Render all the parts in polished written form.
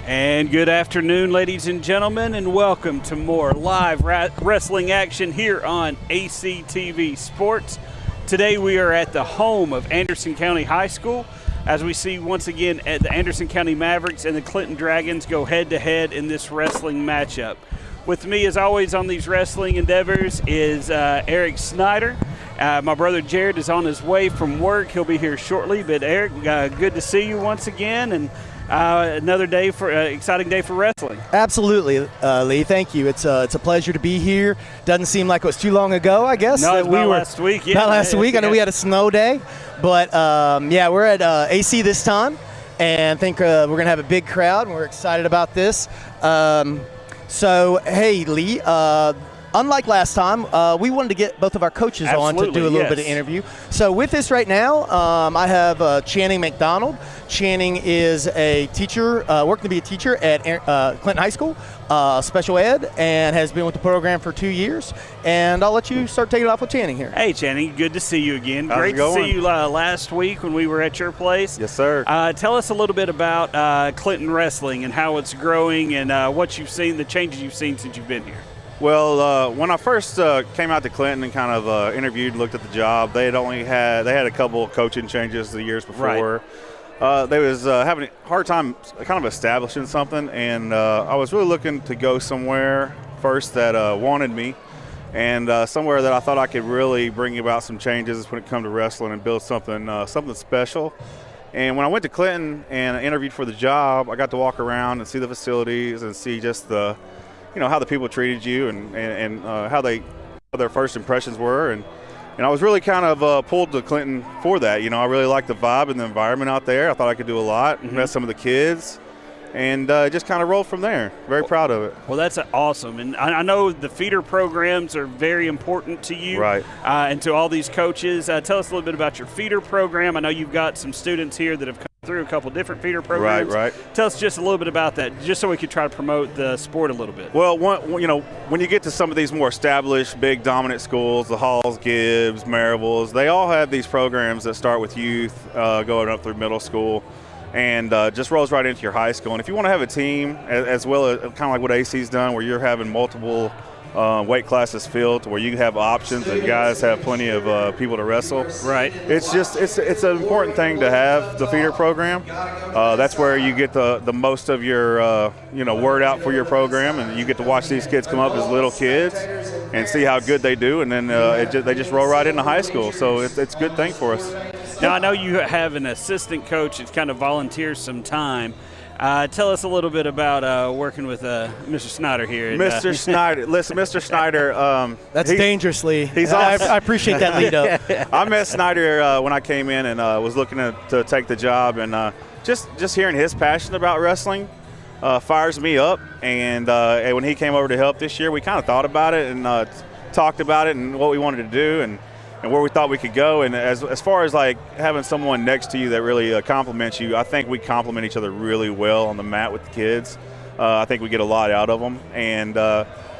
And good afternoon, ladies and gentlemen, and welcome to more live wrestling action here on ACTV Sports. Today we are at the home of Anderson County High School as we see once again at the Anderson County Mavericks and the Clinton Dragons go head-to-head in this wrestling matchup. With me, as always, on these wrestling endeavors is Eric Snyder. My brother Jared is on his way from work. He'll be here shortly. But Eric, good to see you once again, and another day for exciting day for wrestling. Absolutely, Lee. Thank you. It's a pleasure to be here. Doesn't seem like it was too long ago, I guess. No, it was last week. Yeah, not last week. I know we had a snow day, but yeah, we're at AC this time, and think we're gonna have a big crowd, and we're excited about this. So, hey, Lee, unlike last time, we wanted to get both of our coaches on to do a little bit of interview. So with this right now, I have Channing McDonald. Channing is a teacher, working to be a teacher at Clinton High School, special ed, and has been with the program for 2 years. And I'll let you start taking it off with Channing here. Hey, Channing, good to see you again. How's Great it going? to see you last week when we were at your place. Yes, sir. Tell us a little bit about Clinton Wrestling and how it's growing and what you've seen, the changes you've seen since you've been here. Well, when I first came out to Clinton and kind of interviewed, looked at the job, they had a couple of coaching changes the years before. Right. They was having a hard time kind of establishing something, and I was really looking to go somewhere first that wanted me, and somewhere that I thought I could really bring about some changes when it comes to wrestling and build something special. And when I went to Clinton and interviewed for the job, I got to walk around and see the facilities and see just how the people treated you and how their first impressions were. And I was really kind of pulled to Clinton for that. I really liked the vibe and the environment out there. I thought I could do a lot, met some of the kids, and just kind of rolled from there. Very proud of it. Well, that's awesome. And I know the feeder programs are very important to you, right? And to all these coaches. Tell us a little bit about your feeder program. I know you've got some students here that have come through a couple different feeder programs. Right. Tell us just a little bit about that, just so we could try to promote the sport a little bit. Well, when you get to some of these more established, big, dominant schools, the Halls, Gibbs, Maryvilles, they all have these programs that start with youth, going up through middle school, and just rolls right into your high school. And if you want to have a team, as well as kind of like what AC's done, where you're having multiple weight classes filled to where you have options and guys have plenty of people to wrestle. Right. It's an important thing to have the feeder program. That's where you get the most of your word out for your program, and you get to watch these kids come up as little kids and see how good they do, and then they just roll right into high school. So it's a good thing for us. Now, I know you have an assistant coach that kind of volunteers some time. Tell us a little bit about working with Mr. Snyder here. Mr. Snyder. Listen, Mr. Snyder. That's dangerously. I appreciate that lead up. I met Snyder when I came in and was looking to take the job, and just hearing his passion about wrestling fires me up. And when he came over to help this year, we kind of thought about it and talked about it and what we wanted to do and where we thought we could go. And as far as like having someone next to you that really compliments you, I think we complement each other really well on the mat with the kids. I think we get a lot out of them. And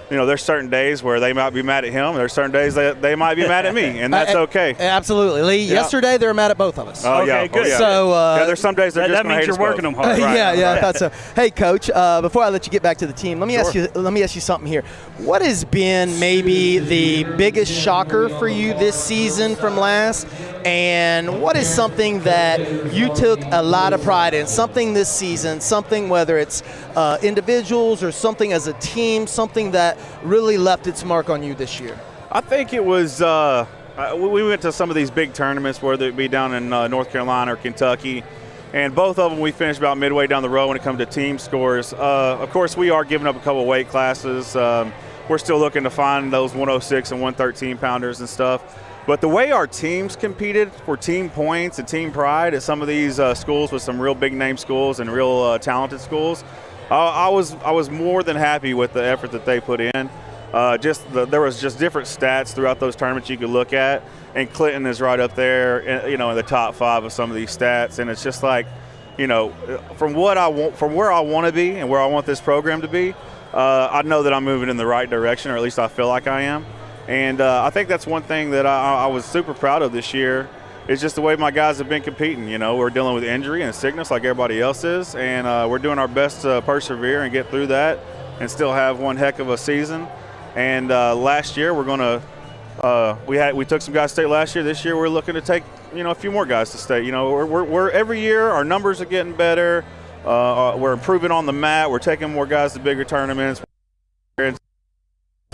there's certain days where they might be mad at him. There's certain days that they might be mad at me, and that's okay. Absolutely, Lee. Yeah. Yesterday they were mad at both of us. Oh, okay, yeah. good. Oh, yeah. So there's some days they're just that means you're working them hard. Right. Yeah, I thought so. Hey, Coach, before I let you get back to the team, let me ask you something here. What has been maybe the biggest shocker for you this season from last, and what is something that you took a lot of pride in? Something this season, something whether it's individuals or something as a team, something that really left its mark on you this year? I think it was we went to some of these big tournaments, whether it be down in North Carolina or Kentucky, and both of them we finished about midway down the road when it comes to team scores. Of course, we are giving up a couple of weight classes. We're still looking to find those 106 and 113 pounders and stuff. But the way our teams competed for team points and team pride at some of these schools with some real big name schools and real talented schools, I was more than happy with the effort that they put in. There was just different stats throughout those tournaments you could look at, and Clinton is right up there, in the top 5 of some of these stats. And it's just like, from where I want to be and where I want this program to be, I know that I'm moving in the right direction, or at least I feel like I am. And I think that's one thing that I was super proud of this year it's just the way my guys have been competing. You know, we're dealing with injury and sickness like everybody else is, and we're doing our best to persevere and get through that and still have one heck of a season. And last year we're going to we took some guys to state last year. This year we're looking to take, you know, a few more guys to state. You know, we're every year our numbers are getting better. We're improving on the mat. We're taking more guys to bigger tournaments.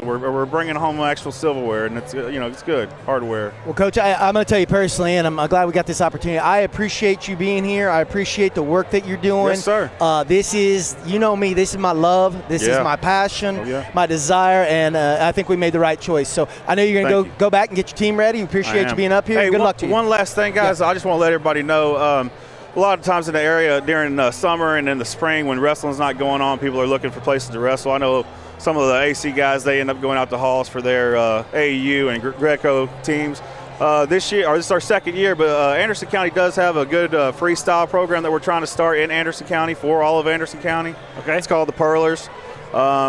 We're bringing home actual silverware, and it's, you know, it's good hardware. Well, Coach, I'm going to tell you personally, and I'm glad we got this opportunity. I appreciate you being here. I appreciate the work that you're doing. Yes, sir. This is, you know me, this is my love. This is my passion, my desire, and I think we made the right choice. So I know you're going to go back and get your team ready. We appreciate you being up here. Hey, good luck to you. One last thing, guys. I just want to let everybody know, a lot of times in the area during summer and in the spring when wrestling's not going on, people are looking for places to wrestle. I know some of the AC guys, they end up going out to halls for their AAU and Greco teams. This is our second year, but Anderson County does have a good freestyle program that we're trying to start in Anderson County for all of Anderson County. Okay. It's called the Pearlers.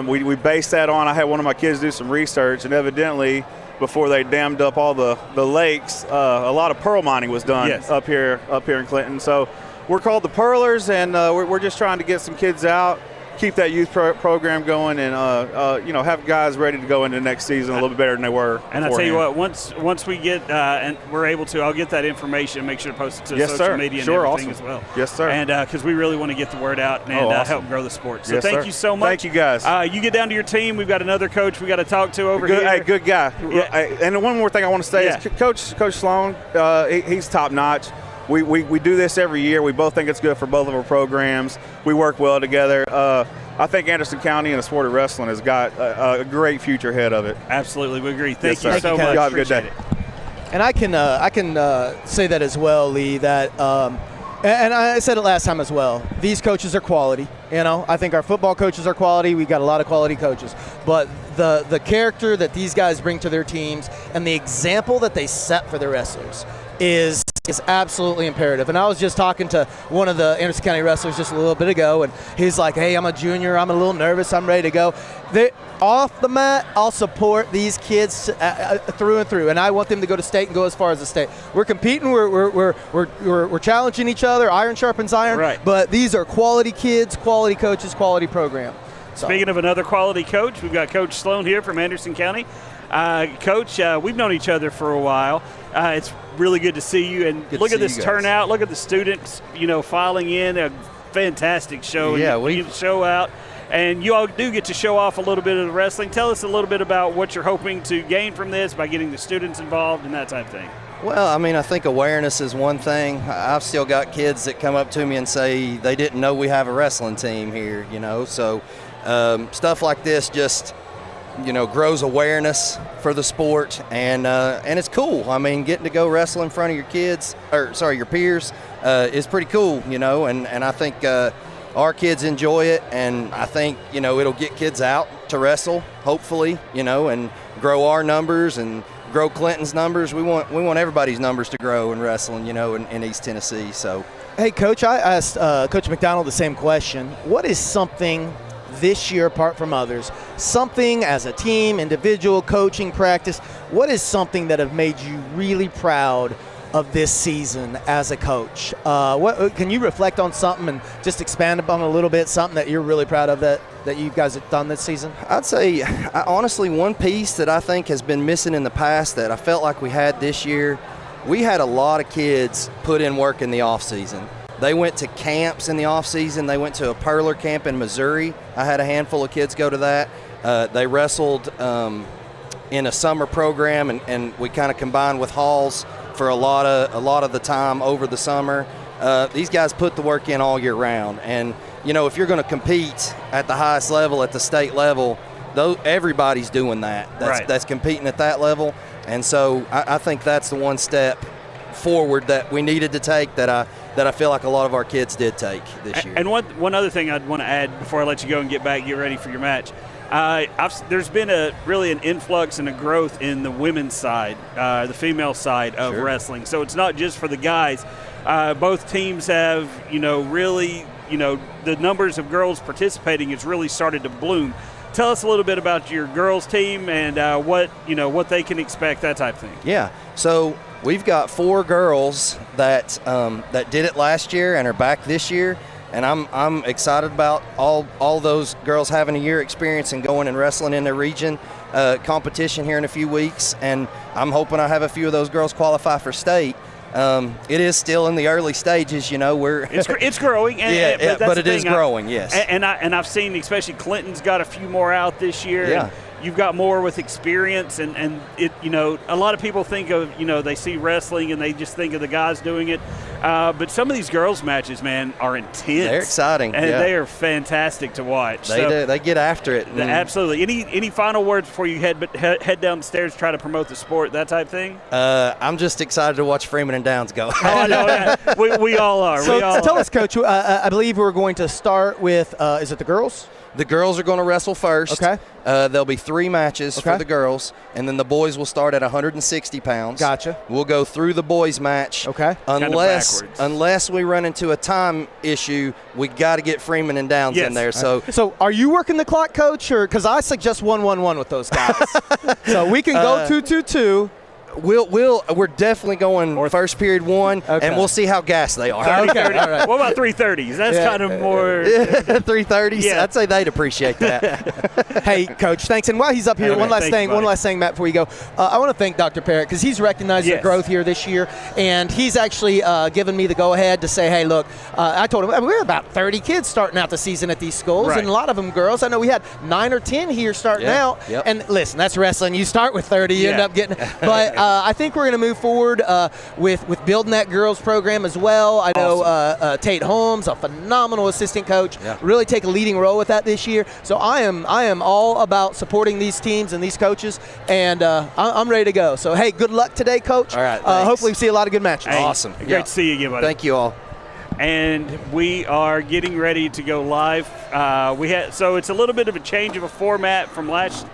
We based that on, I had one of my kids do some research, and evidently before they dammed up all the lakes, a lot of pearl mining was done up here in Clinton. So we're called the Pearlers, and we're just trying to get some kids out, keep that youth program going, and you know, have guys ready to go into next season a little bit better than they were And I tell you what, once we get and we're able to, I'll get that information and make sure to post it to social media and everything as well. Yes, sir. And because we really want to get the word out and help grow the sport. So thank you so much. Thank you, guys. You get down to your team. We've got another coach we got to talk to over here. Hey, good guy. Yeah. And one more thing I want to say is Coach Sloan, he's top notch. We do this every year. We both think it's good for both of our programs. We work well together. I think Anderson County and the sport of wrestling has got a great future ahead of it. Absolutely, we agree. Thank you sir. so much. You have a good day. And I can say that as well, Lee, that and I said it last time as well. These coaches are quality. You know, I think our football coaches are quality. We got a lot of quality coaches. But the character that these guys bring to their teams and the example that they set for their wrestlers is absolutely imperative. And I was just talking to one of the Anderson County wrestlers just a little bit ago, and he's like, hey, I'm a junior, I'm a little nervous, I'm ready to go. Off the mat, I'll support these kids through and through, and I want them to go to state and go as far as the state. We're competing, we're challenging each other, iron sharpens iron, right. But these are quality kids, quality coaches, quality program. So. Speaking of another quality coach, we've got Coach Sloan here from Anderson County. Coach, we've known each other for a while. It's really good to see you, and look at this turnout. Look at the students, you know, filing in. A fantastic show. Yeah, we show out, and you all do get to show off a little bit of the wrestling. Tell us a little bit about what you're hoping to gain from this by getting the students involved and that type of thing. Well, I mean, I think awareness is one thing. I've still got kids that come up to me and say they didn't know we have a wrestling team here, you know. So stuff like this just, you know, grows awareness for the sport, and it's cool. I mean, getting to go wrestle in front of your kids, your peers, is pretty cool, you know, and I think our kids enjoy it, and I think, you know, it'll get kids out to wrestle, hopefully, you know, and grow our numbers and grow Clinton's numbers. We want everybody's numbers to grow in wrestling, you know, in East Tennessee. So, hey, Coach, I asked Coach McDonald the same question. What is something this year, apart from others, something as a team, individual, coaching, practice, what is something that have made you really proud of this season as a coach? What can you reflect on something and just expand upon a little bit, something that you're really proud of that you guys have done this season? I'd say, honestly, one piece that I think has been missing in the past that I felt like we had this year, we had a lot of kids put in work in the off season. They went to camps in the off-season. They went to a Perler camp in Missouri. I had a handful of kids go to that. They wrestled in a summer program, and we kind of combined with halls for a lot of the time over the summer. These guys put the work in all year round. And, you know, if you're going to compete at the highest level, at the state level, everybody's doing that. That's competing at that level. And so I think that's the one step forward that we needed to take that I feel like a lot of our kids did take this year. And one other thing I'd want to add before I let you go and get ready for your match. There's been really an influx and a growth in the women's side, the female side of wrestling. So it's not just for the guys. Both teams have, you know, really, you know, the numbers of girls participating has really started to bloom. Tell us a little bit about your girls team and what they can expect, that type of thing. Yeah. So We've got 4 girls that did it last year and are back this year, and I'm excited about all those girls having a year experience and going and wrestling in their region competition here in a few weeks, and I'm hoping I have a few of those girls qualify for state. It is still in the early stages, It's growing, but it is growing, yes. And I've seen, especially Clinton's got a few more out this year. Yeah. And you've got more with experience, and it, a lot of people think of, they see wrestling and they just think of the guys doing it. But some of these girls matches, man, are intense. They're exciting, and they are fantastic to watch. They get after it. Absolutely. Any final words before you head down the stairs, try to promote the sport, that type thing? I'm just excited to watch Freeman and Downs go. Oh, I know. Yeah. We all are. So tell us, Coach. I believe we're going to start with. Is it the girls? The girls are going to wrestle first. Okay. There'll be 3 matches for the girls, and then the boys will start at 160 pounds. Gotcha. We'll go through the boys match. Okay. Unless we run into a time issue, we got to get Freeman and Downs in there. So are you working the clock, Coach, or because I suggest 1-1-1 with those guys, so we can go 2-2-2. We're definitely going first period 1, and we'll see how gassed they are. Okay, all right. What about 330s? That's kind of more 330s. Yeah. I'd say they'd appreciate that. Hey, Coach, thanks. And while he's up here, Okay, one last thank you, thing, Matt, before you go. I want to thank Dr. Parrott because he's recognized the growth here this year, and he's actually given me the go-ahead to say, hey, look, I told him we're about 30 kids starting out the season at these schools, and a lot of them girls. I know we had 9 or 10 here starting out. Yep. And listen, that's wrestling. You start with 30, you end up getting – but I think we're going to move forward with building that girls program as well. I know Tate Holmes, a phenomenal assistant coach, really take a leading role with that this year. So I am all about supporting these teams and these coaches, and I'm ready to go. So hey, good luck today, Coach. All right, hopefully we see a lot of good matches. Hey, awesome. Great to see you again, buddy. Thank you all. And we are getting ready to go live. So it's a little bit of a change of a format from last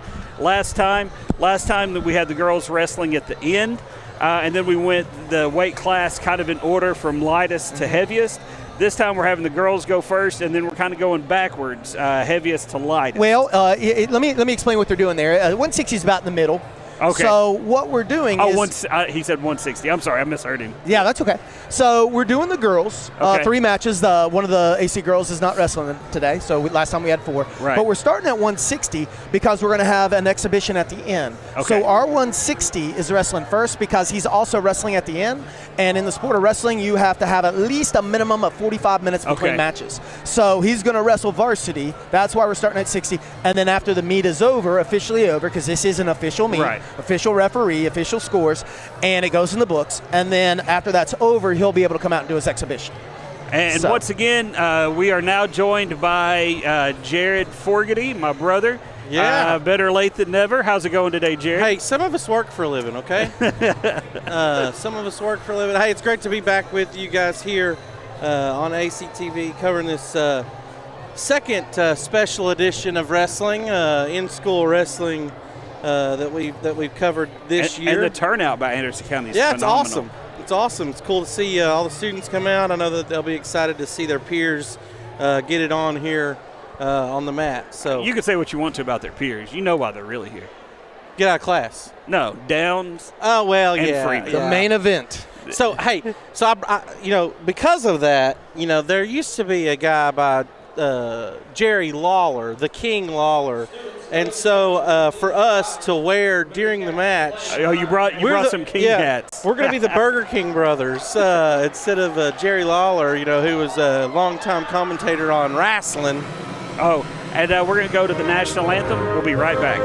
time. Last time that we had the girls wrestling at the end. And then we went the weight class kind of in order from lightest to heaviest. This time we're having the girls go first, and then we're kind of going backwards, heaviest to lightest. Well, let me explain what they're doing there. 160 is about in the middle. Okay. So what we're doing is he said 160. I'm sorry, I misheard him. Yeah, that's okay. So we're doing the girls, 3 matches. One of the AC girls is not wrestling today, so last time we had 4. Right. But we're starting at 160 because we're going to have an exhibition at the end. Okay. So our 160 is wrestling first because he's also wrestling at the end. And in the sport of wrestling, you have to have at least a minimum of 45 minutes between matches. So he's going to wrestle varsity. That's why we're starting at 60. And then after the meet is over, officially over, because this is an official meet, official referee, official scores, and it goes in the books. And then after that's over, he'll be able to come out and do his exhibition. And once again, we are now joined by Jared Forgety, my brother. Yeah. Better late than never. How's it going today, Jared? Hey, some of us work for a living, okay? Some of us work for a living. Hey, it's great to be back with you guys here on ACTV covering this second special edition of wrestling, in-school wrestling that we've covered this year. And the turnout by Anderson County is phenomenal. It's awesome. It's awesome. It's cool to see all the students come out. I know that they'll be excited to see their peers get it on here on the mat. So you can say what you want to about their peers. You know why they're really here. Get out of class. No, Downs. Oh well, and yeah. Freeman. The main event. So hey, I because of that, there used to be a guy by Jerry Lawler, the King Lawler. And so for us to wear during the match, you brought some King hats. We're going to be the Burger King brothers instead of Jerry Lawler, who was a longtime commentator on wrestling. Oh, and we're going to go to the national anthem. We'll be right back.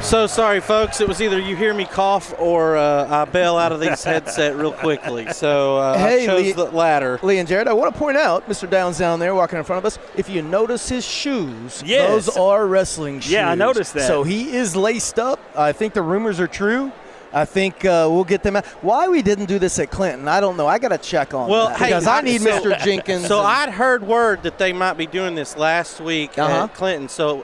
So sorry, folks. It was either you hear me cough or I bail out of these headset real quickly. So Hey, I chose Lee- the latter. Lee and Jared, I want to point out, Mr. Downs down there walking in front of us, if you notice his shoes, Yes. those are wrestling shoes. Yeah, I noticed that. So he is laced up. I think the rumors are true. I think we'll get them out. Why we didn't do this at Clinton, I don't know. I got to check on that. Hey, because I need Mr. Jenkins. So and- I'd heard word that they might be doing this last week Uh-huh. at Clinton. So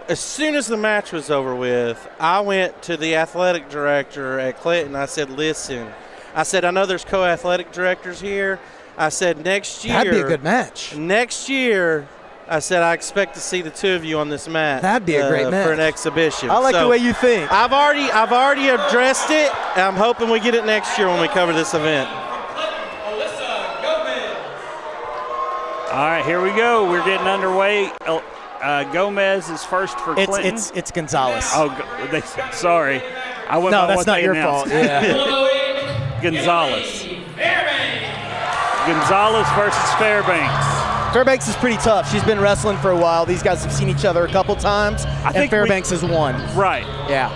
as soon as the match was over with, I went to the athletic director at Clinton. I said, listen, I said, I know there's co-athletic directors here. I said, next year. That'd be a good match. Next year, I said, I expect to see the two of you on this mat. That'd be a great match. For an exhibition. I like So the way you think. I've already addressed it. I'm hoping we get it next year when we cover this event. All right, here we go. We're getting underway. Gomez is first for Clinton. It's Gonzalez. Oh, sorry. I went No, by that's what not they your announced. fault. Yeah. Gonzalez. Gonzalez versus Fairbanks. Fairbanks is pretty tough. She's been wrestling for a while. These guys have seen each other a couple times, think and Fairbanks has won. Right. Yeah.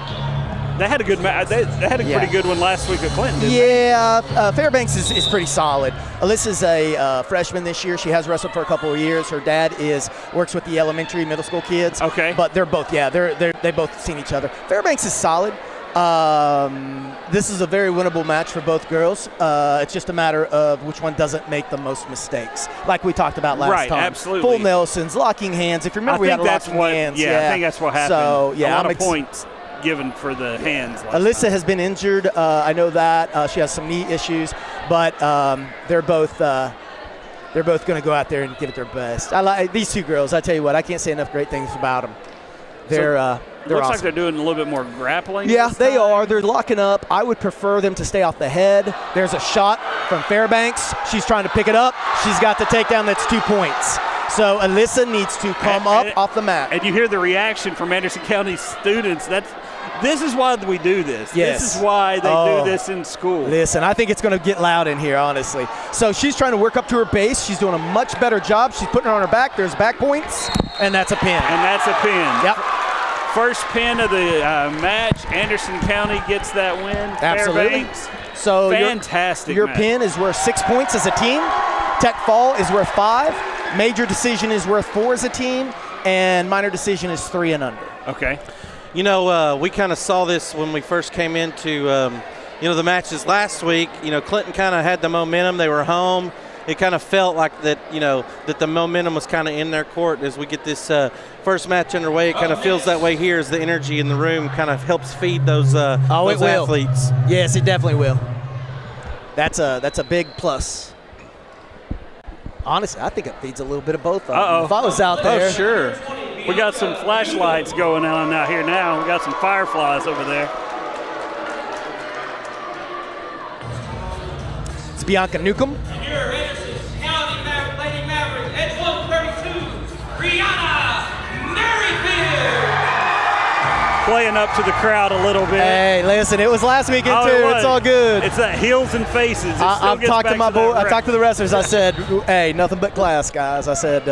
They had a good match. They had a pretty good one last week at Clinton, didn't they? Yeah, Fairbanks is pretty solid. Alyssa's a freshman this year. She has wrestled for a couple of years. Her dad works with the elementary, middle school kids. Okay. But they're both, they both seen each other. Fairbanks is solid. This is a very winnable match for both girls. It's just a matter of which one doesn't make the most mistakes, like we talked about last Right, time. absolutely. Full Nelsons, locking hands. If you remember, we had locking hands. Yeah, I think that's what happened. So, yeah, a lot I'm of points given for the hands. Alyssa has been injured. I know that she has some knee issues, but they're both going to go out there and give it their best. I like these two girls. I tell you what, I can't say enough great things about them. They're Looks awesome. like they're doing a little bit more grappling. Yeah, this they time. are. They're locking up. I would prefer them to stay off the head. There's a shot from Fairbanks. She's trying to pick it up. She's got the takedown. That's 2 points. So Alyssa needs to come up off the mat. And you hear the reaction from Anderson County students. This is why we do this. Yes. This is why they do this in school. Listen, I think it's going to get loud in here, honestly. So she's trying to work up to her base. She's doing a much better job. She's putting her on her back. There's back points, and that's a pin. And that's a pin. Yep. First pin of the match. Anderson County gets that win. Absolutely. Fairbanks. So Fantastic Your match. pin is worth 6 points as a team. Tech fall is worth 5. Major decision is worth 4 as a team, and minor decision is 3 and under. Okay. You know, we kind of saw this when we first came into, the matches last week. You know, Clinton kind of had the momentum. They were home. It kind of felt like that, that the momentum was kind of in their court. As we get this first match underway, it kind of feels that way here as the energy in the room kind of helps feed those athletes. Yes, it definitely will. That's a big plus. Honestly, I think it feeds a little bit of both of them. If I was out there. Oh, sure. We got some flashlights going on out here now. We got some fireflies over there. It's Bianca Newcomb. Here, Anderson County Lady Mavericks at 12:32, Brianna Merrifield. Playing up to the crowd a little bit. Hey, listen, it was last weekend Oh, too. it was. It's all good. It's that heels and faces. It still I've gets talked back to my that boy. I rep. talked to the wrestlers. I said, "Hey, nothing but class, guys." I said,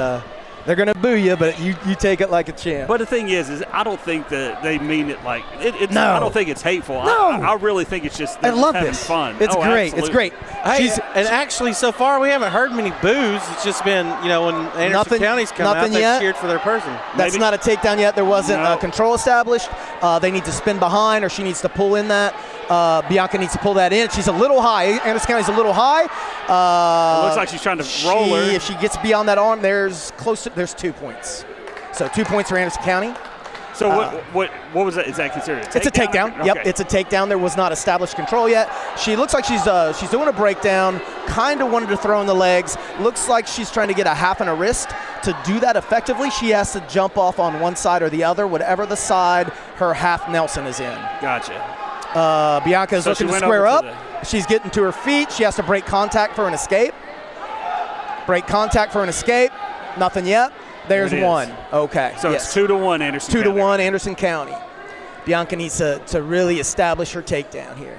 "They're gonna boo you, but you take it like a champ." But the thing is I don't think that they mean it like it's. No. I don't think it's hateful. No. I really think it's just I love having this. fun. It's Oh, great. It's absolutely. great. Hey, and actually, so far we haven't heard many boos. It's just been, when Anderson Nothing- County's come out, nothing they've yet. cheered for their person. That's Maybe. not a takedown yet. There wasn't No. control established. They need to spin behind, or she needs to pull in that. Bianca needs to pull that in. She's a little high. Anderson County's a little high. It looks like she's trying to roll her. If she gets beyond that arm, there's 2 points. So 2 points for Anderson County. So what was that? Is that considered a takedown? It's a takedown. Okay. Yep, it's a takedown. There was not established control yet. She looks like she's doing a breakdown. Kind of wanted to throw in the legs. Looks like she's trying to get a half and a wrist. To do that effectively, she has to jump off on one side or the other, whatever the side her half Nelson is in. Gotcha. Bianca is So looking she to went square over up. to She's getting to her feet. She has to break contact for an escape. Break contact for an escape. Nothing yet. There's There it is. one. Okay. So yes. it's 2-1 Anderson. 2-1 Anderson County. Bianca needs to really establish her takedown here.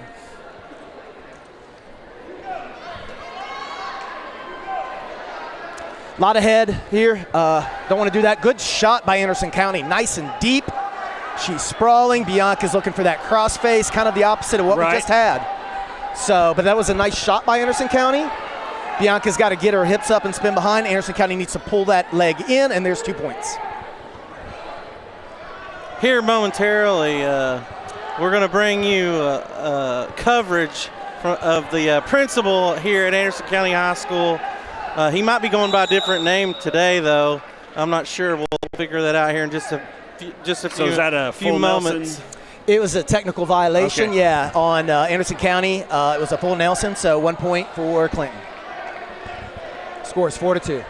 A lot of head here. Don't want to do that. Good shot by Anderson County. Nice and deep. She's sprawling. Bianca's looking for that cross face, kind of the opposite of what we just had. So, but that was a nice shot by Anderson County. Bianca's got to get her hips up and spin behind. Anderson County needs to pull that leg in, and there's 2 points. Here momentarily, we're going to bring you coverage of the principal here at Anderson County High School. He might be going by a different name today, though. I'm not sure. We'll figure that out here in just a So is that a few full moments. Nelson? It was a technical violation, Okay. on Anderson County. It was a full Nelson, so 1 point for Clinton. Score is 4-2.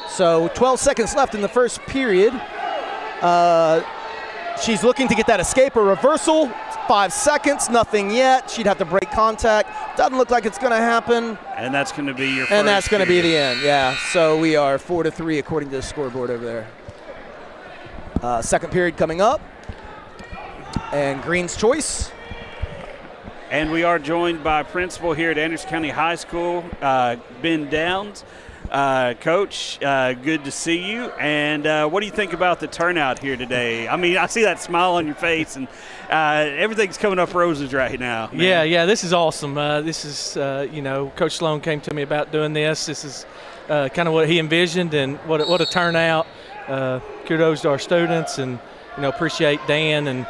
So 12 seconds left in the first period. She's looking to get that escape or reversal. 5 seconds, nothing yet. She'd have to break contact. Doesn't look like it's going to happen. And that's going to be your first. And that's going to be period. the end, yeah. So we are 4-3 according to the scoreboard over there. Second period coming up. And Green's choice. And we are joined by principal here at Anderson County High School, Ben Downs. Coach, good to see you. And what do you think about the turnout here today? I mean, I see that smile on your face, and everything's coming up roses right now. Man. Yeah, this is awesome. This is, Coach Sloan came to me about doing this. This is kind of what he envisioned, and what a turnout. Kudos to our students, and, appreciate Dan and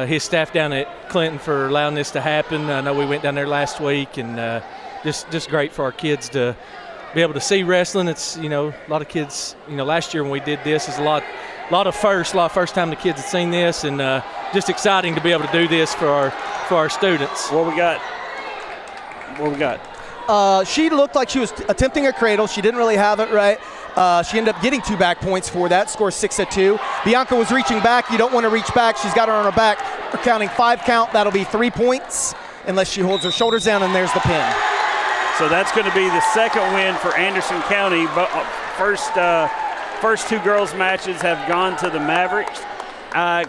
his staff down at Clinton for allowing this to happen. I know we went down there last week, and just great for our kids to be able to see wrestling. It's, a lot of kids, last year when we did this, is a lot of first time the kids had seen this, and just exciting to be able to do this for our students. What we got? She looked like she was attempting a cradle. She didn't really have it right. She ended up getting 2 back points for that. Score 6-2. Bianca was reaching back. You don't want to reach back. She's got her on her back. We're counting 5 count. That'll be 3 points unless she holds her shoulders down, and there's the pin. So that's going to be the second win for Anderson County. But first 2 girls matches have gone to the Mavericks.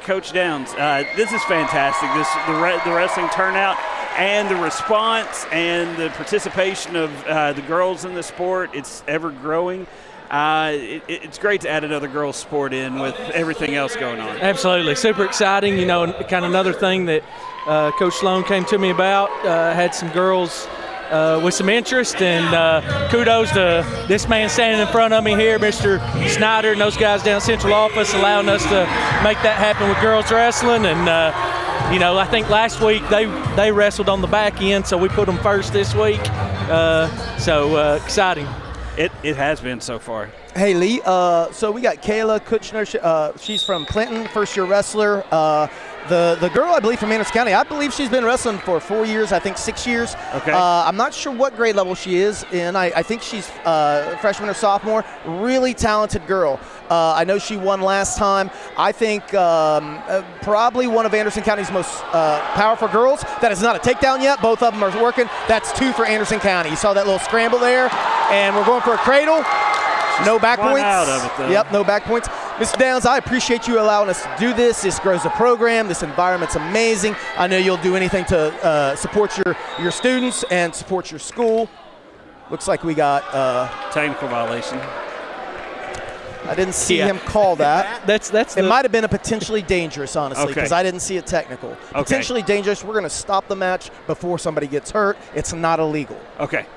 Coach Downs, this is fantastic. The wrestling turnout and the response and the participation of the girls in the sport. It's ever growing. It's great to add another girls' sport in with everything else going on. Absolutely, super exciting. Kind of another thing that Coach Sloan came to me about. Had some girls with some interest, and kudos to this man standing in front of me here, Mr. Snyder, and those guys down Central Office, allowing us to make that happen with girls wrestling. And I think last week they wrestled on the back end, so we put them first this week. So exciting. It has been so far. Hey, Lee, so we got Kayla Kutchner. She's from Clinton, first-year wrestler. The girl, I believe, from Anderson County, I believe she's been wrestling for 4 years, I think 6 years. Okay. I'm not sure what grade level she is in. I think she's freshman or sophomore. Really talented girl. I know she won last time. I think probably one of Anderson County's most powerful girls. That is not a takedown yet. Both of them are working. That's 2 for Anderson County. You saw that little scramble there, and we're going for a cradle. No back points. Out of it, though. Yep, no back points. Mr. Downs, I appreciate you allowing us to do this. This grows the program. This environment's amazing. I know you'll do anything to support your students and support your school. Looks like we got Technical violation. I didn't see him call that. It might have been a potentially dangerous, honestly, because Okay. I didn't see it technical. Okay. Potentially dangerous. We're going to stop the match before somebody gets hurt. It's not illegal. Okay.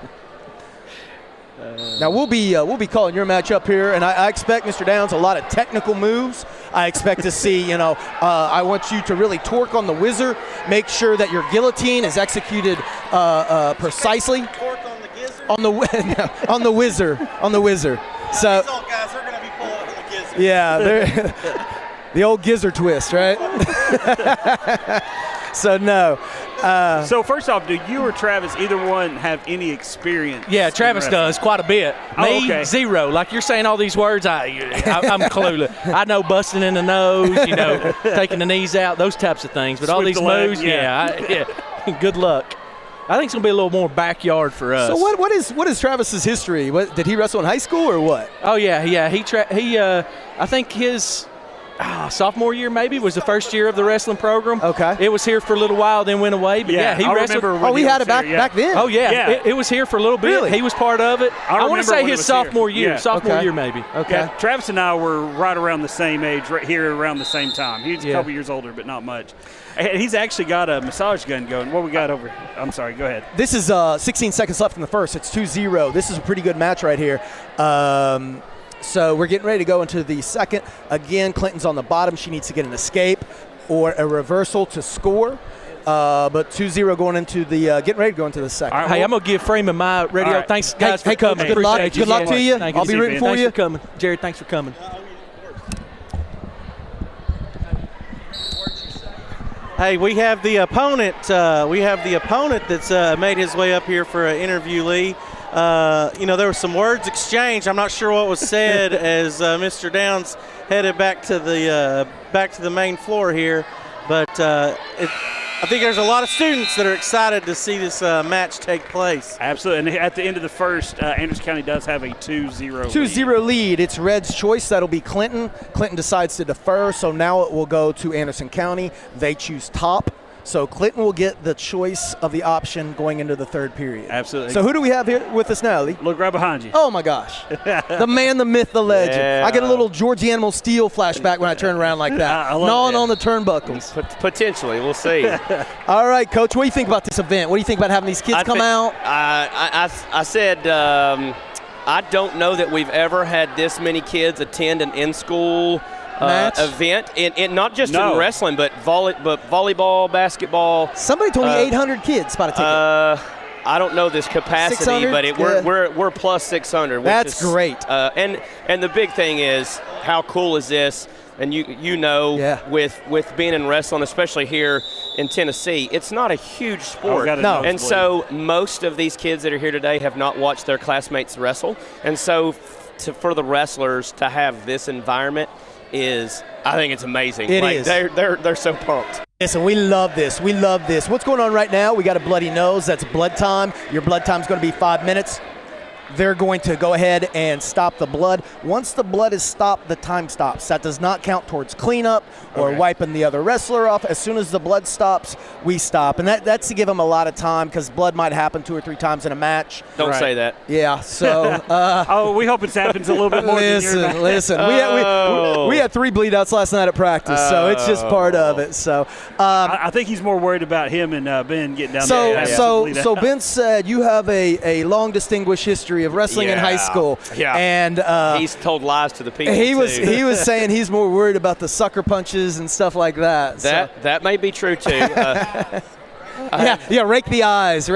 Now we'll be calling your match up here, and I expect, Mr. Downs, a lot of technical moves. I expect to see, I want you to really torque on the whizzer, make sure that your guillotine is executed precisely. Torque on the gizzard. On the whizzer. So These old guys are going to be pulling on the gizzard. yeah, the old gizzard twist, right? So no. So first off, do you or Travis, either one, have any experience? Yeah, in Travis wrestling? does quite a bit. Me, okay. zero. Like you're saying all these words, I'm clueless. I know busting in the nose, taking the knees out, those types of things. But all Sweep these the leg, moves, yeah. good luck. I think it's gonna be a little more backyard for us. So what is Travis's history? Did he wrestle in high school or what? Oh yeah. He I think his sophomore year maybe was the first year of the wrestling program. Okay. It was here for a little while, then went away. But yeah, he I wrestled. remember when we he had was it back here, back then. Oh yeah, Yeah. It was here for a little bit. Really? He was part of it. I want to remember say when it his was here. sophomore year, Yeah. sophomore Okay. year maybe. Okay. Yeah, Travis and I were right around the same age, right here around the same time. He's a couple years older, but not much. And he's actually got a massage gun going. What we got over? I'm sorry, go ahead. This is 16 seconds left in the first. It's 2-0. This is a pretty good match right here. So we're getting ready to go into the second. Again, Clinton's on the bottom. She needs to get an escape or a reversal to score. But 2-0 going into the getting ready to go into the second. All right, Hey, well- I'm gonna give Freeman my radio. All right. Thanks, guys, Hey, for coming. Coach, good luck. Appreciate Good luck so to much. you. Thank I'll be rooting for Thanks you. for coming, Jared. Thanks for coming. Hey, we have the opponent. That's made his way up here for an interview, Lee. There were some words exchanged. I'm not sure what was said as Mr. Downs headed back to the main floor here, but I think there's a lot of students that are excited to see this match take place. Absolutely. And at the end of the first, Anderson County does have a 2-0 2-0 lead. It's Red's choice. That'll be Clinton. Clinton decides to defer, so now it will go to Anderson County. They choose top. So Clinton will get the choice of the option going into the third period. Absolutely. So who do we have here with us now, Lee? Look right behind you. Oh, my gosh. The man, the myth, the legend. Yeah. I get a little George Animal Steel flashback when I turn around like that. I love Gnawing it. on the turnbuckles. Potentially, we'll see. All right, Coach, what do you think about this event? What do you think about having these kids come out? I said I don't know that we've ever had this many kids attend an in-school Match? event, in not just in wrestling, but volleyball, basketball. Somebody told me 800 kids bought a ticket. I don't know this capacity, 600? but we're plus 600. Which That's is, great. And the big thing is, how cool is this? And with being in wrestling, especially here in Tennessee, it's not a huge sport. No. And so most of these kids that are here today have not watched their classmates wrestle. And so for the wrestlers to have this environment I think it's amazing. It is. They're so pumped. Listen, we love this. We love this. What's going on right now? We got a bloody nose. That's blood time. Your blood time's going to be 5 minutes. They're going to go ahead and stop the blood. Once the blood is stopped, the time stops. That does not count towards cleanup or wiping the other wrestler off. As soon as the blood stops, we stop. And that's to give them a lot of time because blood might happen 2 or 3 times in a match. Don't say that. Yeah, so We hope it happens a little bit more than listen. We had 3 bleedouts last night at practice, so it's just part of it. So I think he's more worried about him and Ben getting down there. So Ben said you have a long distinguished history of wrestling in high school. Yeah. And he's told lies to the people. he was too. saying he's more worried about the sucker punches and stuff like that. That may be true too. Rake the eyes.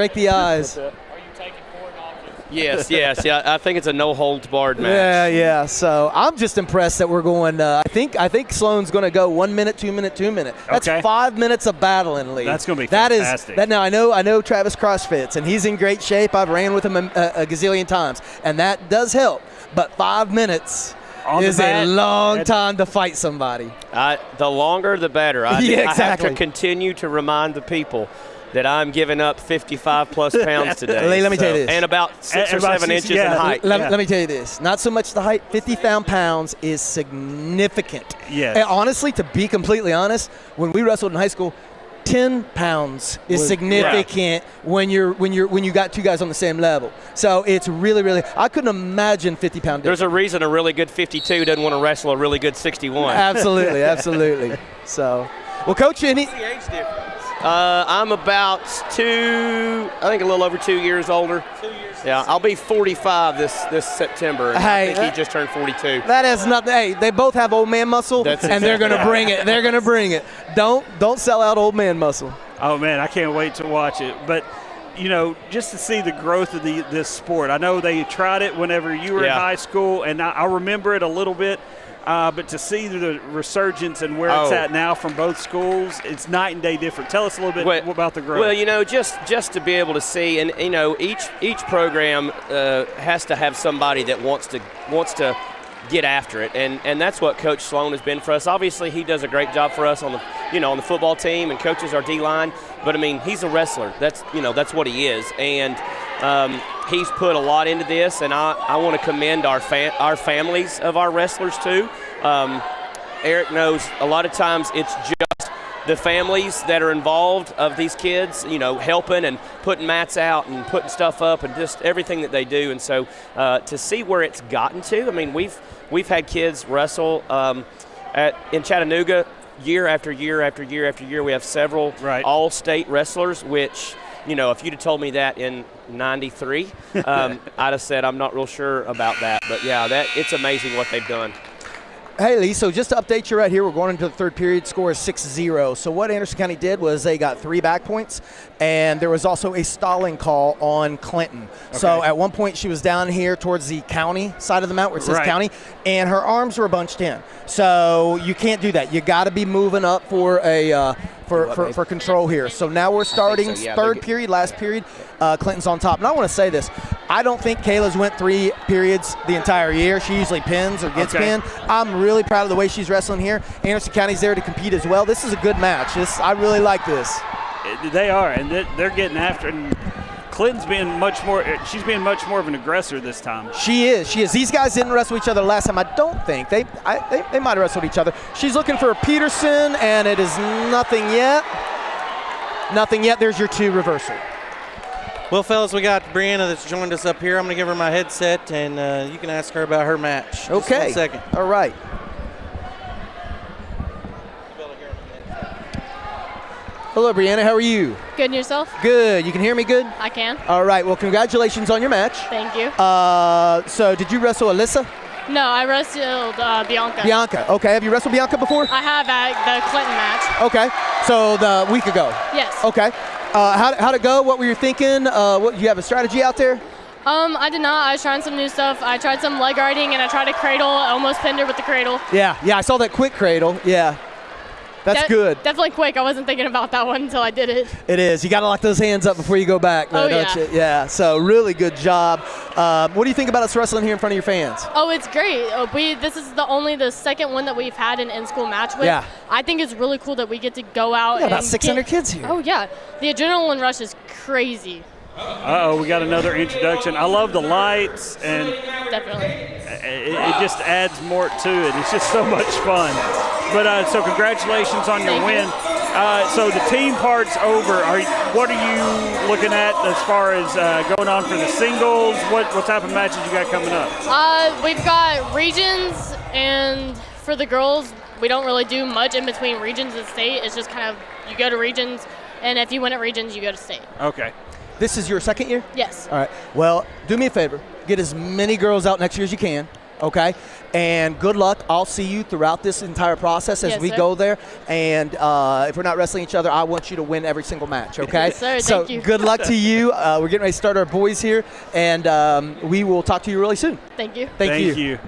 Yes. I think it's a no holds barred match. Yeah. So I'm just impressed that we're going. I think Sloan's going to go 1 minute, 2 minute, 2 minute. That's 5 minutes of battling, Lee. That's going to be fantastic. Now I know Travis CrossFits and he's in great shape. I've ran with him a gazillion times, and that does help. But 5 minutes is a long time to fight somebody. The longer, the better. I have exactly. to continue to remind the people that I'm giving up 55 plus pounds today. Lee, let me tell you this. And about 6 or 7 inches in height. Let me tell you this. Not so much the height. 50 pounds is significant. Yes. And honestly, to be completely honest, when we wrestled in high school, 10 pounds is significant when you got 2 guys on the same level. So it's really, really. I couldn't imagine 50 pound. There's a reason a really good 52 doesn't want to wrestle a really good 61. Absolutely. So, well, Coach, What's the age difference? I'm about a little over 2 years older. 2 years. Yeah, I'll be 45 this September. And I think he just turned 42. That has nothing. Hey, they both have old man muscle, and they're going to bring it. They're going to bring it. Don't sell out old man muscle. Oh man, I can't wait to watch it. But just to see the growth of this sport. I know they tried it whenever you were in high school, and I remember it a little bit. But to see the resurgence and where it's at now from both schools, it's night and day different. Tell us a little bit about the growth. Well, just to be able to see, and each program has to have somebody that wants to get after it, and that's what Coach Sloan has been for us. Obviously, he does a great job for us on the football team and coaches our D-line. But I mean, he's a wrestler. That's what he is, and he's put a lot into this. And I want to commend our families of our wrestlers too. Eric knows a lot of times it's just the families that are involved of these kids, helping and putting mats out and putting stuff up and just everything that they do. And so to see where it's gotten to, I mean, we've had kids wrestle in Chattanooga year after year after year after year. We have several all-state wrestlers, which, if you'd have told me that in 93, I'd have said I'm not real sure about that. But, yeah, it's amazing what they've done. Hey, Lee, so just to update you right here, we're going into the third period, score is 6-0. So what Anderson County did was they got 3 back points, and there was also a stalling call on Clinton. Okay. So at one point she was down here towards the county side of the mat where it says county, and her arms were bunched in. So you can't do that. You got to be moving up for a for control here. So now we're starting third period, last period. Clinton's on top. And I want to say this. I don't think Kayla's went 3 periods the entire year. She usually pins or gets pinned. I'm really proud of the way she's wrestling here. Anderson County's there to compete as well. This is a good match. I really like this. They are, and they're getting after it. And Clinton's she's being much more of an aggressor this time. She is. These guys didn't wrestle each other last time. I don't think. They might have wrestled each other. She's looking for Peterson, and it is nothing yet. Nothing yet. There's your 2 reversal. Well, fellas, we got Brianna that's joined us up here. I'm going to give her my headset, and you can ask her about her match. Okay. Just 1 second. All right. Hello, Brianna. How are you? Good, and yourself? Good. You can hear me good? I can. All right. Well, congratulations on your match. Thank you. So did you wrestle Alyssa? No, I wrestled Bianca. Bianca. Okay. Have you wrestled Bianca before? I have at the Clinton match. Okay. So the week ago? Yes. Okay. How'd it go? What were you thinking? You have a strategy out there? I did not. I was trying some new stuff. I tried some leg riding, and I tried a cradle. I almost pinned her with the cradle. Yeah. I saw that quick cradle. Yeah. That's good. Definitely quick. I wasn't thinking about that one until I did it. It is. You got to lock those hands up before you go back, though, don't you? Yeah. So really good job. What do you think about us wrestling here in front of your fans? Oh, it's great. This is only the second one that we've had an in-school match with. Yeah. I think it's really cool that we get to go out. We got about 600 kids here. Oh yeah. The adrenaline rush is crazy. We got another introduction. I love the lights, and definitely it just adds more to it. It's just so much fun. But so congratulations on your win. So the team part's over. What are you looking at as far as going on for the singles? What type of matches you got coming up? We've got regions, and for the girls, we don't really do much in between regions and state. It's just kind of you go to regions, and if you win at regions, you go to state. Okay. This is your second year? Yes. All right. Well, do me a favor. Get as many girls out next year as you can, okay? And good luck. I'll see you throughout this entire process as we go there. And if we're not wrestling each other, I want you to win every single match, okay? Yes, sir. So thank you. Good luck to you. We're getting ready to start our boys here, and we will talk to you really soon. Thank you. Thank you.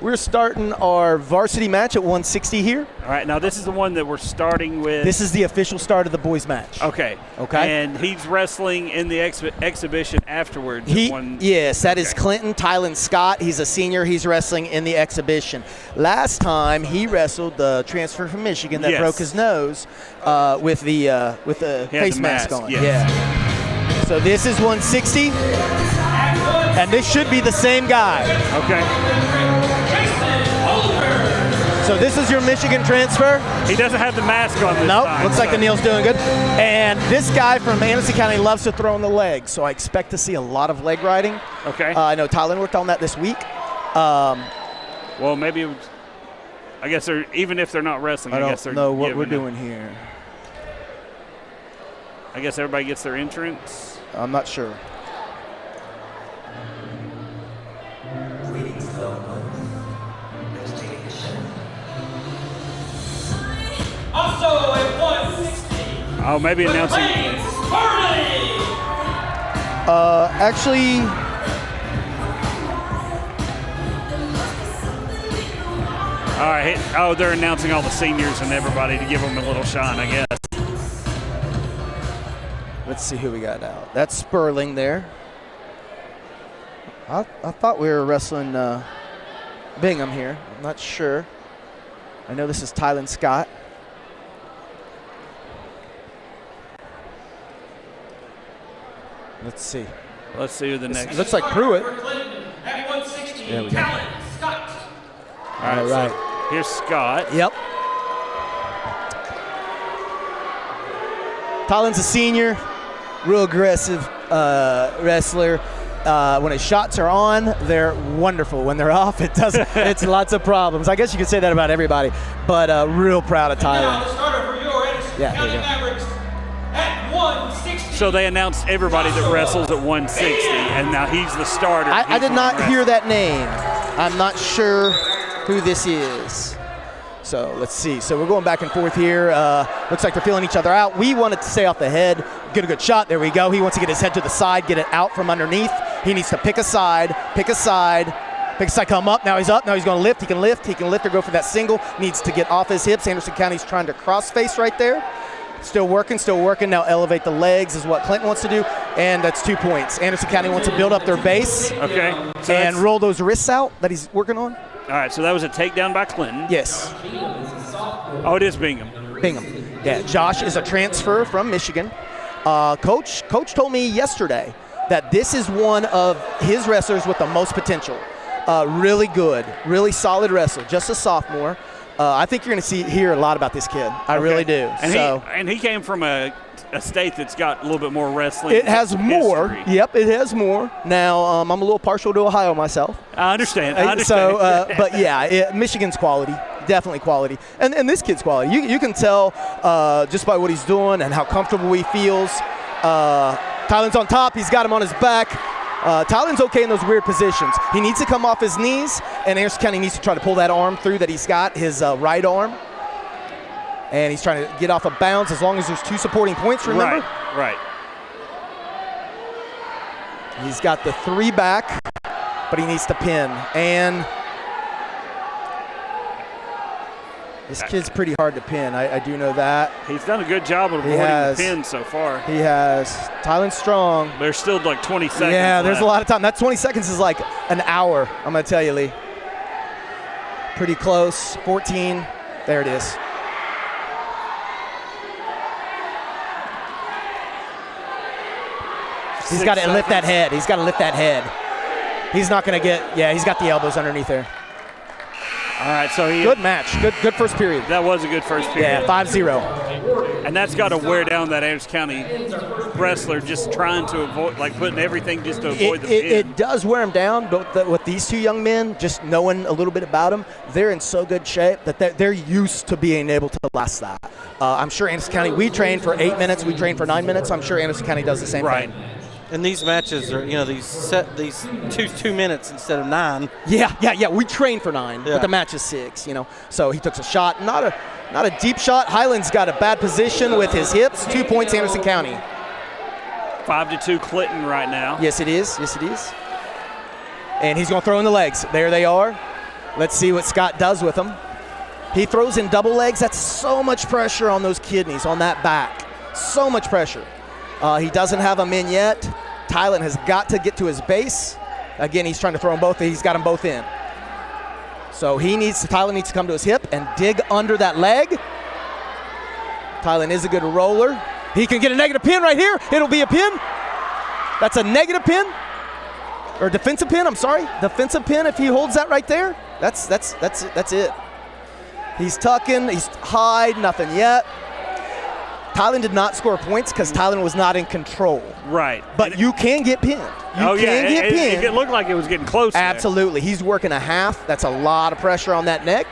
We're starting our varsity match at 160 here. All right, now this is the one that we're starting with. This is the official start of the boys match. Okay. And he's wrestling in the exhibition afterwards. Yes, that is Clinton Tylen Scott. He's a senior. He's wrestling in the exhibition. Last time he wrestled the transfer from Michigan that broke his nose with the face mask on. Yes. Yeah. So this is 160, and this should be the same guy. Okay. So this is your Michigan transfer. He doesn't have the mask on this time. Looks like Daniil's doing good. And this guy from Anderson County loves to throw in the leg, so I expect to see a lot of leg riding. Okay. I know Tylen worked on that this week. Well, maybe I guess even if they're not wrestling, I guess they're know what we're doing here. I guess everybody gets their entrance. I'm not sure. Also at 160. Oh, maybe announcing. Actually, all right. Oh, they're announcing all the seniors and everybody to give them a little shine, I guess. Let's see who we got out. That's Sperling there. I thought we were wrestling Bingham here. I'm not sure. I know this is Tylen Scott. Let's see. Let's see who the next. Looks like Pruitt. At 160, There we go. Tylen Scott. All right. Here's Scott. Yep. Tylen's a senior, real aggressive wrestler. When his shots are on, they're wonderful. When they're off, it's lots of problems. I guess you could say that about everybody, but real proud of Tylen. Now the starter for your Anderson County Mavericks at 160. So they announced everybody that wrestles at 160, and now he's the starter. I did not hear that name. I'm not sure who this is. So let's see. So we're going back and forth here. Looks like they're feeling each other out. We wanted to stay off the head, get a good shot. There we go. He wants to get his head to the side, get it out from underneath. He needs to pick a side, come up. Now he's up. Now he's going to lift. He can lift or go for that single. Needs to get off his hips. Anderson County's trying to cross face right there. Still working. Now elevate the legs is what Clinton wants to do, and that's 2 points. Anderson County wants to build up their base. Okay. So and roll those wrists out that he's working on. All right, so that was a takedown by Clinton. Yes. Oh, it is Bingham. Yeah, Josh is a transfer from Michigan. Coach told me yesterday that this is one of his wrestlers with the most potential. Really good, really solid wrestler, just a sophomore. I think you're going to hear a lot about this kid. I really do. And he came from a state that's got a little bit more wrestling. It has more. History. Yep, it has more. Now, I'm a little partial to Ohio myself. I understand. So, but yeah, Michigan's quality, definitely quality. And this kid's quality. You can tell just by what he's doing and how comfortable he feels. Tylen's on top. He's got him on his back. Tylen's okay in those weird positions. He needs to come off his knees, and Anderson County needs to try to pull that arm through that he's got, his right arm. And he's trying to get off of bounds as long as there's 2 supporting points, remember? Right. He's got the 3 back, but he needs to pin. And this kid's pretty hard to pin. I do know that. He's done a good job of avoiding the pin so far. He has. Tylen's strong. There's still like 20 seconds Yeah, there's left. a lot of time. That 20 seconds is like an hour, I'm going to tell you, Lee. Pretty close. 14. There it is. He's got to lift that head. He's got to lift that head. He's not going to get, he's got the elbows underneath there. All right, so good match. Good first period. That was a good first period. Yeah, 5-0. And that's got to wear down that Anderson County wrestler, just trying to avoid, like putting everything just to avoid the pin. It does wear him down, but with these 2 young men, just knowing a little bit about them, they're in so good shape that they're used to being able to last that. I'm sure Anderson County, we train for 8 minutes, we train for 9 minutes. I'm sure Anderson County does the same thing. And these matches are, these two minutes instead of 9. Yeah. We train for 9, but the match is 6. So he took a shot, not a deep shot. Highland's got a bad position with his hips. 2 points, Anderson County. 5-2 Clinton right now. Yes, it is. And he's going to throw in the legs. There they are. Let's see what Scott does with them. He throws in double legs. That's so much pressure on those kidneys, on that back. So much pressure. He doesn't have them in yet. Tylen has got to get to his base. Again, he's trying to throw them both. He's got them both in. So Tylen needs to come to his hip and dig under that leg. Tylen is a good roller. He can get a negative pin right here. It'll be a pin. That's a negative pin. Or defensive pin, I'm sorry. Defensive pin if he holds that right there. That's it. He's tucking, he's high, nothing yet. Tylen did not score points because Tylen was not in control. Right. But you can get pinned. You can get pinned. It looked like it was getting close. Absolutely. He's working a half. That's a lot of pressure on that neck.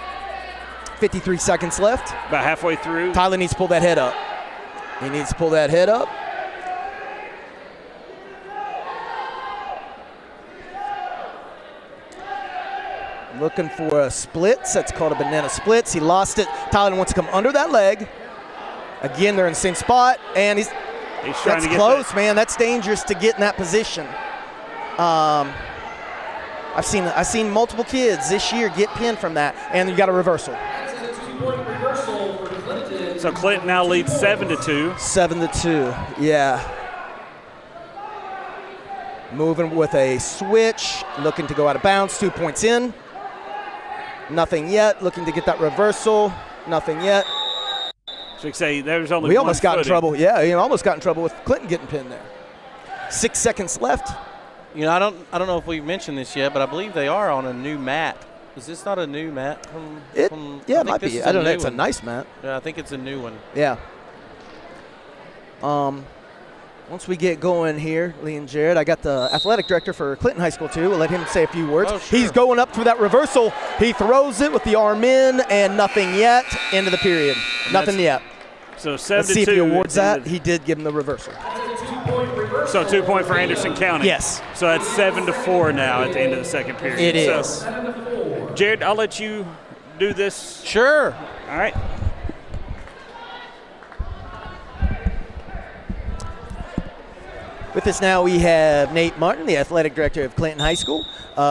53 seconds left. About halfway through. Tylen needs to pull that head up. He needs to pull that head up. Looking for a splits. That's called a banana splits. He lost it. Tylen wants to come under that leg. Again, they're in the same spot, and he's trying to get close, man. That's dangerous to get in that position. I've seen multiple kids this year get pinned from that, and you got a reversal. So Clinton now leads 7-2. 7-2, yeah. Moving with a switch, looking to go out of bounds. 2 points in. Nothing yet. Looking to get that reversal. Nothing yet. So you say there's only we one almost got in footing. trouble. Yeah, he almost got in trouble with Clinton getting pinned there. 6 seconds left. I don't know if we mentioned this yet, but I believe they are on a new mat Is this not a new mat? Yeah, it might be. I don't know. It's a nice mat. Yeah, I think it's a new one. Yeah. Once we get going here, Lee and Jared, I got the athletic director for Clinton High School too. We'll let him say a few words. Oh, sure. He's going up for that reversal. He throws it with the arm in and nothing yet. End of the period. Nothing yet. So 7-2. Let's see if he awards that. He did give him the reversal. So 2 point for Anderson County. Yes. So that's 7-4 now at the end of the second period. It is. So, Jared, I'll let you do this. Sure. All right. With us now, we have Nate Martin, the athletic director of Clinton High School.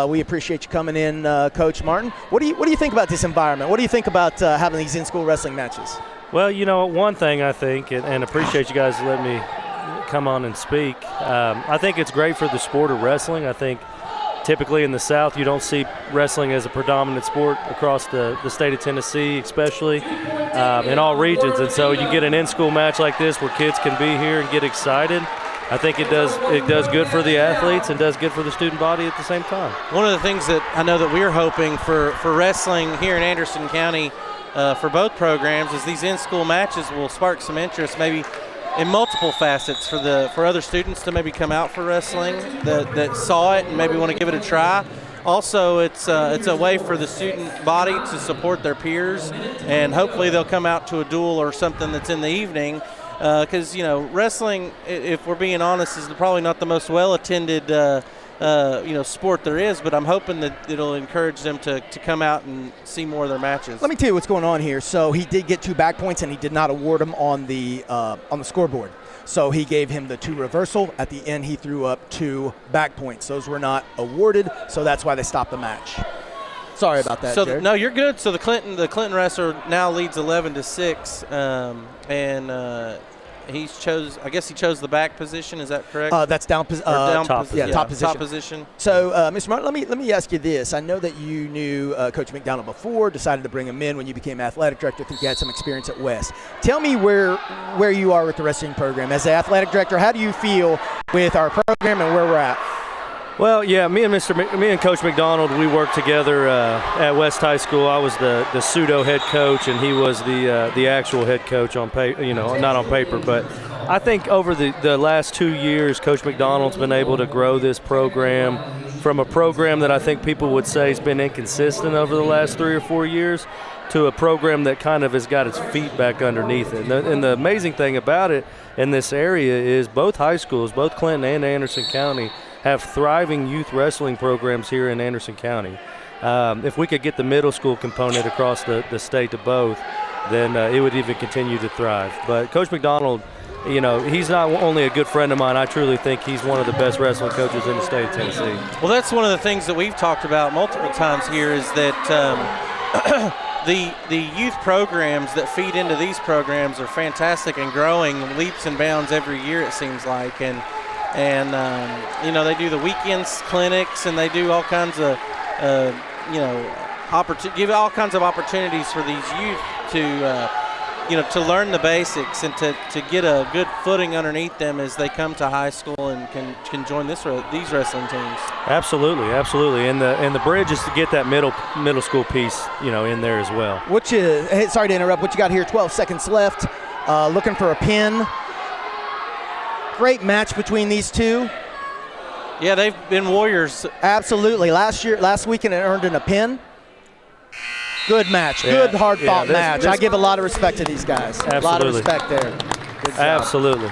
We appreciate you coming in, Coach Martin. What do you think about this environment? What do you think about having these in-school wrestling matches? Well, one thing I think, and appreciate you guys letting me come on and speak. I think it's great for the sport of wrestling. I think typically in the South you don't see wrestling as a predominant sport across the state of Tennessee, especially in all regions. And so you get an in-school match like this where kids can be here and get excited. I think it does good for the athletes and does good for the student body at the same time. One of the things that I know that we're hoping for wrestling here in Anderson County for both programs is these in-school matches will spark some interest, maybe in multiple facets for other students to maybe come out for wrestling that saw it and maybe want to give it a try. Also, it's a way for the student body to support their peers, and hopefully they'll come out to a duel or something that's in the evening. Because wrestling, if we're being honest, is probably not the most well-attended sport there is. But I'm hoping that it'll encourage them to come out and see more of their matches. Let me tell you what's going on here. So he did get 2 back points, and he did not award them on the scoreboard. So he gave him the 2 reversal. At the end, he threw up 2 back points. Those were not awarded, so that's why they stopped the match. Sorry about that, Jared. No, you're good. So the Clinton wrestler now leads 11-6, and he chose the back position. Is that correct? That's down top position. Top position. So, Mr. Martin, let me ask you this. I know that you knew Coach McDonald before, decided to bring him in when you became athletic director. I think you had some experience at West. Tell me where you are with the wrestling program. As the athletic director, how do you feel with our program and where we're at? Well, yeah, me and Coach McDonald, we worked together at West High School. I was the pseudo head coach, and he was the actual head coach on paper. Not on paper, but I think over the last 2 years, Coach McDonald's been able to grow this program from a program that I think people would say has been inconsistent over the last 3 or 4 years to a program that kind of has got its feet back underneath it. And the amazing thing about it in this area is both high schools, both Clinton and Anderson County, have thriving youth wrestling programs here in Anderson County. If we could get the middle school component across the state to both, then it would even continue to thrive. But Coach McDonald, he's not only a good friend of mine, I truly think he's one of the best wrestling coaches in the state of Tennessee. Well, that's one of the things that we've talked about multiple times here is that the youth programs that feed into these programs are fantastic and growing leaps and bounds every year, it seems like. And they do the weekends clinics, and they do all kinds of give all kinds of opportunities for these youth to learn the basics and to get a good footing underneath them as they come to high school and can join these wrestling teams. Absolutely, and the bridge is to get that middle school piece in there as well. Sorry to interrupt. What you got here? 12 seconds left. Looking for a pin. Great match between these two. Yeah, they've been warriors. Absolutely. Last weekend, it earned in a pin. Good match. Good, hard-fought match. I give a lot of respect to these guys. Absolutely. A lot of respect there. Good job. Absolutely.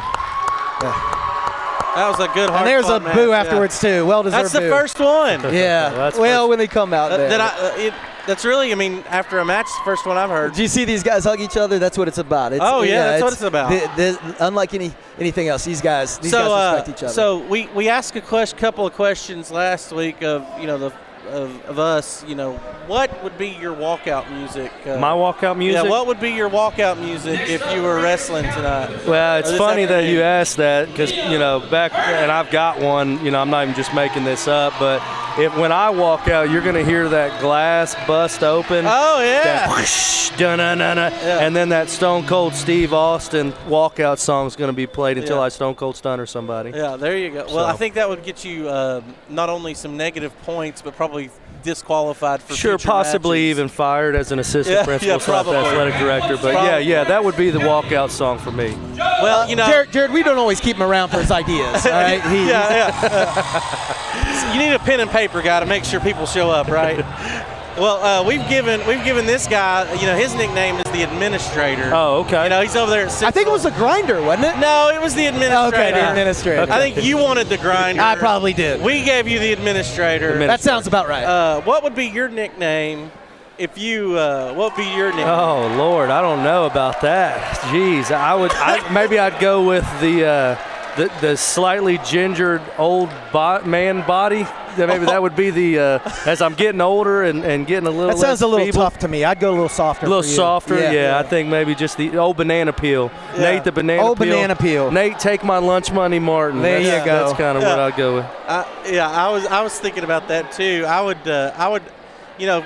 That was a good hard-fought And there's a match, boo afterwards, too. Well-deserved That's the boo. first one. Yeah. When they come out there. That's really, after a match, the first one I've heard. Do you see these guys hug each other? That's what it's about. That's what it's about. Unlike anything else, these guys respect each other. So we asked a couple of questions last week of us. What would be your walkout music? My walkout music? Yeah, what would be your walkout music if you were wrestling tonight? Well, it's funny that you asked that because, back, and I've got one, I'm not even just making this up, but when I walk out, you're going to hear that glass bust open. Oh, yeah. That whoosh, dun-dun-dun-dun, and then that Stone Cold Steve Austin walkout song is going to be played until I Stone Cold Stunner somebody. Yeah, there you go. Well, I think that would get you not only some negative points, but probably disqualified for Sure, future possibly matches. even fired as an assistant principal / probably. athletic director. But yeah, that would be the walkout song for me. Well, Jared, we don't always keep him around for his ideas. All right? You need a pen and paper guy to make sure people show up, right? Well, we've given this guy, his nickname is the administrator. Oh, okay. He's over there at I think it was the grinder, wasn't it? No, it was the administrator. Okay, the administrator. I think you wanted the grinder. I probably did. We gave you the administrator. That sounds about right. What would be your nickname if you? What would be your nickname? Oh Lord, I don't know about that. Jeez, maybe I'd go with the slightly gingered old man body. Maybe that would be the as I'm getting older and getting a little. That sounds less a little feeble. tough to me. I'd go a little softer. A little for you. softer, yeah. I think maybe just the old banana peel. Yeah. Nate the banana Old peel. banana peel. Nate, take my lunch money, Martin. There you go. That's kind of what I'd go with. I was thinking about that too. I would,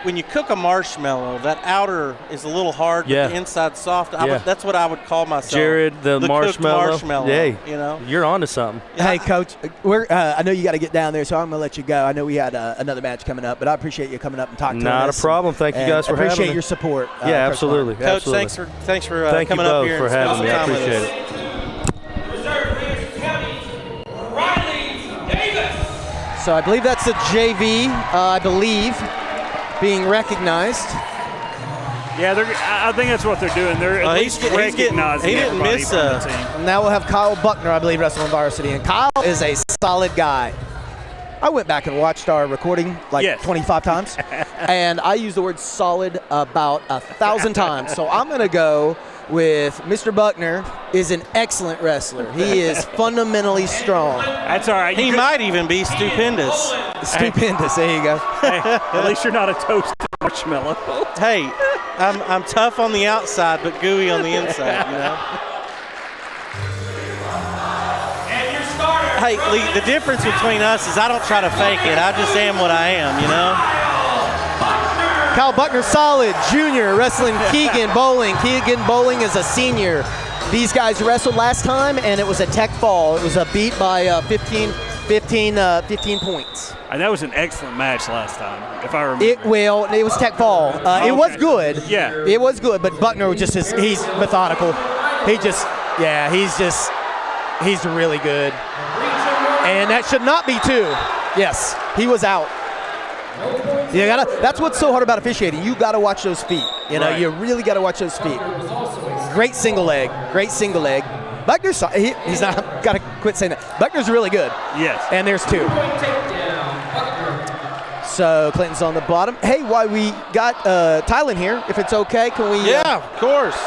when you cook a marshmallow, that outer is a little hard, Yeah. but the inside's soft. Yeah. That's what I would call myself. Jared, the cooked marshmallow. Hey, you you're onto something. Hey, Coach, I know you got to get down there, so I'm going to let you go. I know we had another match coming up, but I appreciate you coming up and talking to us. Not a problem. Thank you guys for having me. Appreciate your support. Yeah, absolutely. Coach, absolutely. thanks for Thank coming you up both here for and having me. I spending time with appreciate us. it. Reserve for Anderson County, Riley Davis. So I believe that's a JV, being recognized. Yeah, I think that's what they're doing. They're at least recognizing he didn't everybody miss from the team. Now we'll have Kyle Buckner, I believe, wrestling varsity. And Kyle is a solid guy. I went back and watched our recording 25 times, and I used the word solid about 1,000 times. So I'm going to go with Mr. Buckner is an excellent wrestler. He is fundamentally strong. That's all right. He might even be stupendous. Stupendous. There you go. Hey, at least you're not a toasted marshmallow. Hey, I'm tough on the outside, but gooey on the inside, And your starter. Hey, Lee, the difference between us is I don't try to fake it. I just am what I am, Kyle Buckner, solid, junior, wrestling Keegan Bowling. Keegan Bowling is a senior. These guys wrestled last time, and it was a tech fall. It was a beat by 15 points. And that was an excellent match last time, if I remember. It was tech fall. It was good. Yeah. It was good, but Buckner he's methodical. He's really good. And that should not be two. Yes, he was out. That's what's so hard about officiating. You got to watch those feet. You really got to watch those feet. Great single leg. Buckner's he's not got to quit saying that. Buckner's really good. Yes. And there's two. So Clinton's on the bottom. Hey, while we got Tylen here, if it's okay, can we? Yeah, of course.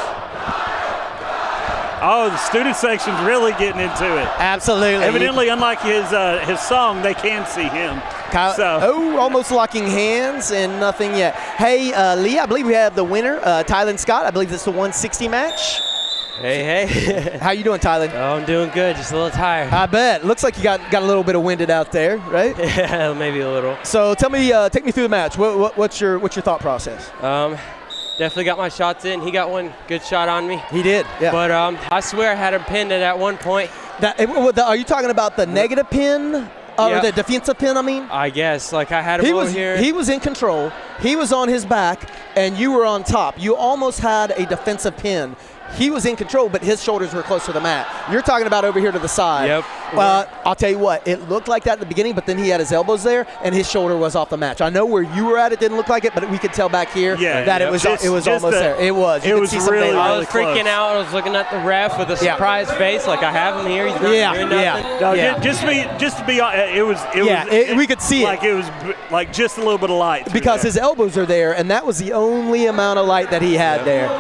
Oh, the student section's really getting into it. Absolutely. Evidently, unlike his song, they can see him. Kyle, almost locking hands and nothing yet. Hey, Lee, I believe we have the winner, Tylen Scott. I believe this is the 160 match. Hey. How you doing, Tylen? Oh, I'm doing good. Just a little tired. I bet. Looks like you got a little bit of winded out there, right? Yeah, maybe a little. So tell me, take me through the match. What's your thought process? Definitely got my shots in. He got one good shot on me. He did, yeah. But I swear I had him pinned at one point. Are you talking about the negative pin? Or the defensive pin, I mean? I guess. Like, I had him over here. He was in control. He was on his back, and you were on top. You almost had a defensive pin. He was in control, but his shoulders were close to the mat. You're talking about over here to the side. Yep. I'll tell you what, it looked like that at the beginning, but then he had his elbows there, and his shoulder was off the match. I know where you were at, it didn't look like it, but we could tell back here that it was almost there. It was. It was really I was close. freaking out. I was looking at the ref with a surprised face, like I have him here. He's not doing nothing. No, just to be honest, we could see like it was like just a little bit of light because his elbows are there, and that was the only amount of light that he had there.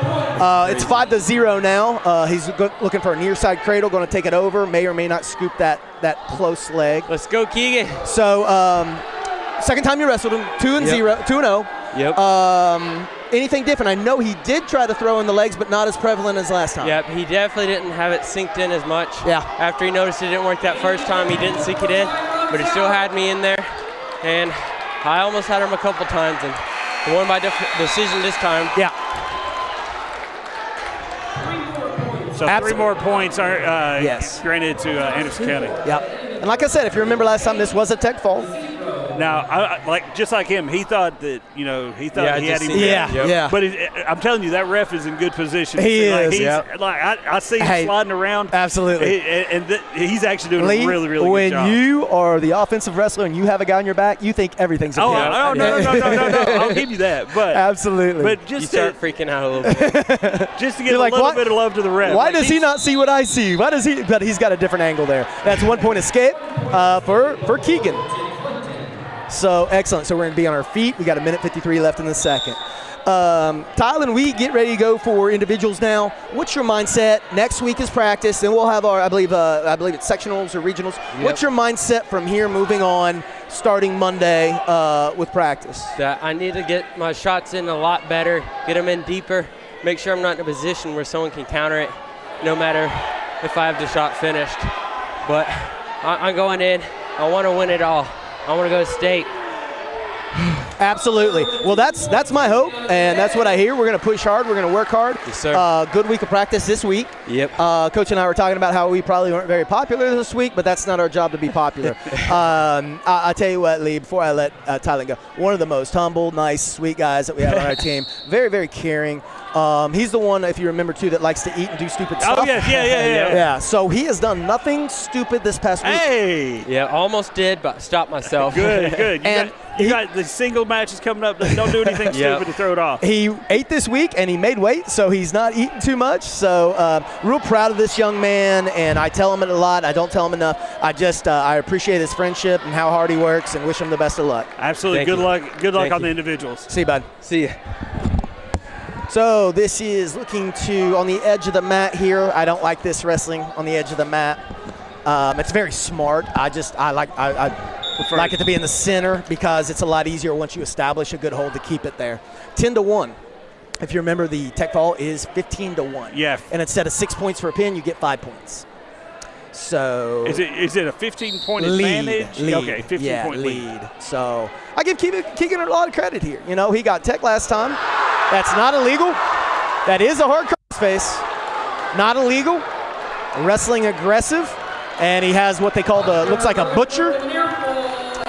It's 5-0 now. He's looking for a near side cradle, going to take it over. May or may not scoop that close leg. Let's go, Keegan. So, second time you wrestled him, 2-0. Yep. Anything different? I know he did try to throw in the legs, but not as prevalent as last time. Yep, he definitely didn't have it synced in as much. Yeah. After he noticed it didn't work that first time, he didn't sink it in, but he still had me in there. And I almost had him a couple times, and won by decision this time. Yeah. So 3 more points are granted to Anderson County. Yep. And like I said, if you remember last time, this was a tech fall. Now, just like him, he thought that he had him. Yeah. But I'm telling you, that ref is in good position. He is. I see him sliding around. Absolutely. He's actually doing Lee, a really, really good job. When you are the offensive wrestler and you have a guy on your back, you think everything's okay. Oh, no. I'll give you that. But absolutely. But just you start freaking out a little bit. Just to give a little bit of love to the ref. Why does he not see what I see? Why does he? But he's got a different angle there. That's 1 point escape for Keegan. So excellent. So we're going to be on our feet. We got 1:53 left in the second. Tylen, we get ready to go for individuals now. What's your mindset? Next week is practice, and we'll have our, I believe it's sectionals or regionals. Yep. What's your mindset from here moving on, starting Monday with practice? That I need to get my shots in a lot better, get them in deeper, make sure I'm not in a position where someone can counter it, no matter if I have the shot finished. But I'm going in. I want to win it all. I want to go to state. Absolutely. Well, that's my hope, and that's what I hear. We're going to push hard. We're going to work hard. Yes, sir. Good week of practice this week. Yep. Coach and I were talking about how we probably weren't very popular this week, but that's not our job to be popular. I'll tell you what, Lee, before I let Tylen go, one of the most humble, nice, sweet guys that we have on our team. Very, very caring. He's the one, if you remember, too, that likes to eat and do stupid stuff. Oh, yes, yeah. Yeah, so he has done nothing stupid this past week. Hey! Yeah, almost did, but stopped myself. Good. And you got the single matches coming up. Don't do anything stupid to throw it off. He ate this week, and he made weight, so he's not eating too much. So real proud of this young man, and I tell him it a lot. I don't tell him enough. I appreciate his friendship and how hard he works, and wish him the best of luck. Absolutely. Good luck. Good luck on the individuals. See you, bud. See ya. So this is looking to on the edge of the mat here. I don't like this wrestling on the edge of the mat. It's very smart. I like it to be in the center because it's a lot easier once you establish a good hold to keep it there. 10-1. If you remember, the tech fall is 15-1. Yeah. And instead of 6 points for a pin, you get 5 points. So is it a 15-point advantage? Okay, 15-point lead. So I give Keegan a lot of credit here. You know, he got tech last time. That's not illegal. That is a hard crossface. Not illegal. Wrestling aggressive. And he has what they call looks like a butcher.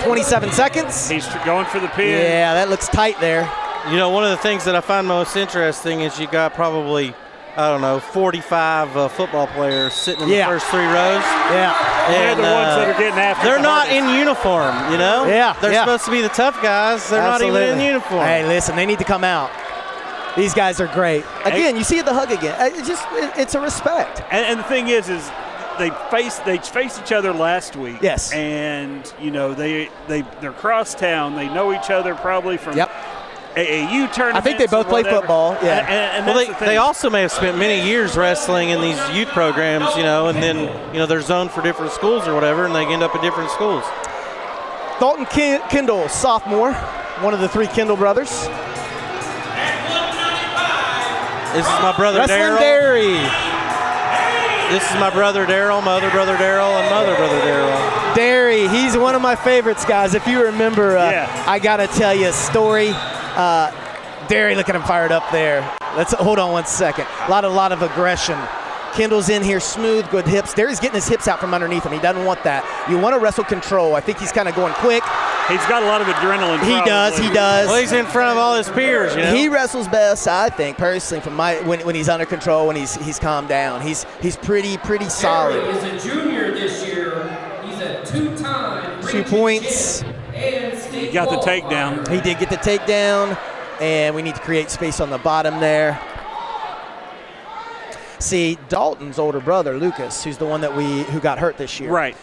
27 seconds. He's going for the pin. Yeah, that looks tight there. You know, one of the things that I find most interesting is you got probably, 45 football players sitting in the first 3 rows. Yeah. They're the ones that are getting after. They're not in uniform, you know? Yeah. They're supposed to be the tough guys. They're Absolutely. not even in uniform. Hey, listen, they need to come out. These guys are great. Again, you see the hug again. It's a respect. And the thing is they faced each other last week. Yes. And they're cross town. They know each other probably from AAU tournaments. I think they both play football. Yeah. And well, they also may have spent many years wrestling in these youth programs, and then they're zoned for different schools or whatever, and they end up at different schools. Dalton Kendall, sophomore, one of the 3 Kendall brothers. This is my brother Wrestling Daryl. Derry. This is my brother Daryl, my other brother Daryl, and my other brother Daryl. Derry, he's one of my favorites, guys. If you remember, I got to tell you a story. Derry, look at him fired up there. Let's hold on one second. A lot of aggression. Kendall's in here, smooth, good hips. Derry's getting his hips out from underneath him. He doesn't want that. You want to wrestle control. I think he's kind of going quick. He's got a lot of adrenaline. He does. Well, he's in front of all his peers, He wrestles best, I think, personally, from when he's under control, when he's calmed down. He's pretty solid. Derry is a junior this year. He's a 2-time 2 points. He got the takedown. He did get the takedown, and we need to create space on the bottom there. See, Dalton's older brother, Lucas, who's the one who got hurt this year. Right.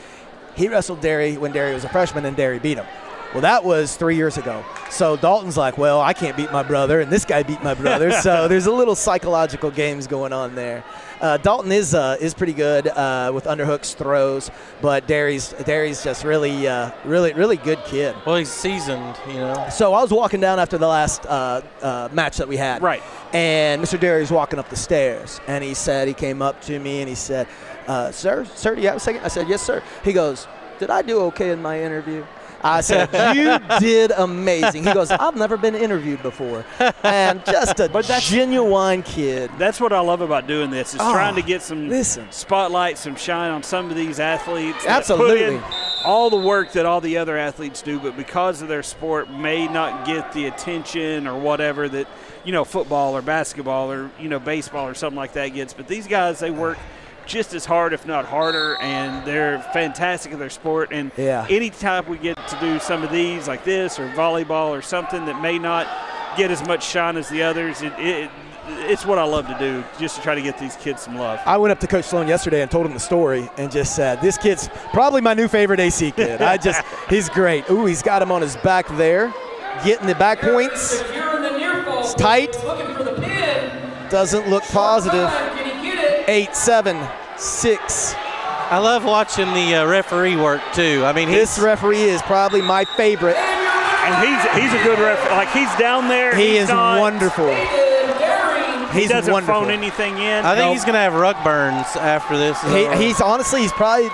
He wrestled Derry when Derry was a freshman, and Derry beat him. Well, that was 3 years ago. So Dalton's like, well, I can't beat my brother, and this guy beat my brother. So there's a little psychological games going on there. Dalton is pretty good with underhooks, throws, but Derry's just really good kid. Well, he's seasoned, So I was walking down after the last match that we had. Right. And Mr. Derry's walking up the stairs, and he came up to me and he said, sir, do you have a second? I said, yes, sir. He goes, did I do okay in my interview? I said, you did amazing. He goes, I've never been interviewed before. And just a genuine kid. That's what I love about doing this, is trying to get some spotlight, some shine on some of these athletes. Absolutely. all the work that all the other athletes do, but because of their sport may not get the attention or whatever that, football or basketball or, baseball or something like that gets. But these guys, they work just as hard, if not harder, and they're fantastic at their sport. And anytime we get to do some of these like this or volleyball or something that may not get as much shine as the others, it's what I love to do, just to try to get these kids some love. I went up to Coach Sloan yesterday and told him the story and just said, this kid's probably my new favorite AC kid. He's great. Ooh, he's got him on his back there, getting the back points. It's tight. Doesn't look positive. 8-7-6. I love watching the referee work too. I mean, this referee is probably my favorite. And he's a good referee. Like, he's down there. He is wonderful. He doesn't phone anything in. I think he's going to have rug burns after this. He's probably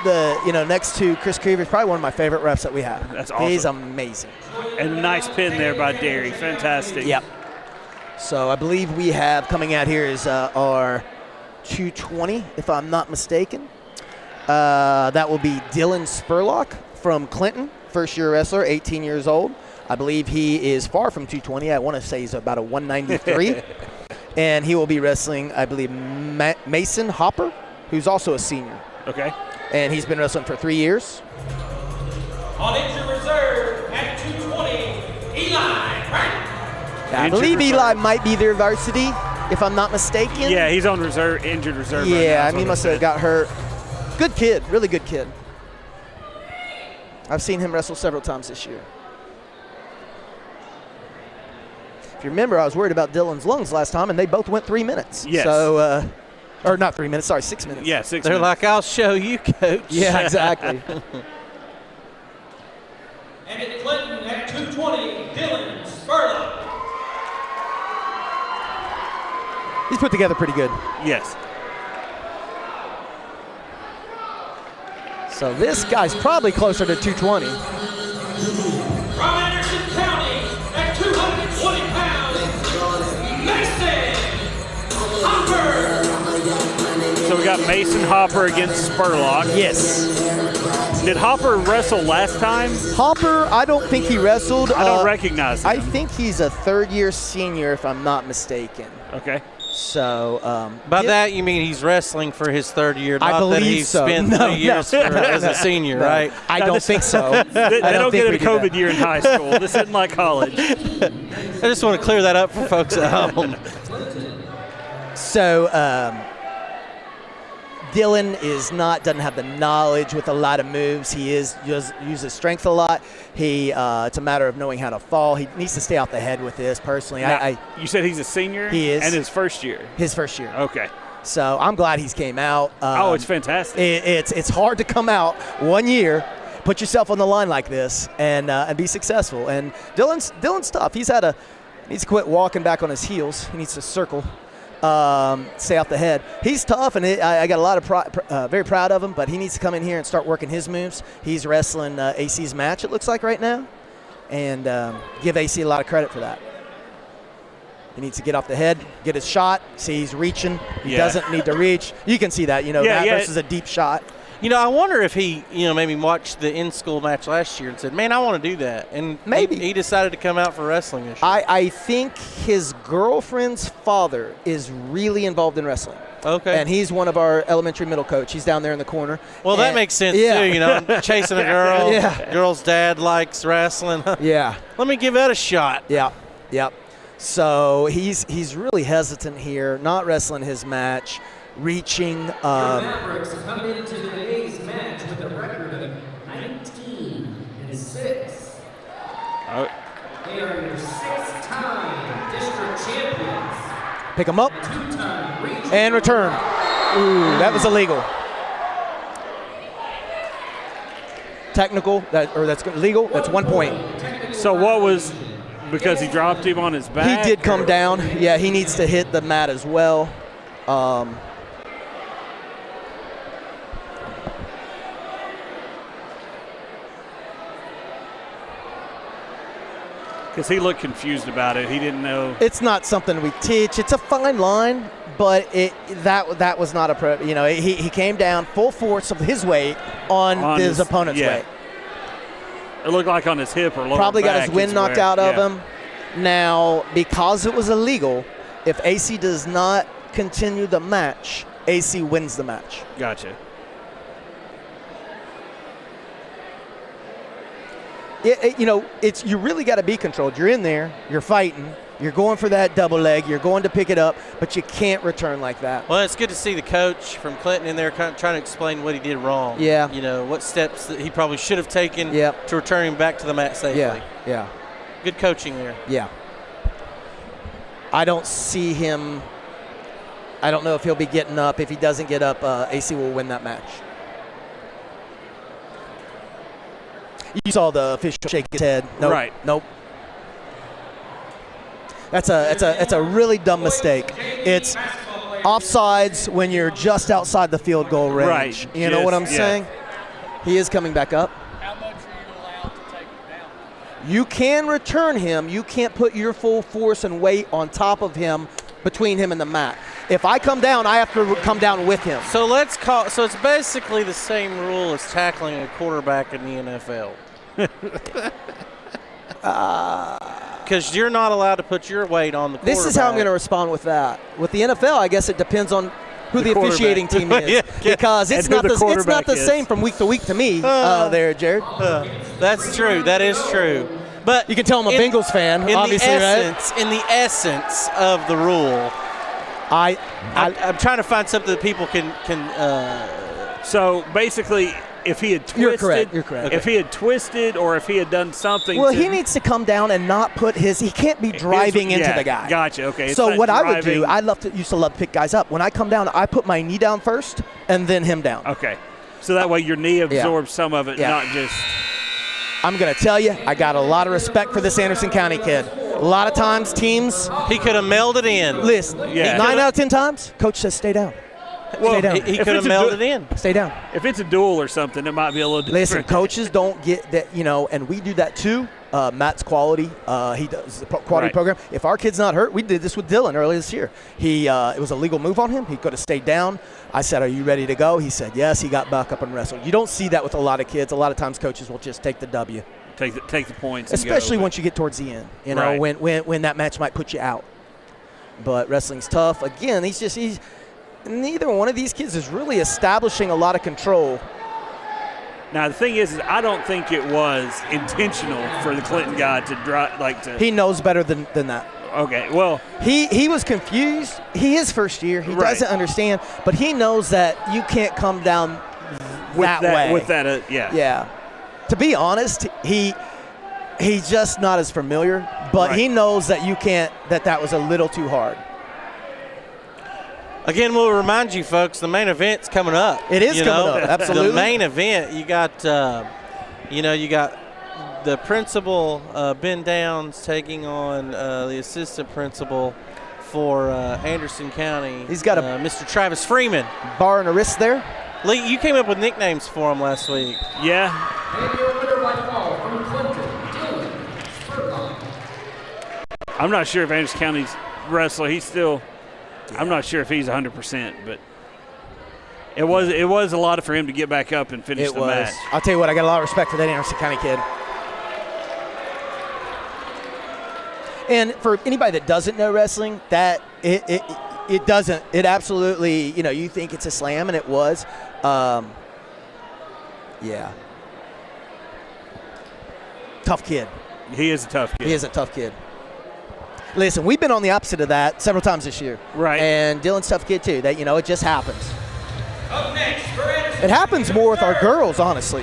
next to Chris Creever, he's probably one of my favorite refs that we have. That's awesome. He's amazing. And a nice pin there by Derry. Fantastic. Yep. So I believe we have coming out here is our 220, if I'm not mistaken. That will be Dylan Spurlock from Clinton, first-year wrestler, 18 years old. I believe he is far from 220. I want to say he's about a 193. And he will be wrestling, I believe, Mason Hopper, who's also a senior. Okay. And he's been wrestling for 3 years. On injured reserve at 220, Eli. I believe Eli might be their varsity, if I'm not mistaken. Yeah, he's on injured reserve. Yeah, right now, he must have got hurt. Good kid, really good kid. I've seen him wrestle several times this year. If you remember, I was worried about Dylan's lungs last time, and they both went 3 minutes. Yes. So, or not 3 minutes, sorry, 6 minutes. Yeah, 6 minutes. They're like, I'll show you, coach. Yeah, exactly. And at Clinton at 220, Dylan Spurlock. He's put together pretty good. Yes. So this guy's probably closer to 220. From Anderson County at 220 pounds, Mason Hopper. So we got Mason Hopper against Spurlock. Yes. Did Hopper wrestle last time? Hopper, I don't think he wrestled. I don't recognize him. I think he's a third-year senior, if I'm not mistaken. Okay. So, by that you mean he's wrestling for his third year, not I believe that he's so. spent 3 years as a senior, right? I don't think so. They don't get a COVID year in high school. This isn't like college. I just want to clear that up for folks at home. So, Dylan doesn't have the knowledge with a lot of moves. He uses strength a lot. It's a matter of knowing how to fall. He needs to stay out the head with this. Personally, now, you said he's a senior. He is, and his first year. His first year. Okay. So I'm glad he's came out. It's fantastic. It's hard to come out 1 year, put yourself on the line like this, and be successful. And Dylan's tough. He needs to quit walking back on his heels. He needs to circle. Stay out the head. He's tough, and I got a lot of very proud of him, but he needs to come in here and start working his moves. He's wrestling AC's match, it looks like, right now, and give AC a lot of credit for that. He needs to get off the head, get his shot. See, he's reaching. He doesn't need to reach. You can see that, that versus a deep shot. I wonder if he, maybe watched the in-school match last year and said, man, I want to do that. And maybe he decided to come out for wrestling this year. I think his girlfriend's father is really involved in wrestling. Okay. And he's one of our elementary middle coach. He's down there in the corner. Well, that makes sense, too, chasing a girl. Yeah. Girl's dad likes wrestling. Yeah. Let me give that a shot. Yeah. Yep. So he's really hesitant here, not wrestling his match. Reaching. The Mavericks come into today's match with a record of 19-6. They are your 6-time district champions. Pick them up and return. Ooh, that was illegal. Technical. That's legal. That's 1 point. So what was? Because he dropped him on his back? He did come down. Yeah, he needs to hit the mat as well. Because he looked confused about it. He didn't know. It's not something we teach. It's a fine line, but that was not a he came down full force of his weight on his opponent's weight. It looked like on his hip or lower Probably got back his wind is knocked where- out of yeah. him. Now, because it was illegal, if AC does not continue the match, AC wins the match. Gotcha. You really got to be controlled. You're in there, you're fighting, you're going for that double leg, you're going to pick it up, but you can't return like that. Well, it's good to see the coach from Clinton in there trying to explain what he did wrong. Yeah. You know, what steps that he probably should have taken Yep. to return him back to the mat safely. Yeah. Good coaching there. Yeah. I don't see him. I don't know if he'll be getting up. If he doesn't get up, AC will win that match. You saw the official shake his head. Nope. Right. Nope. That's a really dumb mistake. It's offsides when you're just outside the field goal range. Right. You know what I'm Yeah. saying? He is coming back up. How much are you allowed to take him down? You can return him. You can't put your full force and weight on top of him, between him and the mat. If I come down, I have to come down with him. So so it's basically the same rule as tackling a quarterback in the NFL. Because you're not allowed to put your weight on the quarterback. This is how I'm going to respond with that. With the NFL, I guess it depends on who the officiating team is. Yeah. Because it's not the is. same from week to week to me there, Jared. That's true. That is true. But You can tell I'm a Bengals fan, obviously, right? In the essence of the rule, I'm trying to find something that people can So basically, if he had twisted, You're correct. If he had twisted or if he had done something, Well, he needs to come down and not put he can't be driving into the guy. Gotcha. Okay. It's So not what I would do, driving. used to love to pick guys up. When I come down, I put my knee down first and then him down. Okay. So that way your knee absorbs some of it, Yeah. not just. I'm going to tell you, I got a lot of respect for this Anderson County kid. A lot of times teams, he could have melded in. listen, Yeah. 9 out of 10 times, coach says stay down. Stay down. He If could have it's a melded in. Stay down. If it's a duel or something, it might be a little different. Listen, coaches don't get that, and we do that too. Matt's quality, he does the quality Right. program. If our kid's not hurt, we did this with Dylan earlier this year. It was a legal move on him. He could have stayed down. I said, "Are you ready to go?" He said, "Yes." He got back up and wrestled. You don't see that with a lot of kids. A lot of times, coaches will just take the W, Take the points. and especially go. once you get towards the end. Right. When that match might put you out. But wrestling's tough. Again, neither one of these kids is really establishing a lot of control. Now the thing is I don't think it was intentional for the Clinton guy to drive He knows better than that. Okay, well, he was confused. He is first year. He Right. doesn't understand, but he knows that you can't come down that way. with that, yeah. Yeah. To be honest, he's just not as familiar, but Right. he knows that you can't. That was a little too hard. Again, we'll remind you, folks, the main event's coming up. It is coming up, absolutely. The main event, you got the principal, Ben Downs, taking on the assistant principal for Anderson County. He's got Mr. Travis Freeman. Bar and a wrist there. Lee, you came up with nicknames for him last week. Yeah. And your winner by fall from Clinton, Dylan Spurlock. I'm not sure if Anderson County's wrestler. He's still. I'm not sure if he's 100%, but it was a lot for him to get back up and finish the match. I'll tell you what, I got a lot of respect for that Anderson County kid. And for anybody that doesn't know wrestling, that it doesn't. It absolutely, you think it's a slam, and it was. Yeah. Tough kid. He is a tough kid. He is a tough kid. Listen, we've been on the opposite of that several times this year. Right. And Dylan's a tough kid too. That it just happens. Up next for Anderson. It happens more with our girls, honestly.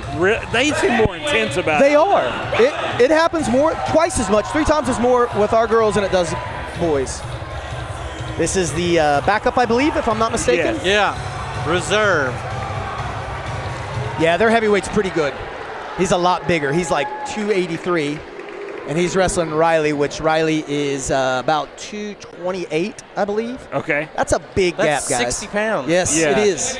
They seem more intense about They it. are. It happens twice as much, 3 times as more with our girls than it does boys. This is the backup, I believe, if I'm not mistaken. Yes. Yeah, reserve. Yeah, their heavyweight's pretty good. He's a lot bigger. He's like 283, and he's wrestling Riley, which Riley is about 228, I believe. Okay. That's a big That's gap, guys. 60 pounds. Yes, Yeah. it is.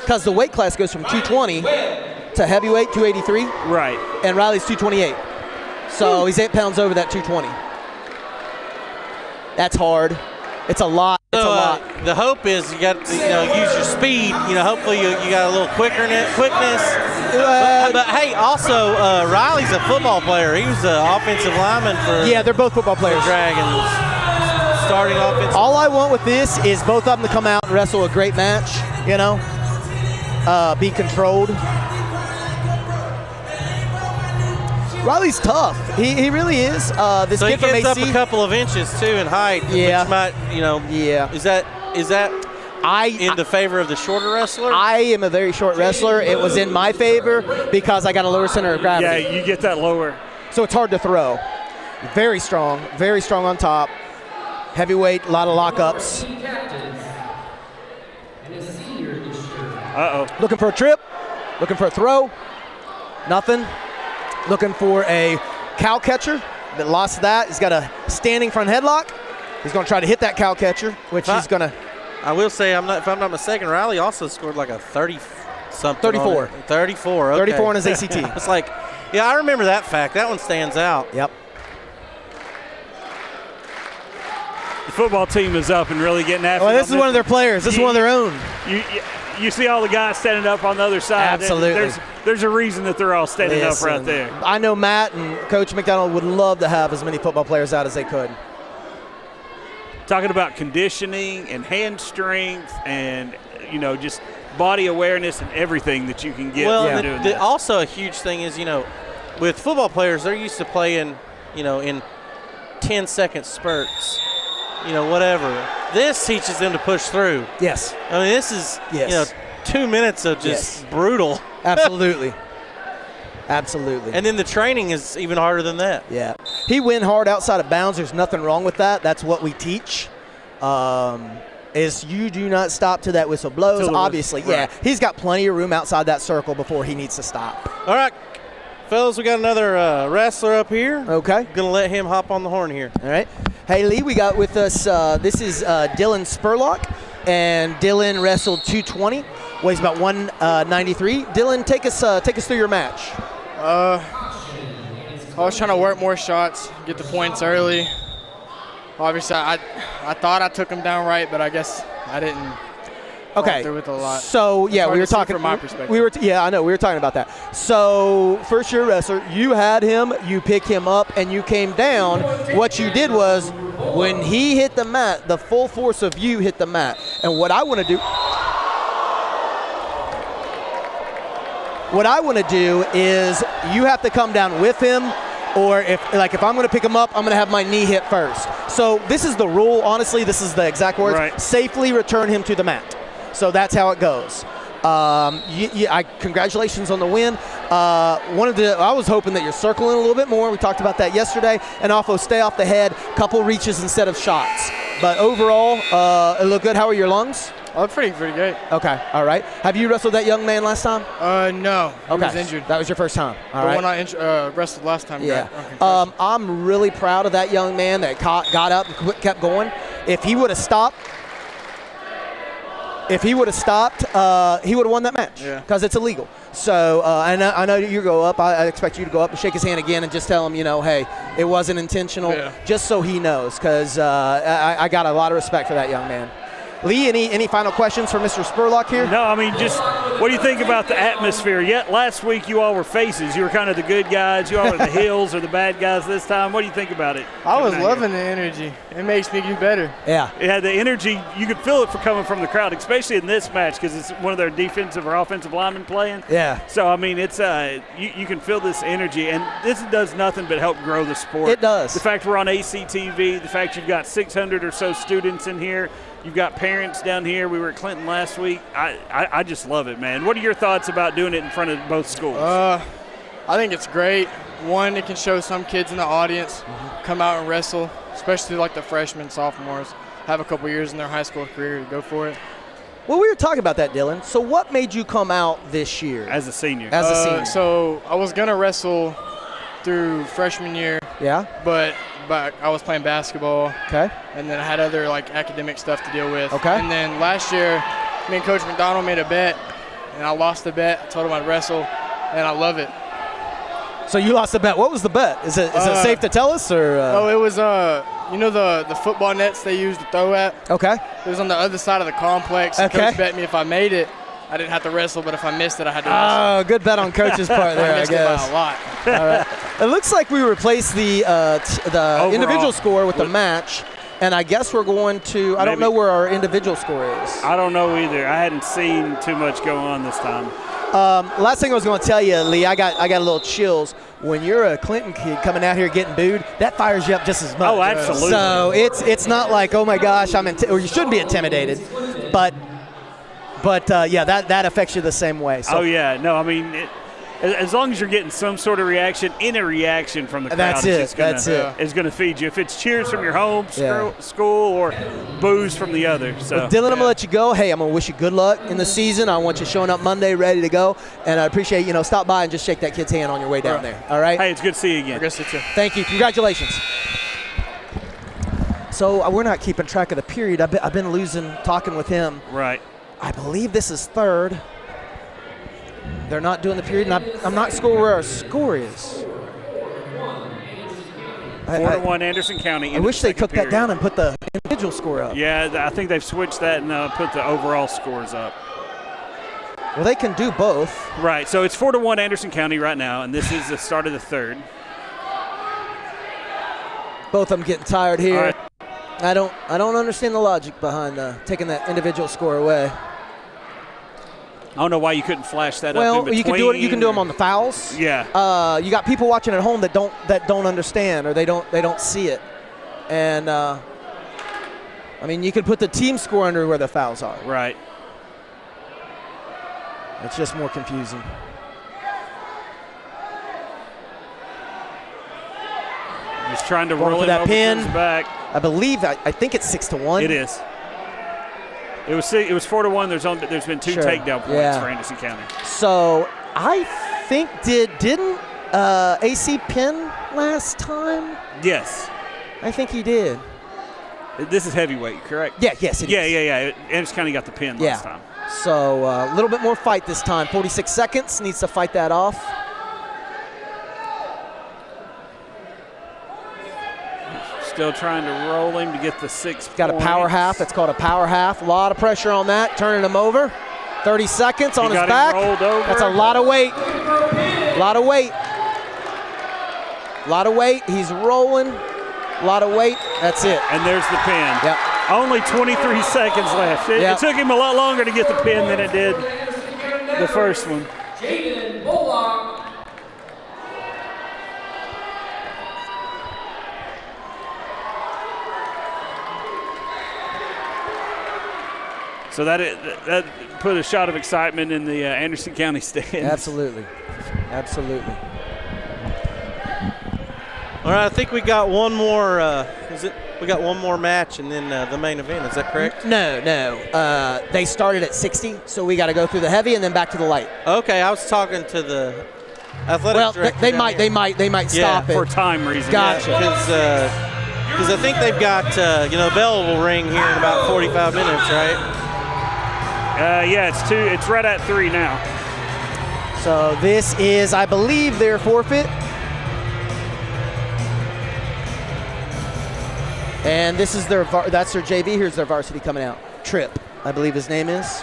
Because the weight class goes from 220 to heavyweight, 283, Right. and Riley's 228. So he's 8 pounds over that 220. That's hard. It's a lot. It's a lot. The hope is you got use your speed. Hopefully you got a little quickness, But hey, also Riley's a football player. He was an offensive lineman for. Yeah, they're both football players. Dragons. Starting offensive. All I want with this is both of them to come out and wrestle a great match. You know, be controlled. Riley's tough. He really is. This so kid he from gets AC. up a couple of inches too in height. Yeah. Which might, Yeah. Is that in the favor of the shorter wrestler? I am a very short wrestler. It was in my favor because I got a lower center of gravity. Yeah, you get that lower. So it's hard to throw. Very strong on top. Heavyweight, a lot of lockups. Uh-oh. Looking for a trip, looking for a throw, nothing. Looking for a cow catcher, that lost that. He's got a standing front headlock. He's going to try to hit that cow catcher, which he's going to. I will say, if I'm not mistaken, Riley also scored like a 30-something. 34. 34, okay. 34 on his ACT. It's like, yeah, I remember that fact. That one stands out. Yep. The football team is up and really getting after it. Well, this is one of their players. This is one of their own. You see all the guys standing up on the other side. Absolutely. There's a reason that they're all standing up right there. I know Matt and Coach McDonald would love to have as many football players out as they could. Talking about conditioning and hand strength and, just body awareness and everything that you can get from doing this. Also a huge thing is, with football players, they're used to playing, in 10-second spurts, whatever. This teaches them to push through. Yes. I mean, this is, 2 minutes of just brutal. Absolutely. Absolutely. And then the training is even harder than that. Yeah. He went hard outside of bounds. There's nothing wrong with that. That's what we teach. Is you do not stop till that whistle blows. Obviously, right. He's got plenty of room outside that circle before he needs to stop. All right, fellas, we got another wrestler up here. Okay. Gonna let him hop on the horn here. All right. Hey, Lee, we got with us, this is Dylan Spurlock, and Dylan wrestled 220, weighs about 193. Dylan, take us through your match. I was trying to work more shots, get the points early. Obviously, I thought I took him down right, but I guess I didn't. Okay. Through with a lot. So yeah, we were talking from my perspective. I know we were talking about that. So first year wrestler, you had him, you picked him up, and you came down. What you did was, when he hit the mat, the full force of you hit the mat. And what I want to do is you have to come down with him. Or if I'm going to pick him up, I'm going to have my knee hit first. So this is the rule. Honestly, this is the exact words. Right. Safely return him to the mat. So that's how it goes. Congratulations on the win. I was hoping that you're circling a little bit more. We talked about that yesterday. And also stay off the head, couple reaches instead of shots. But overall, it looked good. How are your lungs? Oh, pretty great. Okay, all right. Have you wrestled that young man last time? No. He was injured. That was your first time. All the right. one I wrestled last time. Yeah. I'm really proud of that young man that got up and kept going. If he would have stopped, he would have won that match because it's illegal. So I know you go up. I expect you to go up and shake his hand again and just tell him, hey, it wasn't intentional, just so he knows, because I got a lot of respect for that young man. Lee, any final questions for Mr. Spurlock here? No, I mean, just what do you think about the atmosphere? Last week you all were faces. You were kind of the good guys. You all were the heels or the bad guys this time. What do you think about it? I was loving the energy. It makes me do better. Yeah. Yeah, the energy, you could feel it coming from the crowd, especially in this match because it's one of their defensive or offensive linemen playing. Yeah. So, I mean, it's you can feel this energy, and this does nothing but help grow the sport. It does. The fact we're on ACTV, the fact you've got 600 or so students in here, you've got parents down here. We were at Clinton last week. I just love it, man. What are your thoughts about doing it in front of both schools? I think it's great. One, it can show some kids in the audience come out and wrestle, especially like the freshmen, sophomores, have a couple years in their high school career to go for it. Well, we were talking about that, Dylan. So what made you come out this year? As a senior. So I was going to wrestle through freshman year. Yeah. But I was playing basketball. Okay. And then I had other academic stuff to deal with. Okay. And then last year, me and Coach McDonald made a bet, and I lost the bet. I told him I'd wrestle, and I love it. So you lost the bet. What was the bet? Is it safe to tell us, or? Oh, it was the football nets they use to throw at. Okay. It was on the other side of the complex. Okay. Coach bet me if I made it, I didn't have to wrestle, but if I missed it, I had to wrestle. Oh, good bet on Coach's part there, I missed it by guess. a lot. All right. It looks like we replaced the individual score with the match, and I guess we're going to – I don't know where our individual score is. I don't know either. I hadn't seen too much go on this time. Last thing I was going to tell you, Lee, I got a little chills. When you're a Clinton kid coming out here getting booed, that fires you up just as much. Oh, absolutely. So it's not like, oh my gosh, or you shouldn't be intimidated, but yeah, that affects you the same way. So. Oh yeah, no, I mean, as long as you're getting some sort of reaction, any reaction from the crowd, it's going to feed you. If it's cheers from your home, school, or boos from the other. So, well, Dylan, I'm going to let you go. Hey, I'm going to wish you good luck in the season. I want you showing up Monday ready to go, and I appreciate, stop by and just shake that kid's hand on your way down there. All right? Hey, it's good to see you again. Good to see you. Thank you. Congratulations. So we're not keeping track of the period. I've been losing talking with him. Right. I believe this is third. They're not doing the period, and I'm not sure where our score is. 4-1 Anderson County. I wish they took that down and put the individual score up. Yeah, I think they've switched that and put the overall scores up. Well, they can do both. Right, so it's 4-1 Anderson County right now, and this is the start of the third. Both of them getting tired here. All right. I don't understand the logic behind taking that individual score away. I don't know why you couldn't flash that up. Well, you can do it. You can do them on the fouls. Yeah. You got people watching at home that don't understand or they don't see it, and I mean you could put the team score under where the fouls are. Right. It's just more confusing. Just trying to Going roll for it that over pin. to his back. I believe I think it's 6-1. It is. It was 4-1. There's been 2 takedown points for Anderson County. So I think didn't AC pin last time? Yes. I think he did. This is heavyweight, correct? Yeah. Yes. It is. Yeah. Anderson County got the pin last time. So a little bit more fight this time. 46 seconds, needs to fight that off. Still trying to roll him to get the 6 Got a power half. It's called a power half. A lot of pressure on that, turning him over. 30 seconds on his back. That's a lot of weight. A lot of weight. A lot of weight. He's rolling. A lot of weight. That's it. And there's the pin. Yep. Only 23 seconds left. It took him a lot longer to get the pin than it did the first one. Jaden Bullock. So that put a shot of excitement in the Anderson County stands. Absolutely. All right, I think we got one more. We got one more match and then the main event. Is that correct? No. They started at 60, so we got to go through the heavy and then back to the light. Okay, I was talking to the athletic director. They might stop it for time reasons. Gotcha. Because I think they've got the bell will ring here in about 45 minutes, right? It's right at 3 now. So this is, I believe, their forfeit. And this is that's their JV. Here's their varsity coming out. Tripp, I believe his name is.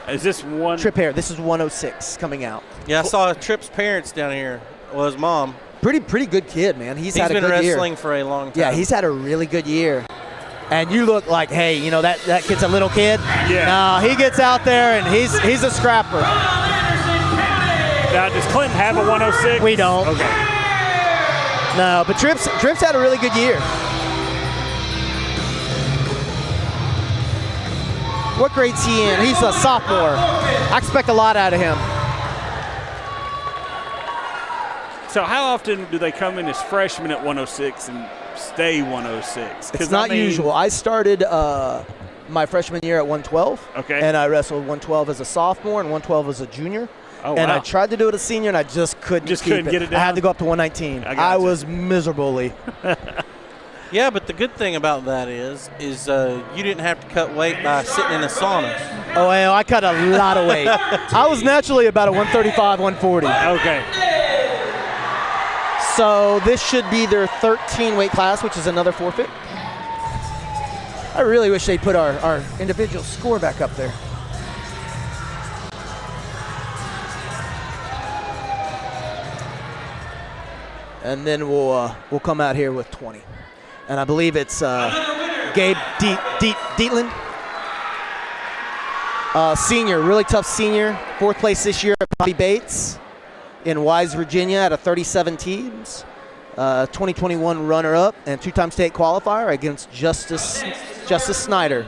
Is this one? Tripp Hare. This is 106 coming out. Yeah, I saw Tripp's parents down here. Well, his mom. Pretty good kid, man. He's had a been good year. wrestling for a long time. Yeah, he's had a really good year. And you look like, hey, that kid's a little kid. Yeah. No, he gets out there and he's a scrapper. Now, does Clinton have a 106? We don't. Okay. No, but Tripp's had a really good year. What grade's he in? He's a sophomore. I expect a lot out of him. So how often do they come in as freshmen at 106 and stay 106? It's not usual. I started my freshman year at 112. Okay. And I wrestled 112 as a sophomore and 112 as a junior. Oh, and wow. I tried to do it as a senior, and I just couldn't get it down? I had to go up to 119. I was miserably. Yeah, but the good thing about that is you didn't have to cut weight by sitting in a sauna. Oh, well, I cut a lot of weight. I was naturally about a 135, 140. Okay. So this should be their 13 weight class, which is another forfeit. I really wish they put our individual score back up there. and then we'll come out here with 20. And I believe it's Gabe Dietland. Senior, really tough senior. 4th place this year at Bobby Bates in Wise, Virginia out of 37 teams. 2021 runner-up and 2-time state qualifier against Justice Snyder.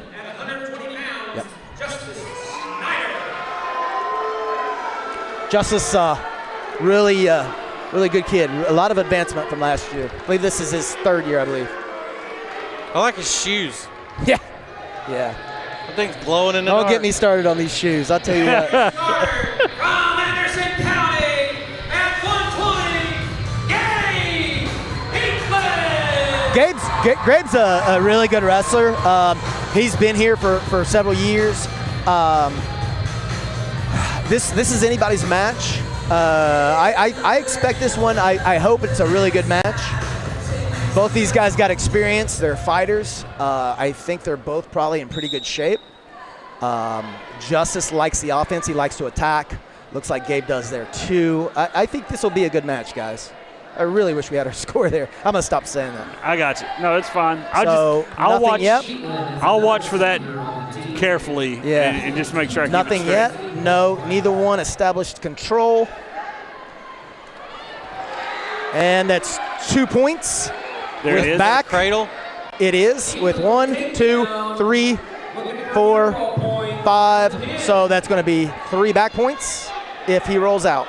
Yep. Justice, really good kid. A lot of advancement from last year. I believe this is his 3rd year, I believe. I like his shoes. Yeah. That thing's glowing in the dark. Don't get me started on these shoes. I'll tell you what. From Anderson County at 120, Gabe's a really good wrestler. He's been here for several years. This is anybody's match. I expect this one. I hope it's a really good match. Both these guys got experience. They're fighters. I think they're both probably in pretty good shape. Justice likes the offense. He likes to attack. Looks like Gabe does there too. I think this will be a good match, guys. I really wish we had our score there. I'm gonna stop saying that. I got you. No, it's fine. I'll watch. Yet? I'll watch for that carefully. Yeah. And just make sure I Nothing keep it straight. yet. No, neither one established control. And that's 2 points. There with it is. Back. Cradle. It is with 1, 2, 3, 4, 5. So that's going to be 3 back points if he rolls out.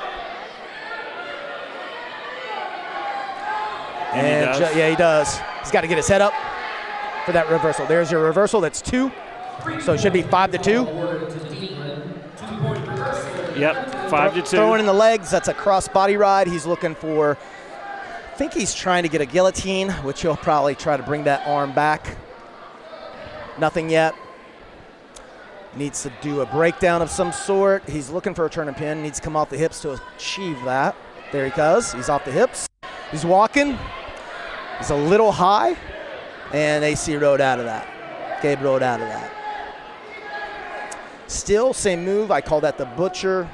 And he does. Yeah, he does. He's got to get his head up for that reversal. There's your reversal. That's 2. So it should be 5-2. Yep, 5-2. Throwing in the legs. That's a cross body ride. He's looking for. I think he's trying to get a guillotine, which he'll probably try to bring that arm back. Nothing yet. Needs to do a breakdown of some sort. He's looking for a turn and pin. Needs to come off the hips to achieve that. There he goes. He's off the hips. He's walking. He's a little high. And AC rode out of that. Gabe rode out of that. Still, same move. I call that the Butcher.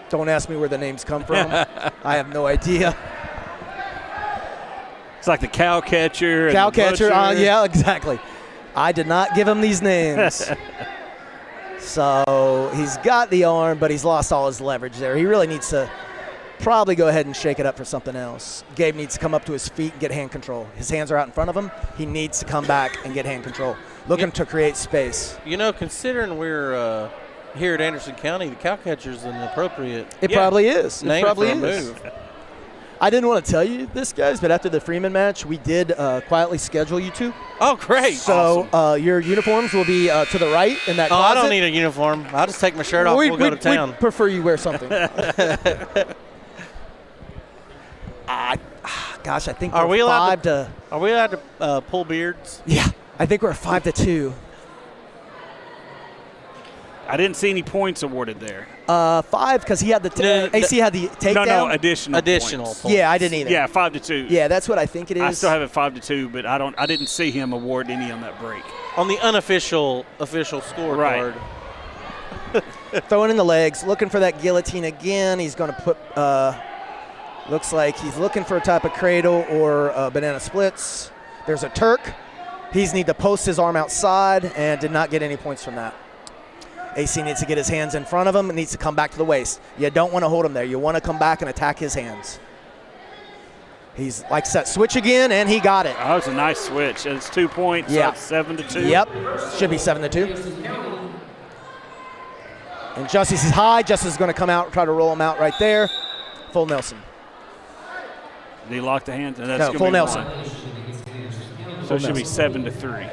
Don't ask me where the names come from. I have no idea. It's like the cow catcher. Cow catcher, yeah, exactly. I did not give him these names. So he's got the arm, but he's lost all his leverage there. He really needs to probably go ahead and shake it up for something else. Gabe needs to come up to his feet and get hand control. His hands are out in front of him. He needs to come back and get hand control. Looking to create space. You know, considering we're here at Anderson County, the cow catcher is an appropriate. It probably is. Name It probably for a is. move. I didn't want to tell you this, guys, but after the Freeman match, we did quietly schedule you two. Oh, great. So your uniforms will be to the right in that Oh, closet. I don't need a uniform. I'll just take my shirt off and we'll go to town. We prefer you wear something. Gosh, I think Are we allowed 5 to. Are we allowed to pull beards? Yeah, I think we're 5-2. I didn't see any points awarded there. 5 because he had the AC had the takedown. No, additional points. Yeah, I didn't either. Yeah, 5-2. Yeah, that's what I think it is. I still have it 5-2, but I didn't see him award any on that break. On the unofficial scorecard. Right. Throwing in the legs, looking for that guillotine again. He's going to put. Looks like he's looking for a type of cradle or banana splits. There's a Turk. He's need to post his arm outside and did not get any points from that. AC needs to get his hands in front of him and needs to come back to the waist. You don't want to hold him there. You want to come back and attack his hands. He's likes that switch again, and he got it. Oh, that was a nice switch. It's 2 points. Yeah. So it's 7-2. Yep. Should be 7-2. And Justice is high. Justice is going to come out and try to roll him out right there. Full Nelson. Did he lock the hands? And that's No, gonna full be Nelson. So it should be 7-3.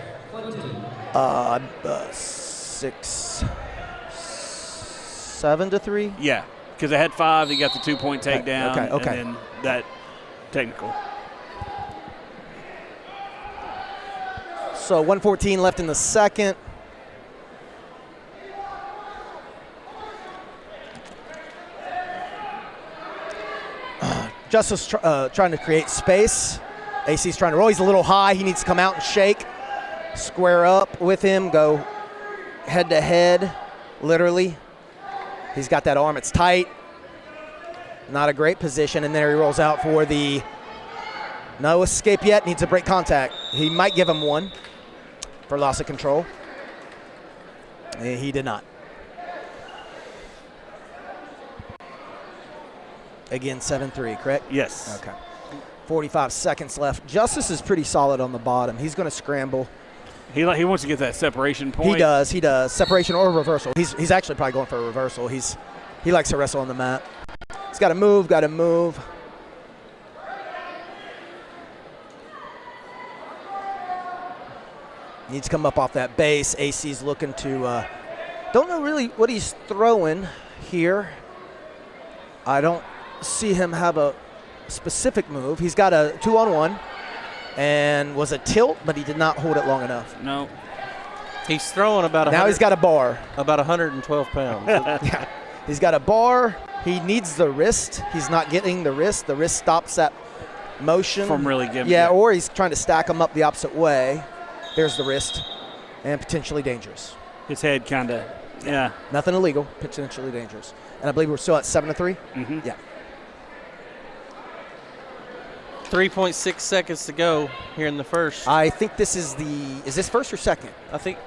7-3. Yeah, because they had 5. He got the 2-point takedown. Okay. And then that technical. So 1:14 left in the second. Justice trying to create space. AC's trying to roll. He's a little high. He needs to come out and shake. Square up with him. Go head to head, literally. He's got that arm. It's tight. Not a great position, and there he rolls out for the no escape yet. Needs a break contact. He might give him one for loss of control. He did not. Again, 7-3, correct? Yes. Okay. 45 seconds left. Justice is pretty solid on the bottom. He's going to scramble. He wants to get that separation point. He does. Separation or reversal. He's actually probably going for a reversal. He likes to wrestle on the mat. He's got to move, Needs to come up off that base. AC's looking to, don't know really what he's throwing here. I don't see him have a specific move. He's got a 2-on-1 and was a tilt, but he did not hold it long enough. No. He's throwing about now he's got a bar. About 112 pounds. Yeah. He's got a bar. He needs the wrist. He's not getting the wrist. The wrist stops that motion. From really giving. Yeah, or he's trying to stack them up the opposite way. There's the wrist. And potentially dangerous. His head kind of, yeah. Nothing illegal, potentially dangerous. And I believe we're still at 7-3? Mm-hmm. Yeah. 3.6 seconds to go here in the first. I think this is is this first or second? I think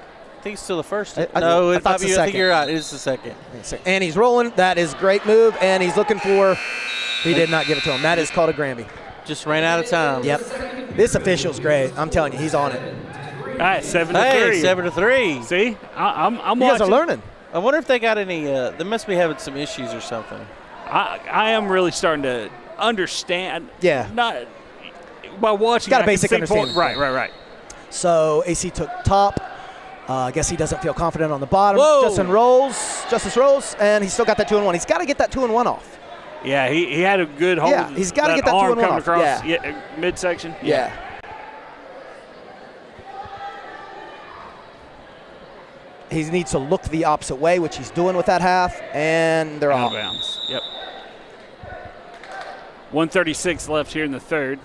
it's still the first. I it thought might it's be. the I think second. you're right. It is the second. And he's rolling. That is a great move. And he's looking for, he did not give it to him. That is called a Grammy. Just ran out of time. Yep. This official's great. I'm telling you, he's on it. All right, 7-3. Hey, 7-3. See, I'm you watching. guys are learning. I wonder if they got any. They must be having some issues or something. I am really starting to understand. Yeah. Not by watching. Got a I can basic see understanding. Right. So AC took top. I guess he doesn't feel confident on the bottom. Whoa. Justice rolls, and he's still got that 2-1. He's got to get that 2-1 off. Yeah, he had a good hold. Yeah, he's gotta get that arm 2-1 coming off. across Yeah. midsection. Yeah. He needs to look the opposite way, which he's doing with that half, and they're Out off. of bounds. Yep. 1:36 left here in the third.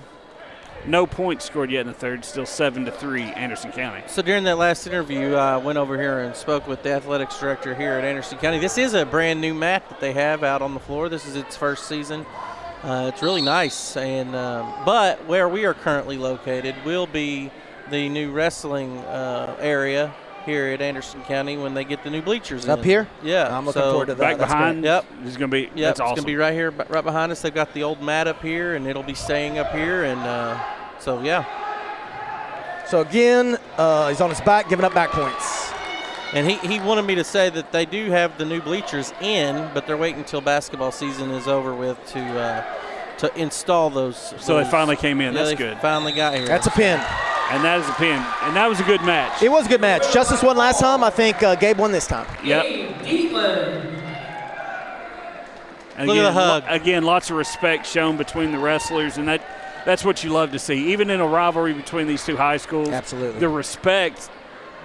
No points scored yet in the third. Still 7-3 Anderson County. So during that last interview, I went over here and spoke with the athletics director here at Anderson County. This is a brand new mat that they have out on the floor. This is its first season. It's really nice, and but where we are currently located will be the new wrestling area here at Anderson County when they get the new bleachers Up in. here? Yeah. I'm looking forward to that. Back That's behind. great. Yep. It's gonna be. Yep, That's awesome. it's going to be right here, right behind us. They've got the old mat up here, and it'll be staying up here. And so, yeah. So again, he's on his back, giving up back points. And he wanted me to say that they do have the new bleachers in, but they're waiting until basketball season is over with to install those. So they finally came in. Yeah, That's they good. finally got here. That's a pin. And that is a pin. And that was a good match. It was a good match. Justice won last time. I think Gabe won this time. Yep. And Look at the hug. Again, lots of respect shown between the wrestlers, and that's what you love to see. Even in a rivalry between these two high schools, Absolutely. the respect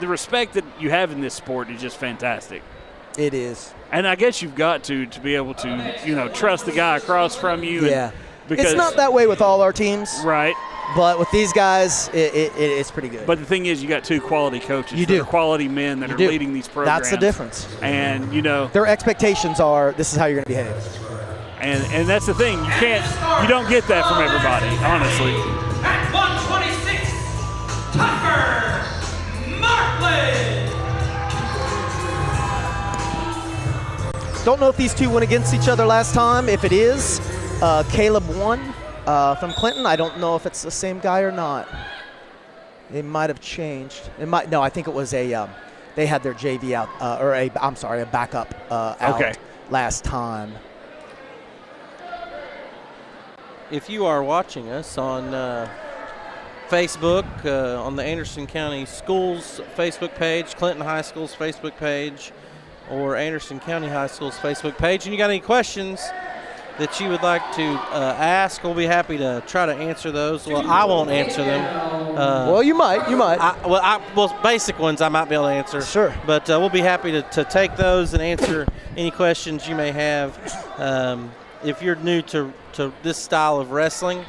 that you have in this sport is just fantastic. It is. And I guess you've got to be able to, trust the guy across from you. Yeah. Because, it's not that way with all our teams. Right. But with these guys, it's pretty good. But the thing is, you got two quality coaches. You do. Quality men that are leading these programs. That's the difference. And, their expectations are, this is how you're going to behave. And that's the thing. You don't get that from everybody, honestly. At 126, Tucker Markland. Don't know if these two went against each other last time. If it is, Caleb won from Clinton. I don't know if it's the same guy or not. It might have changed. No, I think it was they had their JV out, a backup out last time. If you are watching us on Facebook, on the Anderson County Schools Facebook page, Clinton High School's Facebook page, or Anderson County High School's Facebook page, and you got any questions that you would like to ask, we'll be happy to try to answer those. Well, I won't answer them. Well, you might. Basic ones I might be able to answer. Sure. But we'll be happy to take those and answer any questions you may have. If you're new to this style of wrestling,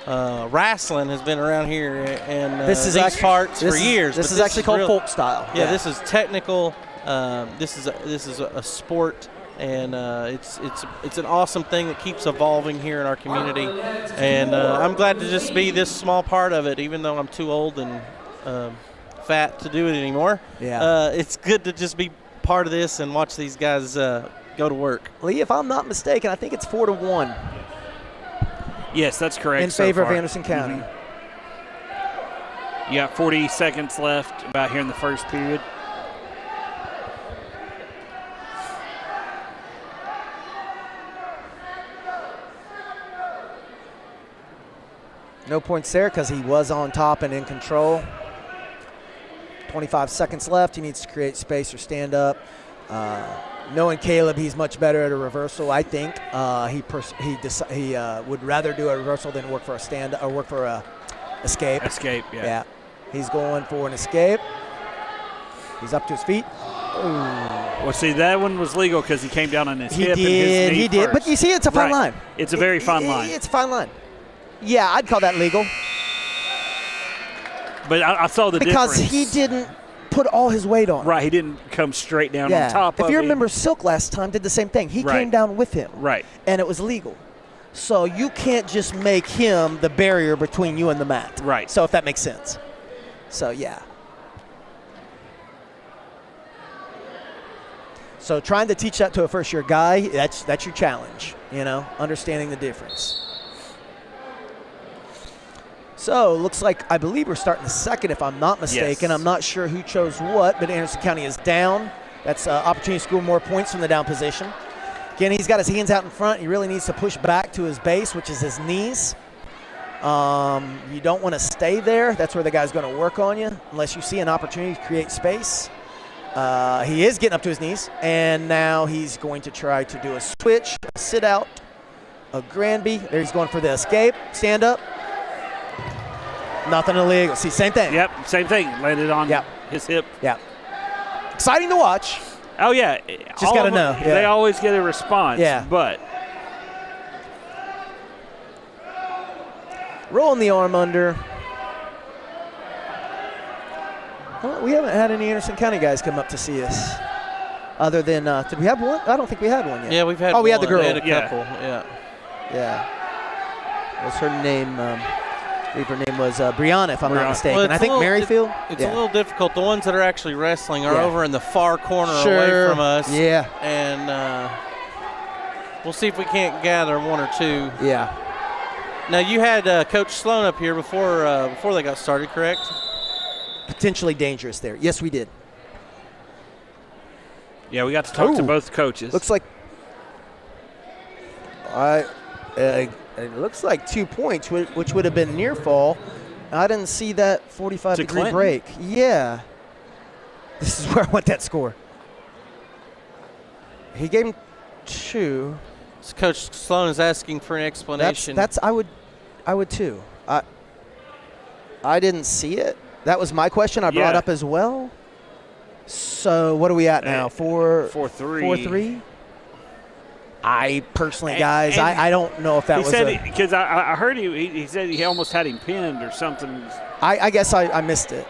wrestling has been around here in these parts for years. This is actually called folk style. Yeah, this is technical. This is a sport And it's an awesome thing that keeps evolving here in our community. And I'm glad to just be this small part of it, even though I'm too old and fat to do it anymore. Yeah. It's good to just be part of this and watch these guys go to work. Lee, if I'm not mistaken, I think it's 4-1. Yes, that's correct. In favor of Anderson County. You got 40 seconds left about here in the first period. No points there because he was on top and in control. 25 seconds left. He needs to create space or stand up. Knowing Caleb, he's much better at a reversal. I think he would rather do a reversal than work for a stand or work for a escape. Escape, yeah. Yeah, he's going for an escape. He's up to his feet. Ooh. Well, see, that one was legal because he came down on his hip and his knee He did. first. But you see, it's a fine line. It's a very fine line. It's a fine line. Yeah, I'd call that legal. But I saw the difference. Because he didn't put all his weight on. Right, he didn't come straight down on top of it. If you remember, Silk last time did the same thing. He came down with him. Right. And it was legal. So you can't just make him the barrier between you and the mat. Right. So if that makes sense. So, yeah. So trying to teach that to a first-year guy, that's your challenge, understanding the difference. So looks like, I believe we're starting the second, if I'm not mistaken. Yes. I'm not sure who chose what, but Anderson County is down. That's opportunity to score more points from the down position. Again, he's got his hands out in front. He really needs to push back to his base, which is his knees. You don't want to stay there. That's where the guy's going to work on you, unless you see an opportunity to create space. He is getting up to his knees, and now he's going to try to do a switch, a sit out, a Granby. There he's going for the escape, stand up. Nothing illegal. See, same thing. Yep, same thing. Landed on his hip. Yeah. Exciting to watch. Oh, yeah. Just got to know. Yeah. They always get a response. Yeah. But. Rolling the arm under. Well, we haven't had any Anderson County guys come up to see us. Other than, did we have one? I don't think we had one yet. Yeah, we've had we had the girl. We had a couple, Yeah. What's her name? I believe her name was Brianna, if I'm not mistaken. Well, I think Merrifield. It's a little difficult. The ones that are actually wrestling are over in the far corner away from us. Yeah. And we'll see if we can't gather one or two. Yeah. Now, you had Coach Sloan up here before they got started, correct? Potentially dangerous there. Yes, we did. Yeah, we got to talk to both coaches. Looks like it looks like 2 points, which would have been near fall. I didn't see that 45-degree break. Yeah. This is where I want that score. He gave him 2. So Coach Sloan is asking for an explanation. I would too. I didn't see it. That was my question I brought up as well. So what are we at now? 4-3. 4-3. I personally, guys, I don't know if that was because I heard he said he almost had him pinned or something. I guess I missed it.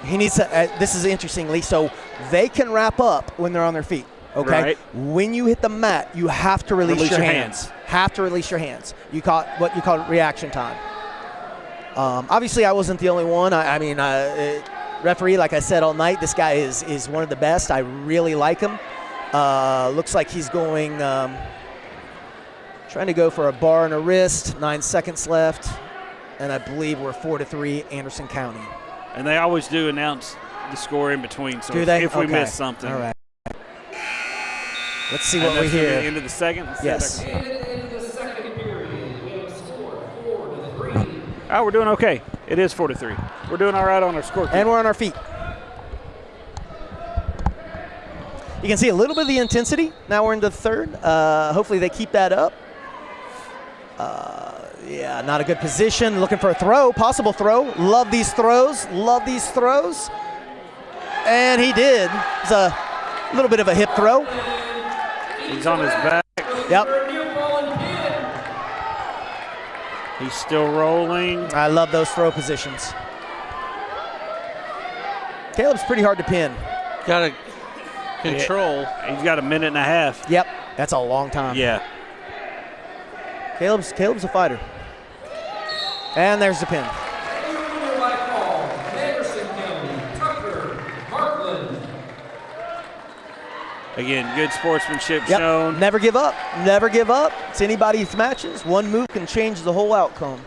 He needs to. This is interesting, Lee. So they can wrap up when they're on their feet. Okay. Right. When you hit the mat, you have to release your hands. Have to release your hands. You call what you call reaction time. Obviously, I wasn't the only one. Referee, like I said all night, this guy is one of the best. I really like him. Looks like he's going, trying to go for a bar and a wrist. 9 seconds left, and I believe we're 4-3 Anderson County. And they always do announce the score in between. So if we miss something, all right. Let's see what we hear. At the end of the second. Yes. And at the end of the second period, we have a score 4-3. Oh, we're doing okay. It is 4-3. We're doing all right on our score. And we're on our feet. You can see a little bit of the intensity. Now we're into the third. Hopefully they keep that up. Yeah, not a good position. Looking for a throw, possible throw. Love these throws. Love these throws. And he did. It's a little bit of a hip throw. He's on his back. Yep. He's still rolling. I love those throw positions. Caleb's pretty hard to pin. Gotta control. He's got a minute and a half. Yep, that's a long time. Yeah. Caleb's a fighter. And there's the pin. Again, good sportsmanship Yep. shown. Never give up. Never give up. It's anybody's matches. One move can change the whole outcome.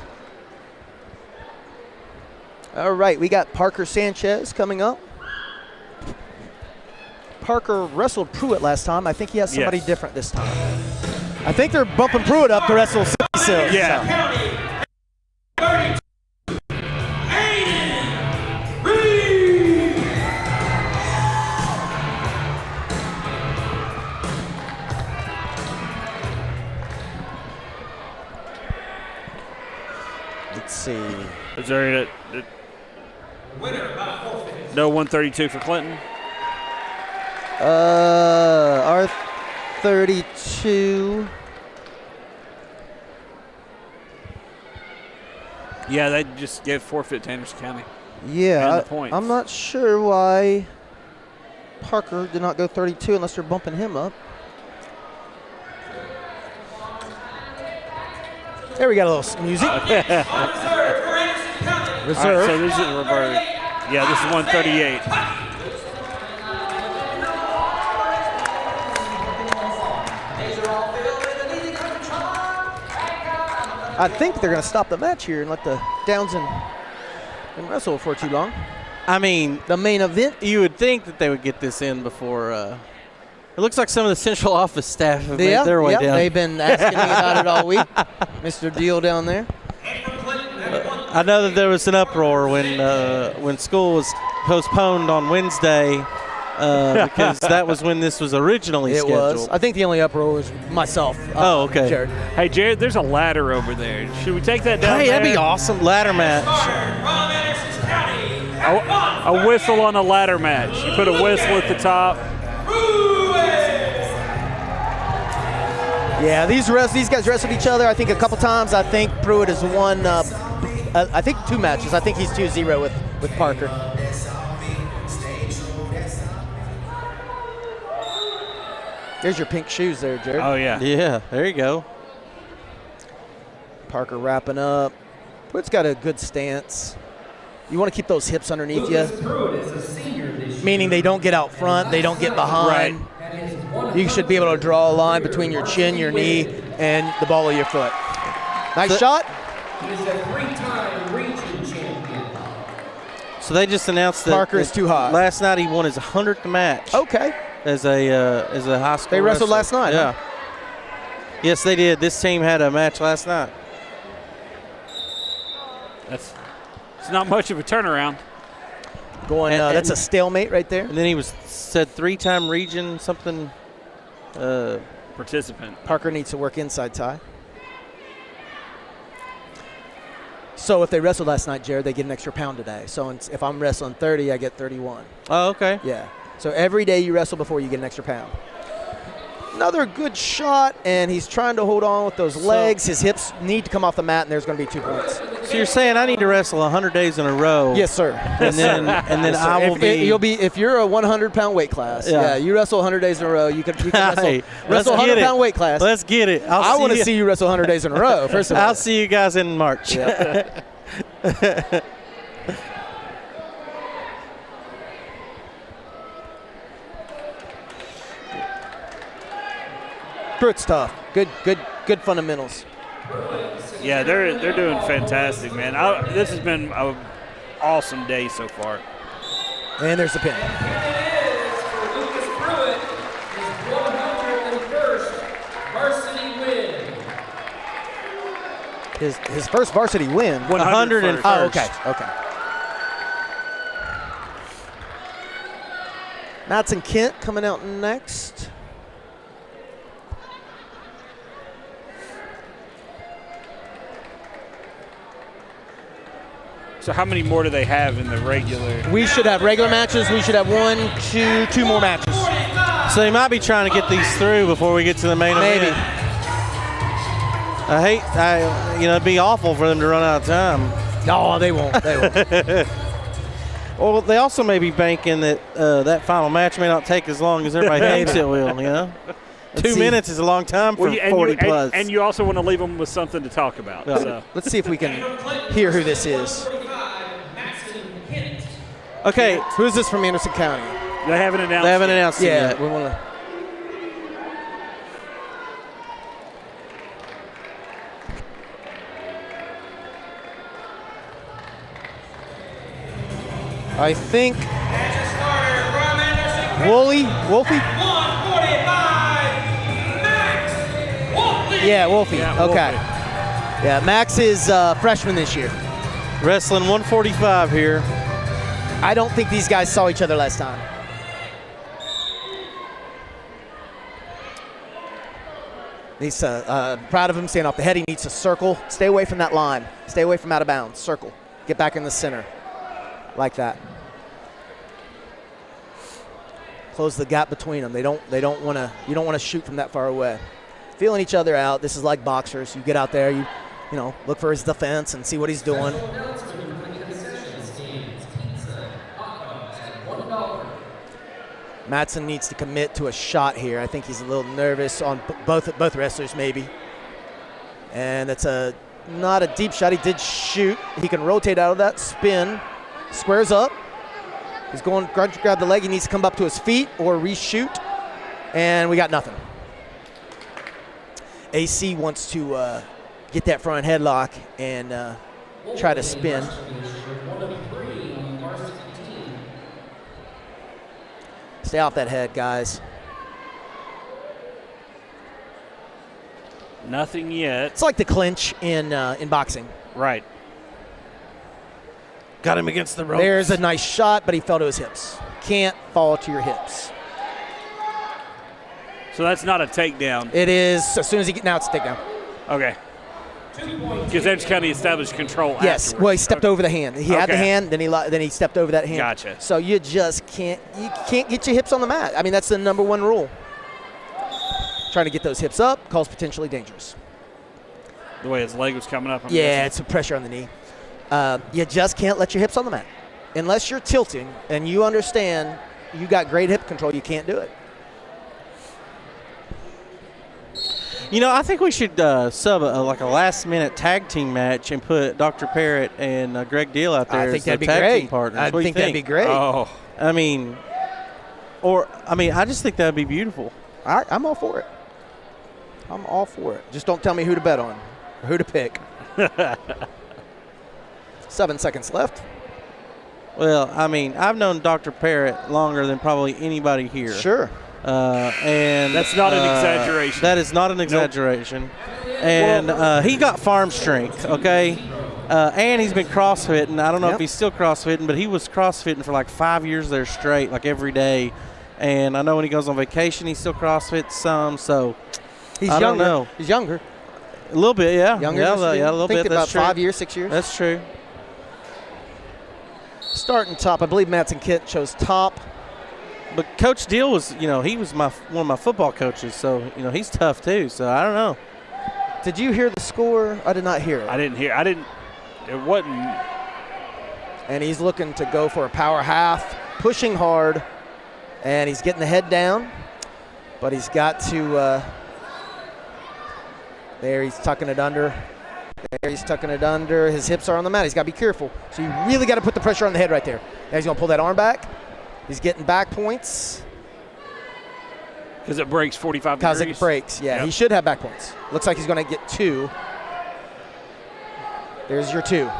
All right, we got Parker Sanchez coming up. Parker wrestled Pruitt last time. I think he has somebody different this time. I think they're bumping Pruitt up to wrestle Sills. Yeah. Let's see. Is there no 132 for Clinton? R32. Yeah, they just gave forfeit to Anderson County. Yeah, And the points. I'm not sure why Parker did not go 32 unless they're bumping him up. There we got a little music. Reserve. Reserve. So this is reverse. Yeah, this is 138. I think they're going to stop the match here and let the Downs and wrestle for too long. I mean, the main event. You would think that they would get this in before. It looks like some of the central office staff have made their way down. They've been asking me about it all week. Mr. Deal down there. I know that there was an uproar when school was postponed on Wednesday because that was when this was originally scheduled. Was. I think the only uproar was myself. Oh, okay. Jared. Hey, Jared, there's a ladder over there. Should we take that down? Hey, there? that'd be awesome. Ladder match. A whistle on a ladder match. You put a whistle at the top. Yeah, these guys wrestled each other, I think, a couple times. I think Pruitt has won, I think 2 matches. I think he's 2-0 with Parker. There's your pink shoes there, Jared. Oh, yeah. Yeah, there you go. Parker wrapping up. Pruitt's got a good stance. You want to keep those hips underneath you, meaning they don't get out front, they don't get behind. Right. You should be able to draw a line between your chin, your knee, and the ball of your foot. Nice shot. He is a 3-time region champion. So they just announced that Parker is too high. Last night he won his 100th match. Okay. As a high school. They wrestled wrestler. last night. Yeah. Huh? Yes, they did. This team had a match last night. It's not much of a turnaround. That's a stalemate right there. And then he said 3-time region something. Participant. Parker needs to work inside tie. So if they wrestled last night, Jared, they get an extra pound today. So if I'm wrestling 30, I get 31. Oh, okay. Yeah. So every day you wrestle before you get an extra pound. Another good shot, and he's trying to hold on with those legs. His hips need to come off the mat, and there's going to be 2 points. So you're saying I need to wrestle 100 days in a row? Yes, sir. And then Yes, sir. I will be. If you're a 100-pound weight class. Yeah. You wrestle 100 days in a row. You can wrestle, Hey, wrestle 100-pound weight class. Let's get it. I want to see you wrestle 100 days in a row. First of all, I'll see you guys in March. Yep. Pruitt's tough. Good fundamentals. Yeah, they're doing fantastic, man. This has been an awesome day so far. And there's the pin. For Lucas Pruitt, his 101st varsity win. His first varsity win. 101st. Oh, okay. Matson Kent coming out next. So how many more do they have in the regular? We should have regular matches. We should have 2 more matches. So they might be trying to get these through before we get to the main event. Maybe. It'd be awful for them to run out of time. No, they won't. Well, they also may be banking that that final match may not take as long as everybody thinks it will, you know? 2 minutes is a long time for 40 plus. And you also want to leave them with something to talk about. Yeah. So. Let's see if we can hear who this is. Okay. Who is this from Anderson County? They haven't announced They haven't announced it Yeah, yet. we want to. I think Wolfie? Yeah, Wolfie. Okay. Yeah, Max is freshman this year. Wrestling 145 here. I don't think these guys saw each other last time. He's proud of him, staying off the head. He needs to circle. Stay away from that line. Stay away from out of bounds. Circle. Get back in the center. Like that. Close the gap between them. You don't want to shoot from that far away. Feeling each other out. This is like boxers. You get out there, you know, look for his defense and see what he's doing. Mattson needs to commit to a shot here. I think he's a little nervous on both wrestlers maybe. And it's not a deep shot. He did shoot. He can rotate out of that, spin, squares up. He's going to grab the leg. He needs to come up to his feet or reshoot. And we got nothing. AC wants to get that front headlock and try to spin. Stay off that head, guys. Nothing yet. It's like the clinch in boxing. Right. Got him against the ropes. There's a nice shot, but he fell to his hips. Can't fall to your hips. So that's not a takedown. It is. As soon as he now it's a takedown. Okay. Because Edge County established control. Yes. Afterwards. Well, he stepped over the hand. He had the Okay. hand, then he stepped over that hand. Gotcha. So you just can't get your hips on the mat. I mean, that's the number one rule. Trying to get those hips up calls potentially dangerous. The way his leg was coming up. I'm Yeah, guessing. it's a pressure on the knee. You just can't let your hips on the mat. Unless you're tilting and you understand you got great hip control, you can't do it. You know, I think we should sub like a last-minute tag team match and put Dr. Parrott and Greg Deal out there I think as that'd the be tag great. team partners. I What do you think that'd be great. Oh. I mean, I just think that'd be beautiful. I'm all for it. I'm all for it. Just don't tell me who to bet on or who to pick. 7 seconds left. Well, I mean, I've known Dr. Parrott longer than probably anybody here. Sure. And that's not an exaggeration. That is not an exaggeration. And he got farm strength, okay? And he's been CrossFitting. I don't know if he's still CrossFitting, but he was CrossFitting for like 5 years there straight, like every day. And I know when he goes on vacation, he still CrossFits some. So He's I younger. don't know. He's younger. A little bit, yeah. Younger. Yeah, a little think bit. about That's true. 5 years, 6 years. That's true. Starting top. I believe Mattson Kent chose top. But Coach Deal was, you know, he was one of my football coaches, so you know he's tough too. So I don't know. Did you hear the score? I did not hear it. I didn't hear. It wasn't. And he's looking to go for a power half, pushing hard, and he's getting the head down, but he's got to. There, he's tucking it under. There, he's tucking it under. His hips are on the mat. He's got to be careful. So you really got to put the pressure on the head right there. Now he's going to pull that arm back. He's getting back points. Because it breaks 45 Because degrees? it breaks, yeah. Yep. He should have back points. Looks like he's going to get 2. There's your 2.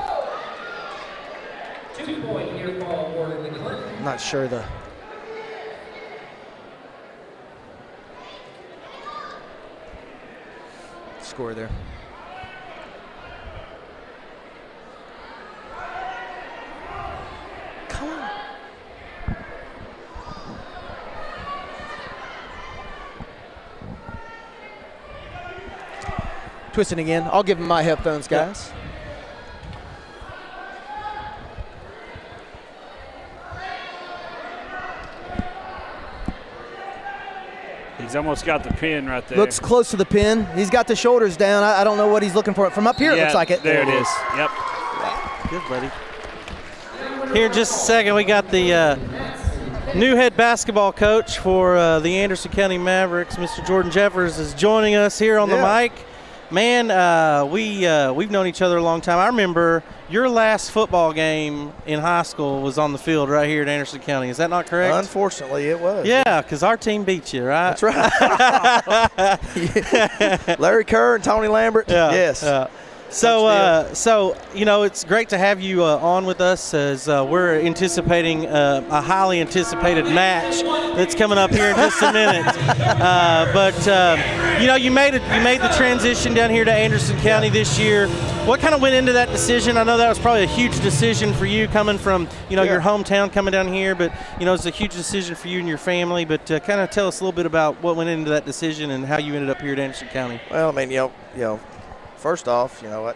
2-point near fall awarded to Clinton. I'm not sure the score there. Come on. Twisting again. I'll give him my headphones, guys. He's almost got the pin right there. Looks close to the pin. He's got the shoulders down. I don't know what he's looking for. From up here, it Yeah, looks like it. There it is. Yep. Good, buddy. Here in just a second, we got the new head basketball coach for the Anderson County Mavericks, Mr. Jordan Jeffers, is joining us here on the mic. Man, we've known each other a long time. I remember your last football game in high school was on the field right here at Anderson County. Is that not correct? Unfortunately, it was. Yeah, because our team beat you, right? That's right. Larry Kerr and Tony Lambert. Yeah. Yes. So it's great to have you on with us as we're anticipating a highly anticipated match that's coming up here in just a minute. You made the transition down here to Anderson County this year. What kind of went into that decision? I know that was probably a huge decision for you coming from your hometown coming down here, but it's a huge decision for you and your family. But kind of tell us a little bit about what went into that decision and how you ended up here at Anderson County. Well, I mean, first off, I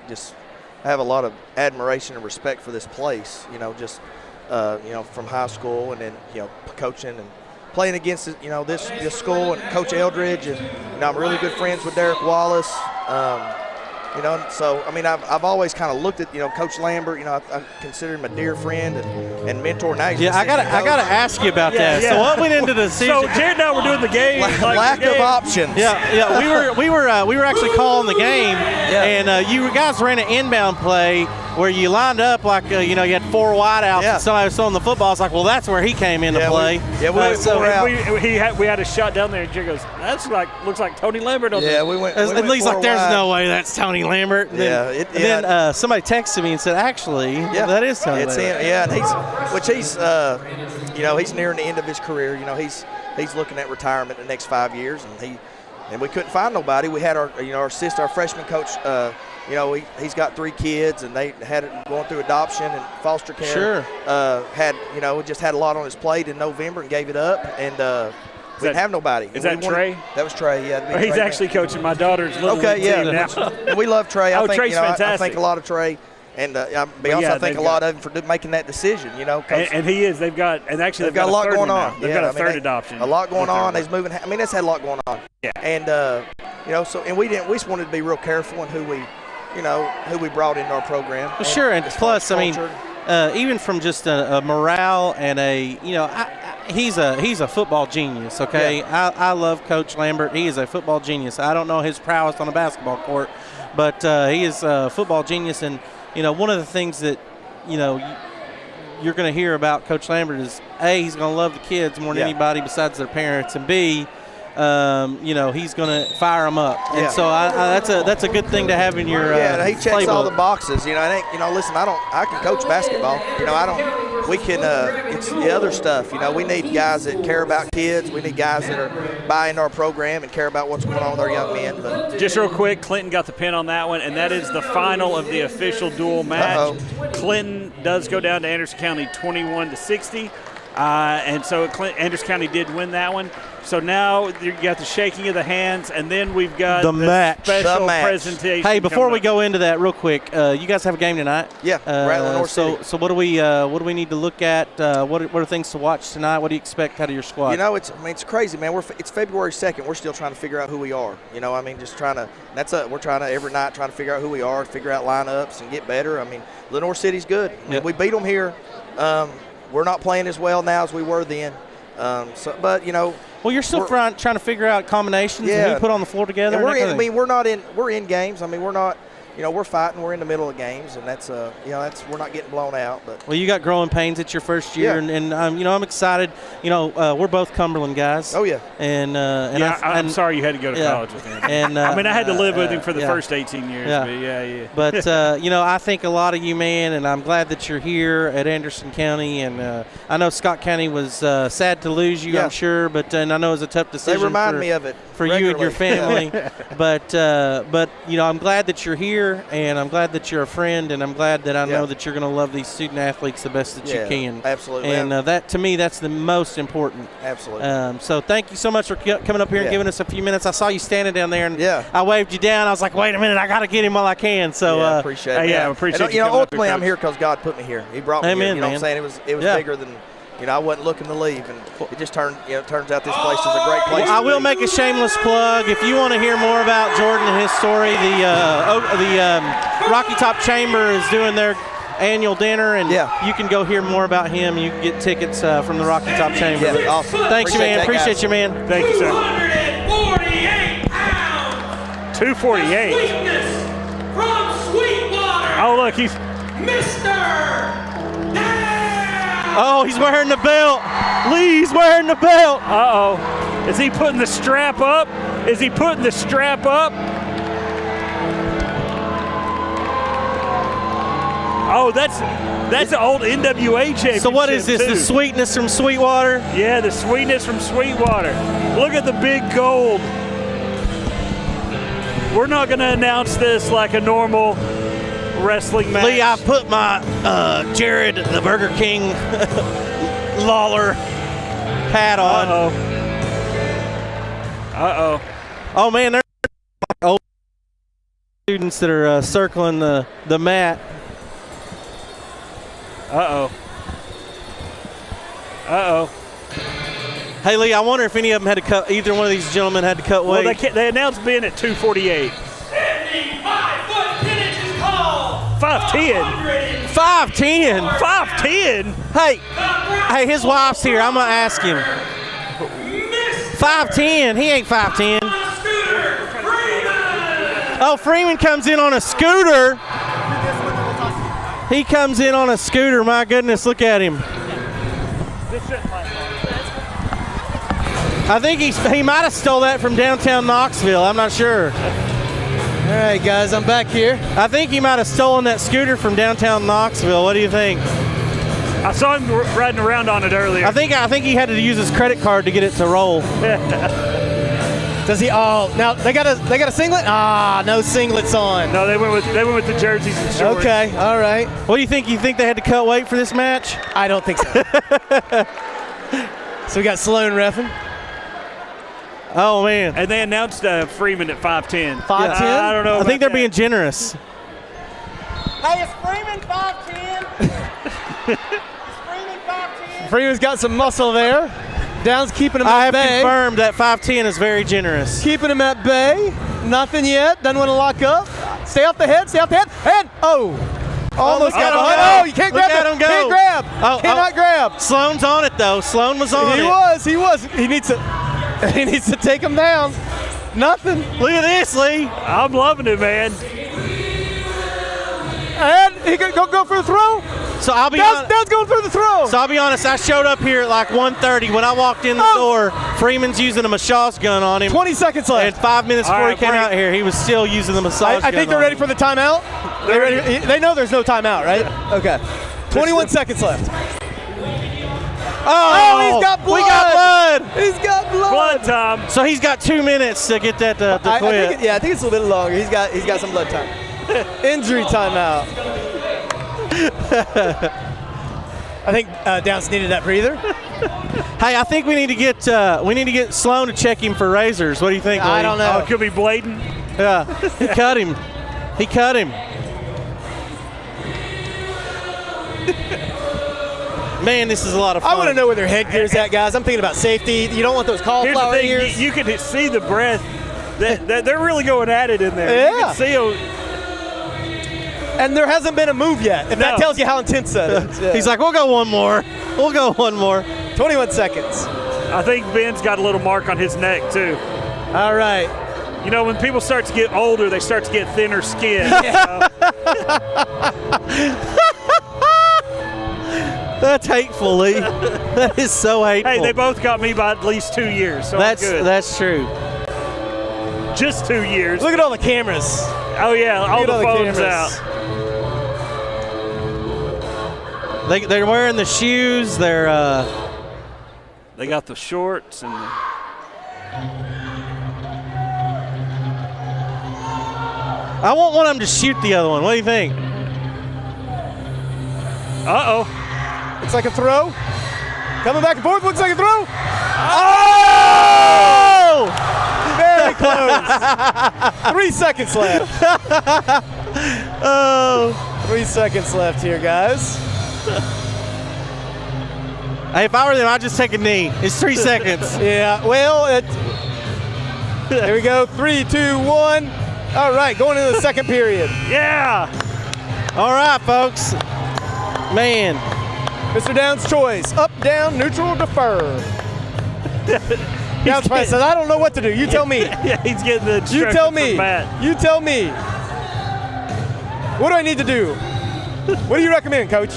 have a lot of admiration and respect for this place, from high school and then, coaching and playing against, this school and Coach Eldridge. And, I'm really good friends with Derek Wallace. So, I mean, I've always kind of looked at, Coach Lambert, I consider him a dear friend and mentor. Now I gotta ask you about that. Yeah. So what went into the decision? So Jared and I were doing the game. Lack of options. Yeah. We were actually calling the game, and you guys ran an inbound play where you lined up like you had 4 wideouts and somebody was throwing the football. It's like, well, that's where he came into play. We had a shot down there, and Jared goes, looks like Tony Lambert on there. We went. At least like there's no way that's Tony Lambert. And then somebody texted me and said, actually, that is Tony Lambert. Him. Yeah, and he's nearing the end of his career. He's looking at retirement in the next 5 years, and we couldn't find nobody. We had our freshman coach. He's got 3 kids, and they had it going through adoption and foster care. Sure. Just had a lot on his plate in November and gave it up, and we didn't have nobody. Is that Trey? That was Trey. Yeah. He's actually coaching my daughter's little league team now. And we love Trey. Trey's fantastic. I think a lot of Trey. And I'll be honest, I think a lot of them for making that decision, And he is. They've got a lot going on. They've got a third adoption. A lot going on. They're moving. I mean, that's had a lot going on. Yeah. And we just wanted to be real careful in who we brought into our program. Well, sure, and plus, I mean, even from just a morale and he's a football genius. Okay, yeah. I love Coach Lambert. He is a football genius. I don't know his prowess on a basketball court, but he is a football genius. And one of the things that you're going to hear about Coach Lambert is A, he's going to love the kids more than anybody besides their parents, and B, he's going to fire them up. And so that's a good thing to have in your he checks playbook. all the boxes. Listen, I can coach basketball. We can. It's the other stuff. We need guys that care about kids. We need guys that are buying our program and care about what's going on with our young men. But just real quick, Clinton got the pin on that one, and that is the final of the official dual match. Clinton does go down to Anderson County 21-60. And so Anderson County did win that one. So now you got the shaking of the hands, and then we've got the match. Special presentation. Hey, before we go into that real quick, you guys have a game tonight. Yeah, Rattler North City. So what do we need to look at? What are things to watch tonight? What do you expect out of your squad? It's crazy, man. It's February 2nd. We're still trying to figure out who we are. Just trying to. We're trying to every night trying to figure out who we are, figure out lineups, and get better. Lenore City's good. We beat them here. We're not playing as well now as we were then. Well, you're still trying to figure out combinations and who you put on the floor together. And we're in games. We're not. We're fighting. We're in the middle of games, and that's we're not getting blown out. But well, you got growing pains. It's your first year, and I'm excited. We're both Cumberland guys. Oh yeah. And I'm sorry you had to go to college with him. And I had to live with him for the first 18 years. Yeah. But I think a lot of you, man, and I'm glad that you're here at Anderson County. And I know Scott County was sad to lose you. I'm sure, but and I know it was a tough decision. They remind me of it for you and your family. But I'm glad that you're here. And I'm glad that you're a friend, and I'm glad that I know that you're going to love these student athletes the best that you can. Absolutely. And that, to me, that's the most important. Absolutely. So thank you so much for coming up here and giving us a few minutes. I saw you standing down there, and I waved you down. I was like, wait a minute, I got to get him while I can. So I appreciate it. I appreciate you. Ultimately, I'm here because God put me here. He brought me here. Amen, you know what I'm saying? It was bigger than. I wasn't looking to leave, and it just turns out this place is a great place. Well, I will make a shameless plug. If you want to hear more about Jordan and his story, the Rocky Top Chamber is doing their annual dinner, and you can go hear more about him. You can get tickets from the Rocky Top Chamber. Yeah, awesome. Thanks, man. Appreciate you, man. Thank you, sir. 248 pounds. 248. Sweetness from Sweetwater. Oh, look, he's Mr. Oh, he's wearing the belt. Lee's wearing the belt. Uh-oh. Is he putting the strap up? Is he putting the strap up? Oh, that's the old NWA championship. So what is this, the sweetness from Sweetwater? Yeah, the sweetness from Sweetwater. Look at the big gold. We're not going to announce this like a normal wrestling match. Lee, I put my Jared the Burger King Lawler hat on. Uh-oh. Oh, man, there's old students that are circling the mat. Uh-oh. Uh-oh. Hey, Lee, I wonder if any of them had to cut, either one of these gentlemen had to cut weight. Well, they announced being at 248. 75-foot finish is called. 5'10". 5'10". 5'10". Hey, his wife's here. I'm going to ask him. 5'10". He ain't 5'10". Oh, Freeman comes in on a scooter. He comes in on a scooter. My goodness, look at him. I think he might have stole that from downtown Knoxville. I'm not sure. All right, guys, I'm back here. I think he might have stolen that scooter from downtown Knoxville. What do you think? I saw him riding around on it earlier. I think he had to use his credit card to get it to roll. Does he? Oh, now they got a singlet. Ah, no singlets on. No, they went with the jerseys and shorts. Okay, all right. What do you think? You think they had to cut weight for this match? I don't think so. So we got Sloan reffing. Oh man! And they announced Freeman at 5'10". 5'10"? I don't know. I think they're being generous. Hey, is Freeman 5'10"? Is Freeman 5'10"? Freeman's got some muscle there. Down's keeping him I at have bay. confirmed that 5'10" is very generous. Keeping him at bay. Nothing yet. Doesn't want to lock up. Stay off the head. Stay off the head. And almost got behind. Oh, you can't grab him. Go. Can't grab. Cannot grab. Sloan's on it though. Sloan was on it. He was. He needs to take him down. Nothing. Look at this, Lee. I'm loving it, man. And he can go for the throw. So I'll be Down's going through the throw. So I'll be honest, I showed up here at like 1:30. When I walked in the door, Freeman's using a massage gun on him. 20 seconds left. And 5 minutes before he came out here, he was still using the massage gun. I think they're ready for the timeout. They're ready. They know there's no timeout, right? Okay. 21 seconds left. Oh, he's got blood. We got blood. He's got blood. Blood time. So he's got 2 minutes to get that to quit. I think it's a little bit longer. He's got some blood time. Injury timeout. I think Downs needed that breather. Hey, I think we need to get Sloan to check him for razors. What do you think, Lee? I don't know. Oh, it could be Bladen. Yeah, he cut him. He cut him. Man, this is a lot of fun. I want to know where their headgear's at, guys. I'm thinking about safety. You don't want those cauliflower ears. You can see the breath. They're really going at it in there. Yeah. You can see them. And there hasn't been a move yet. If that tells you how intense that is. Yeah. He's like, we'll go one more. 21 seconds. I think Ben's got a little mark on his neck, too. All right. You know, when people start to get older, they start to get thinner skin. That's hateful, Lee. That is so hateful. Hey, they both got me by at least 2 years, so that's I'm good. That's true. Just 2 years. Look at all the cameras. Oh, yeah, all the phones out. They're wearing the shoes. They got the shorts and. I want one of them to shoot the other one. What do you think? Uh-oh. It's like a throw. Coming back and forth. Looks like a throw. Oh! Very close. 3 seconds left. Oh. 3 seconds left here, guys. Hey, if I were them, I'd just take a knee. It's 3 seconds. Yeah, well, here we go. 3, 2, 1. All right, going into the second period. Yeah. All right, folks. Man. Mr. Downs' choice, up, down, neutral, defer. Downs probably says, I don't know what to do. You tell me. Yeah, he's getting the instructions You tell me. from Matt. You tell me. What do I need to do? What do you recommend, Coach?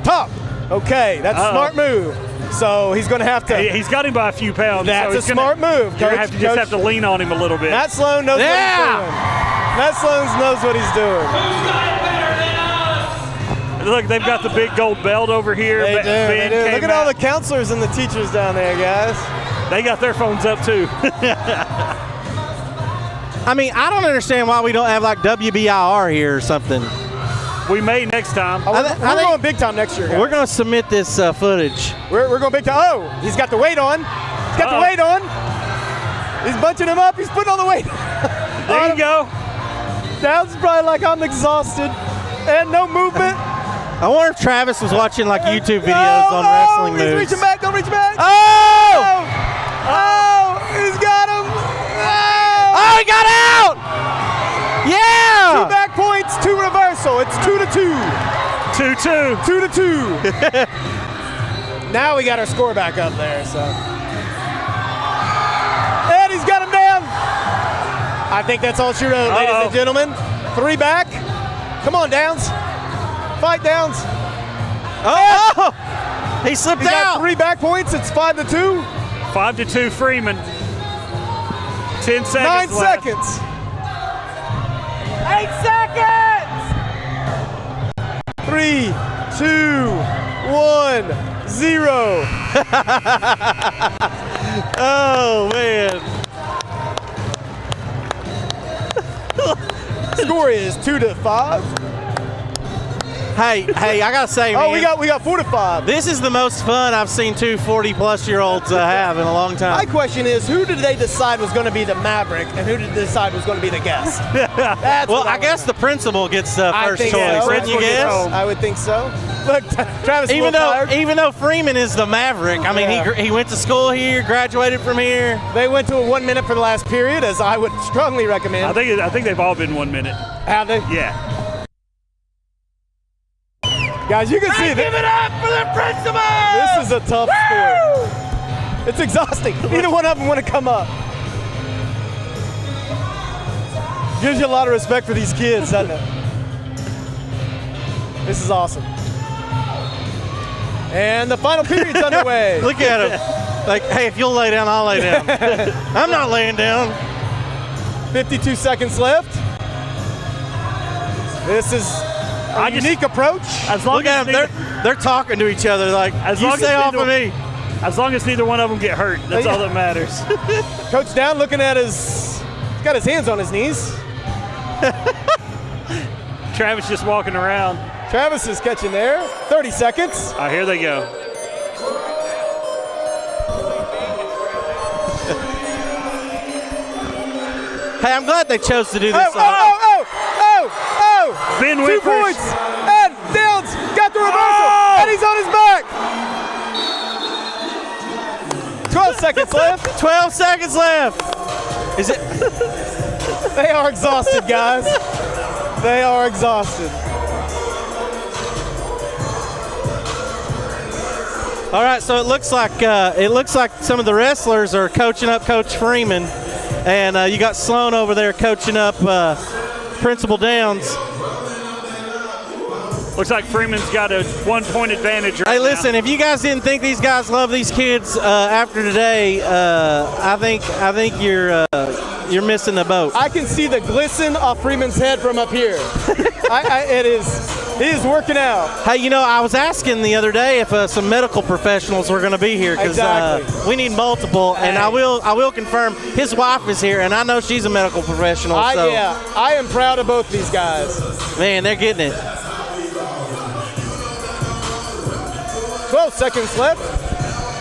Top. Okay, that's a smart move. So he's going to have to. He's got him by a few pounds. That's so a smart move, Coach. You're going to just have to lean on him a little bit. Matt Sloan knows what he's doing. Matt Sloan knows what he's doing. Look, they've got the big gold belt over here. They do. Look at all the counselors and the teachers down there, guys. They got their phones up, too. I mean, I don't understand why we don't have like WBIR here or something. We may next time. We're going big time next year, guys. We're going to submit this footage. We're going big time. Oh, he's got the weight on. He's got the weight on. He's bunching him up. He's putting all the weight. There you go. Downs probably like, I'm exhausted. And no movement. I wonder if Travis was watching like YouTube videos on wrestling moves. He's reaching back. Don't reach back. Oh! He's got him. Oh, he got out! Yeah! 2 back points, 2 reversal. It's 2-2. 2-2. 2-2. Now we got our score back up there. So. And he's got him down. I think that's all she wrote, ladies and gentlemen. 3 back. Come on, Downs. Fight, Downs. Oh! He slipped out. out. 3 back points. It's 5-2. 5-2 Freeman. 10 seconds 9 left. seconds. 8 seconds. 3, 2, 1, 0. Oh, man. Score is 2-5. Hey, I gotta say, man. Oh, we got 4-5. This is the most fun I've seen 2 40-plus-year-olds have in a long time. My question is, who did they decide was going to be the Maverick, and who did they decide was going to be the guest? Well, I guess the principal gets first choice, so. wouldn't you guess? I would think so. Look, Travis, even though Freeman is the Maverick, I mean, he went to school here, graduated from here. They went to a 1 minute for the last period, as I would strongly recommend. I think they've all been 1 minute. Have they? Yeah. Guys, you can see Give it up for the principal! This is a tough sport. It's exhausting. Neither one of them want to come up. Gives you a lot of respect for these kids, doesn't it? This is awesome. And the final period's underway. Look at him. Like, hey, if you'll lay down, I'll lay down. I'm not laying down. 52 seconds left. This is a unique approach. As long Look at them. They're talking to each other like, you stay off of me. As long as neither one of them get hurt, that's all that matters. Coach Down looking at he's got his hands on his knees. Travis just walking around. Travis is catching there. 30 seconds. Here they go. Hey, I'm glad they chose to do this. Ben 2 Whitford. points. And Downs got the reversal. And he's on his back. 12 seconds left. 12 seconds left. Is it? They are exhausted, guys. They are exhausted. All right, so it looks like some of the wrestlers are coaching up Coach Freeman, and you got Sloan over there coaching up Principal Downs. Looks like Freeman's got a 1-point advantage right Hey, now. listen, if you guys didn't think these guys love these kids after today, I think you're missing the boat. I can see the glisten off Freeman's head from up here. He is working out. Hey, you know, I was asking the other day if some medical professionals were going to be here because we need multiple, and I will confirm his wife is here, and I know she's a medical professional. I am proud of both these guys. Man, they're getting it. 12 seconds left.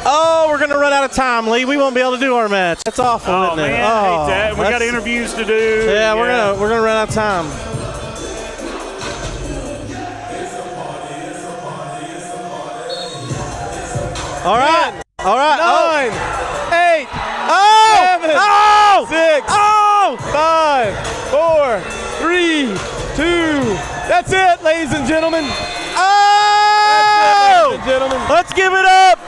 Oh, we're going to run out of time, Lee. We won't be able to do our match. That's awful, isn't it? Man, I hate that. We got interviews to do. Yeah, we're gonna run out of time. All right. 9, 8, 7, 6, 5, 4, 3, 2, That's it, ladies and gentlemen. Oh! Ladies and gentlemen. Let's give it up.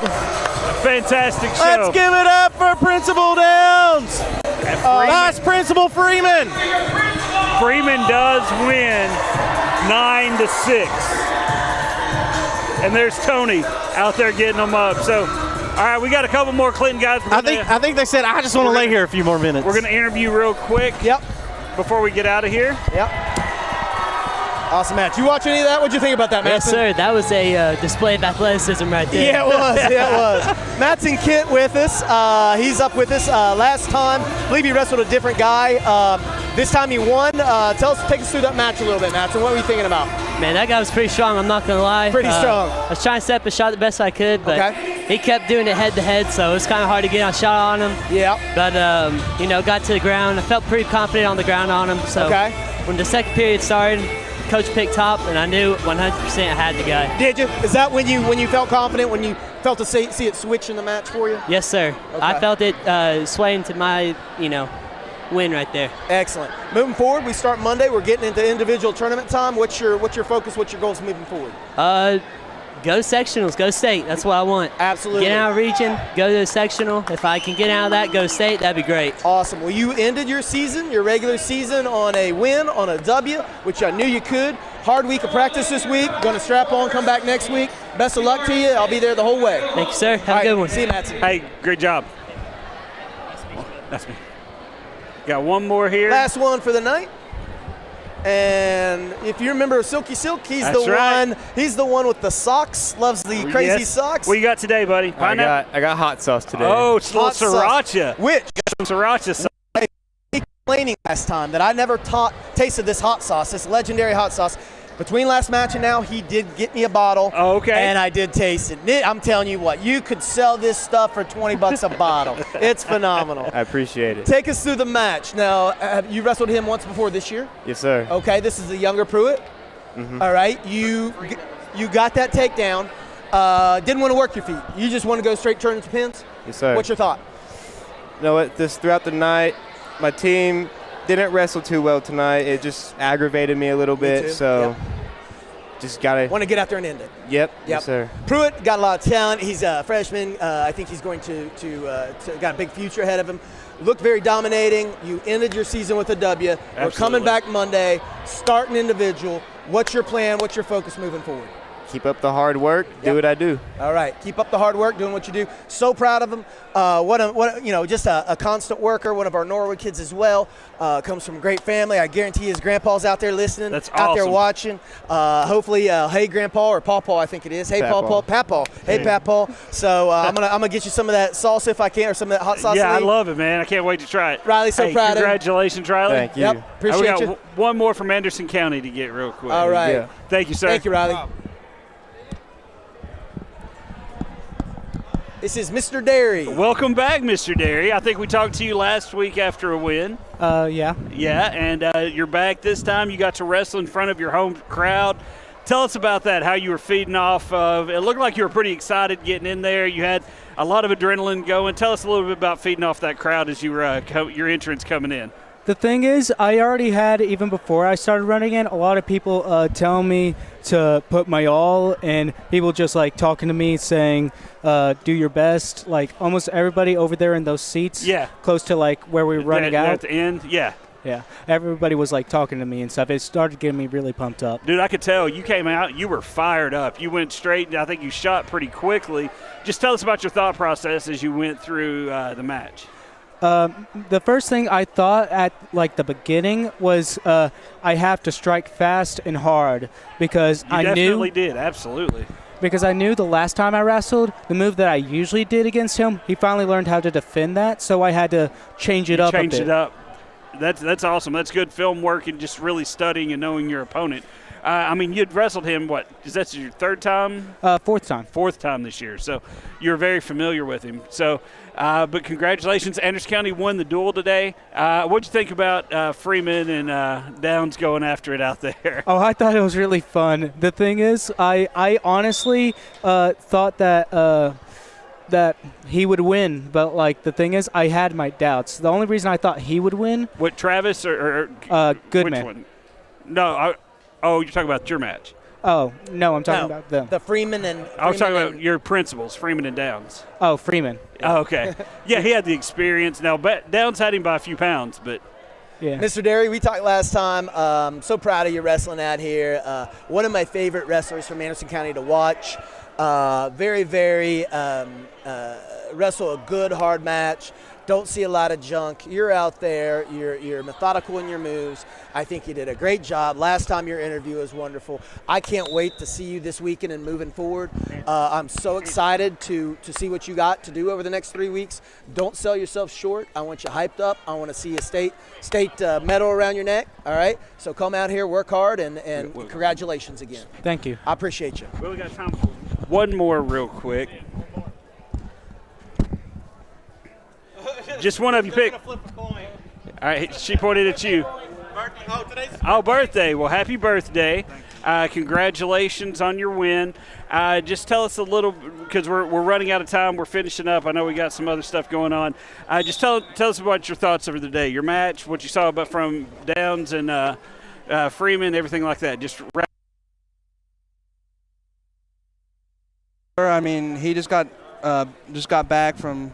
Fantastic show. Let's give it up for Principal Downs. Nice, Principal Freeman. Freeman does win 9-6. And there's Tony out there getting them up. So, all right, we got a couple more Clinton guys. I think they said, I just want to lay here a few more minutes. We're going to interview real quick. Yep. Before we get out of here. Yep. Awesome match. You watch any of that? What'd you think about that, Yes, Mattson? sir. That was a display of athleticism right there. Yeah, it was. Yeah, it was. Mattson Kent with us. He's up with us. Last time, I believe he wrestled a different guy. This time he won. Take us through that match a little bit, Mattson. What were you thinking about? Man, that guy was pretty strong. I'm not gonna lie. Pretty strong. I was trying to set up a shot the best I could, but he kept doing it head to head, so it was kind of hard to get a shot on him. Yeah. But got to the ground. I felt pretty confident on the ground on him. So when the second period started, Coach picked top, and I knew 100% I had the guy. Did you? Is that when you felt confident? When you felt to see it switch in the match for you? Yes, sir. I felt it swaying to my win right there. Excellent. Moving forward, we start Monday. We're getting into individual tournament time. What's your focus? What's your goals moving forward? Go sectionals, go state. That's what I want. Absolutely. Get out of region, go to the sectional. If I can get out of that, go state, that'd be great. Awesome. Well, you ended your season, your regular season, on a win, on a W, which I knew you could. Hard week of practice this week. Going to strap on, come back next week. Best of luck to you. I'll be there the whole way. Thank you, sir. Have a good one. See you, Mattson. Hey, great job. That's me. Got one more here. Last one for the night. And if you remember Silky Silk, he's the one. He's the one with the socks. Loves the crazy socks. What you got today, buddy? I got hot sauce today. Oh, it's a little Hot sriracha. Which? Some sriracha sauce. He complaining last time that I never tasted this hot sauce, this legendary hot sauce. Between last match and now, he did get me a bottle. Oh, okay. And I did taste it. I'm telling you what, you could sell this stuff for $20 a bottle. It's phenomenal. I appreciate it. Take us through the match. Now, have you wrestled him once before this year? Yes, sir. Okay, this is the younger Pruitt. Mm-hmm. All right, you got that takedown. Didn't want to work your feet. You just want to go straight turn into pins? Yes, sir. What's your thought? You know what? Throughout the night, my team didn't wrestle too well tonight. It just aggravated me a little bit. So just gotta want to get out there and end it. Yep. Yes, sir. Pruitt got a lot of talent. He's a freshman. I think he's going to got a big future ahead of him. Looked very dominating. You ended your season with a W. Absolutely. We're coming back Monday, starting individual. What's your plan? What's your focus moving forward? Keep up the hard work. Do what I do. All right. Keep up the hard work, doing what you do. So proud of him. Just a constant worker. One of our Norwood kids as well. Comes from a great family. I guarantee his grandpa's out there listening. That's out there awesome. watching. Hopefully, hey grandpa or Pawpaw, I think it is. Hey Pawpaw. Hey Pawpaw. So I'm gonna get you some of that salsa if I can, or some of that hot sauce. Yeah, I love it, man. I can't wait to try it. Riley, so proud of you. Congratulations, Riley. Thank you. Yep. Appreciate we got you. one more from Anderson County to get real quick. All right. Yeah. Thank you, sir. Thank you, Riley. This is Mr. Derry. Welcome back, Mr. Derry. I think we talked to you last week after a win. Yeah. Yeah, and you're back this time. You got to wrestle in front of your home crowd. Tell us about that, how you were feeding off of. It looked like you were pretty excited getting in there. You had a lot of adrenaline going. Tell us a little bit about feeding off that crowd as you were your entrance coming in. The thing is, I already had, even before I started running in, a lot of people telling me to put my all, and people just like talking to me saying, do your best. Like almost everybody over there in those seats, close to like where we were running out. At the end, yeah. Everybody was like talking to me and stuff. It started getting me really pumped up. Dude, I could tell you came out, you were fired up. You went straight, and I think you shot pretty quickly. Just tell us about your thought process as you went through the match. The first thing I thought at like the beginning was I have to strike fast and hard because You definitely did, absolutely. Because I knew the last time I wrestled, the move that I usually did against him, he finally learned how to defend that, so I had to change it up a bit. Changed it up. That's awesome. That's good film work and just really studying and knowing your opponent. I mean, you'd wrestled him, what, is that your third time? Fourth time. Fourth time this year. So you're very familiar with him. So, but congratulations. Anderson County won the duel today. What'd you think about Freeman and Downs going after it out there? Oh, I thought it was really fun. The thing is, I honestly thought that that he would win, but like the thing is, I had my doubts. The only reason I thought he would win. What, Travis or Goodman? Which one? No, Oh, you're talking about your match. Oh, no, I'm talking about them. The Freeman and I was talking Freeman about your principals, Freeman and Downs. Oh, Freeman. Oh, okay. Yeah, he had the experience. Now, Downs had him by a few pounds, but. Yeah. Mr. Derry, we talked last time. So proud of you wrestling out here. One of my favorite wrestlers from Anderson County to watch. Very, very wrestle a good, hard match. Don't see a lot of junk. You're out there. You're methodical in your moves. I think you did a great job. Last time your interview was wonderful. I can't wait to see you this weekend and moving forward. I'm so excited to see what you got to do over the next 3 weeks. Don't sell yourself short. I want you hyped up. I want to see a state medal around your neck. All right? So come out here, work hard, and congratulations again. Thank you. I appreciate you. Well, we got time for one more real quick. Just one of you pick. All right, she pointed at you. Oh, birthday. Well, happy birthday. Congratulations on your win. Just tell us a little, because we're running out of time. We're finishing up. I know we got some other stuff going on. Just tell us about your thoughts over the day, your match, what you saw about from Downs and Freeman, everything like that. Just wrap. I mean, he just got back from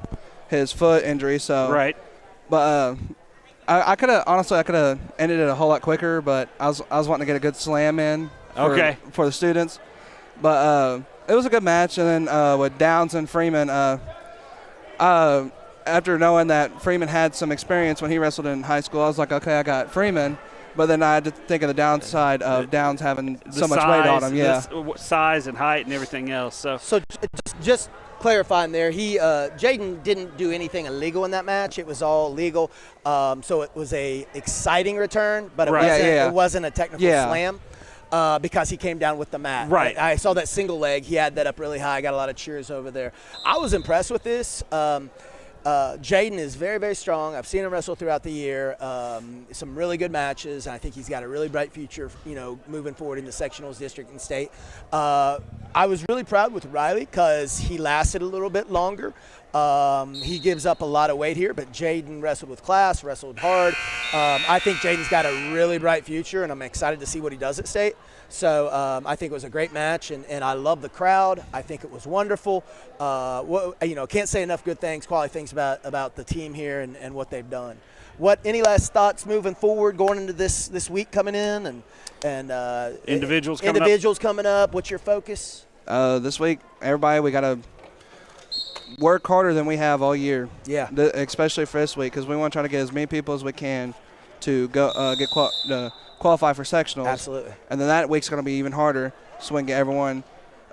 his foot injury, so right. But I could have ended it a whole lot quicker, but I was wanting to get a good slam in for the students. But it was a good match, and then with Downs and Freeman, after knowing that Freeman had some experience when he wrestled in high school, I was like, okay, I got Freeman. But then I had to think of the downside of Downs having so much weight on him. Yeah, size and height and everything else. So just clarifying there, Jaden didn't do anything illegal in that match. It was all legal. So it was a exciting return, but it wasn't a technical slam because he came down with the mat. Right. I saw that single leg. He had that up really high. I got a lot of cheers over there. I was impressed with this. Jaden is very, very strong. I've seen him wrestle throughout the year. Some really good matches, and I think he's got a really bright future, moving forward in the sectionals, district, and state. I was really proud with Riley because he lasted a little bit longer. He gives up a lot of weight here, but Jaden wrestled with class, wrestled hard. I think Jaden's got a really bright future, and I'm excited to see what he does at state. So I think it was a great match, and I love the crowd. I think it was wonderful. Can't say enough good things, quality things about the team here and what they've done. Any last thoughts moving forward, going into this week coming in, and individuals coming up? What's your focus? This week, everybody, we got to work harder than we have all year. Yeah. Especially for this week, because we want to try to get as many people as we can to go qualify for sectionals. Absolutely. And then that week's going to be even harder, so we can get everyone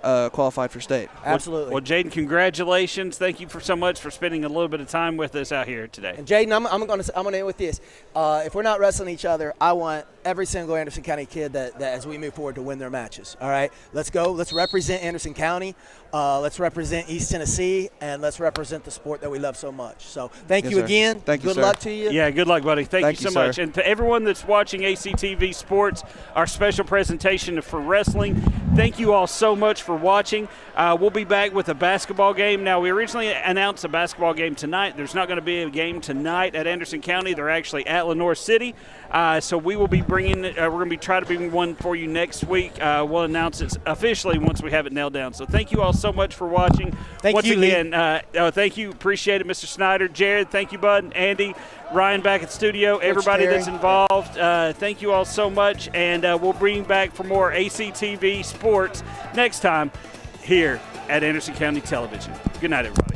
qualified for state. Absolutely. Well, Jaden, congratulations. Thank you so much for spending a little bit of time with us out here today. And Jaden, I'm going to end with this. If we're not wrestling each other, I want every single Anderson County kid that as we move forward to win their matches. All right, let's go. Let's represent Anderson County. Let's represent East Tennessee, and let's represent the sport that we love so much. So thank you again. Thank you, Good luck to you. Yeah, good luck, buddy. Thank you so much. And to everyone that's watching ACTV Sports, our special presentation for wrestling, thank you all so much for watching. We'll be back with a basketball game. Now, we originally announced a basketball game tonight. There's not going to be a game tonight at Anderson County. They're actually at Lenore City. So we will be bringing we're going to be trying to bring one for you next week. We'll announce it officially once we have it nailed down. So thank you all so much for watching. Thank you, again, thank you. Appreciate it, Mr. Snyder. Jared, thank you, bud. Andy, Ryan back at the studio, everybody that's involved. Thank you all so much. And we'll bring back for more ACTV Sports next time here at Anderson County Television. Good night, everybody.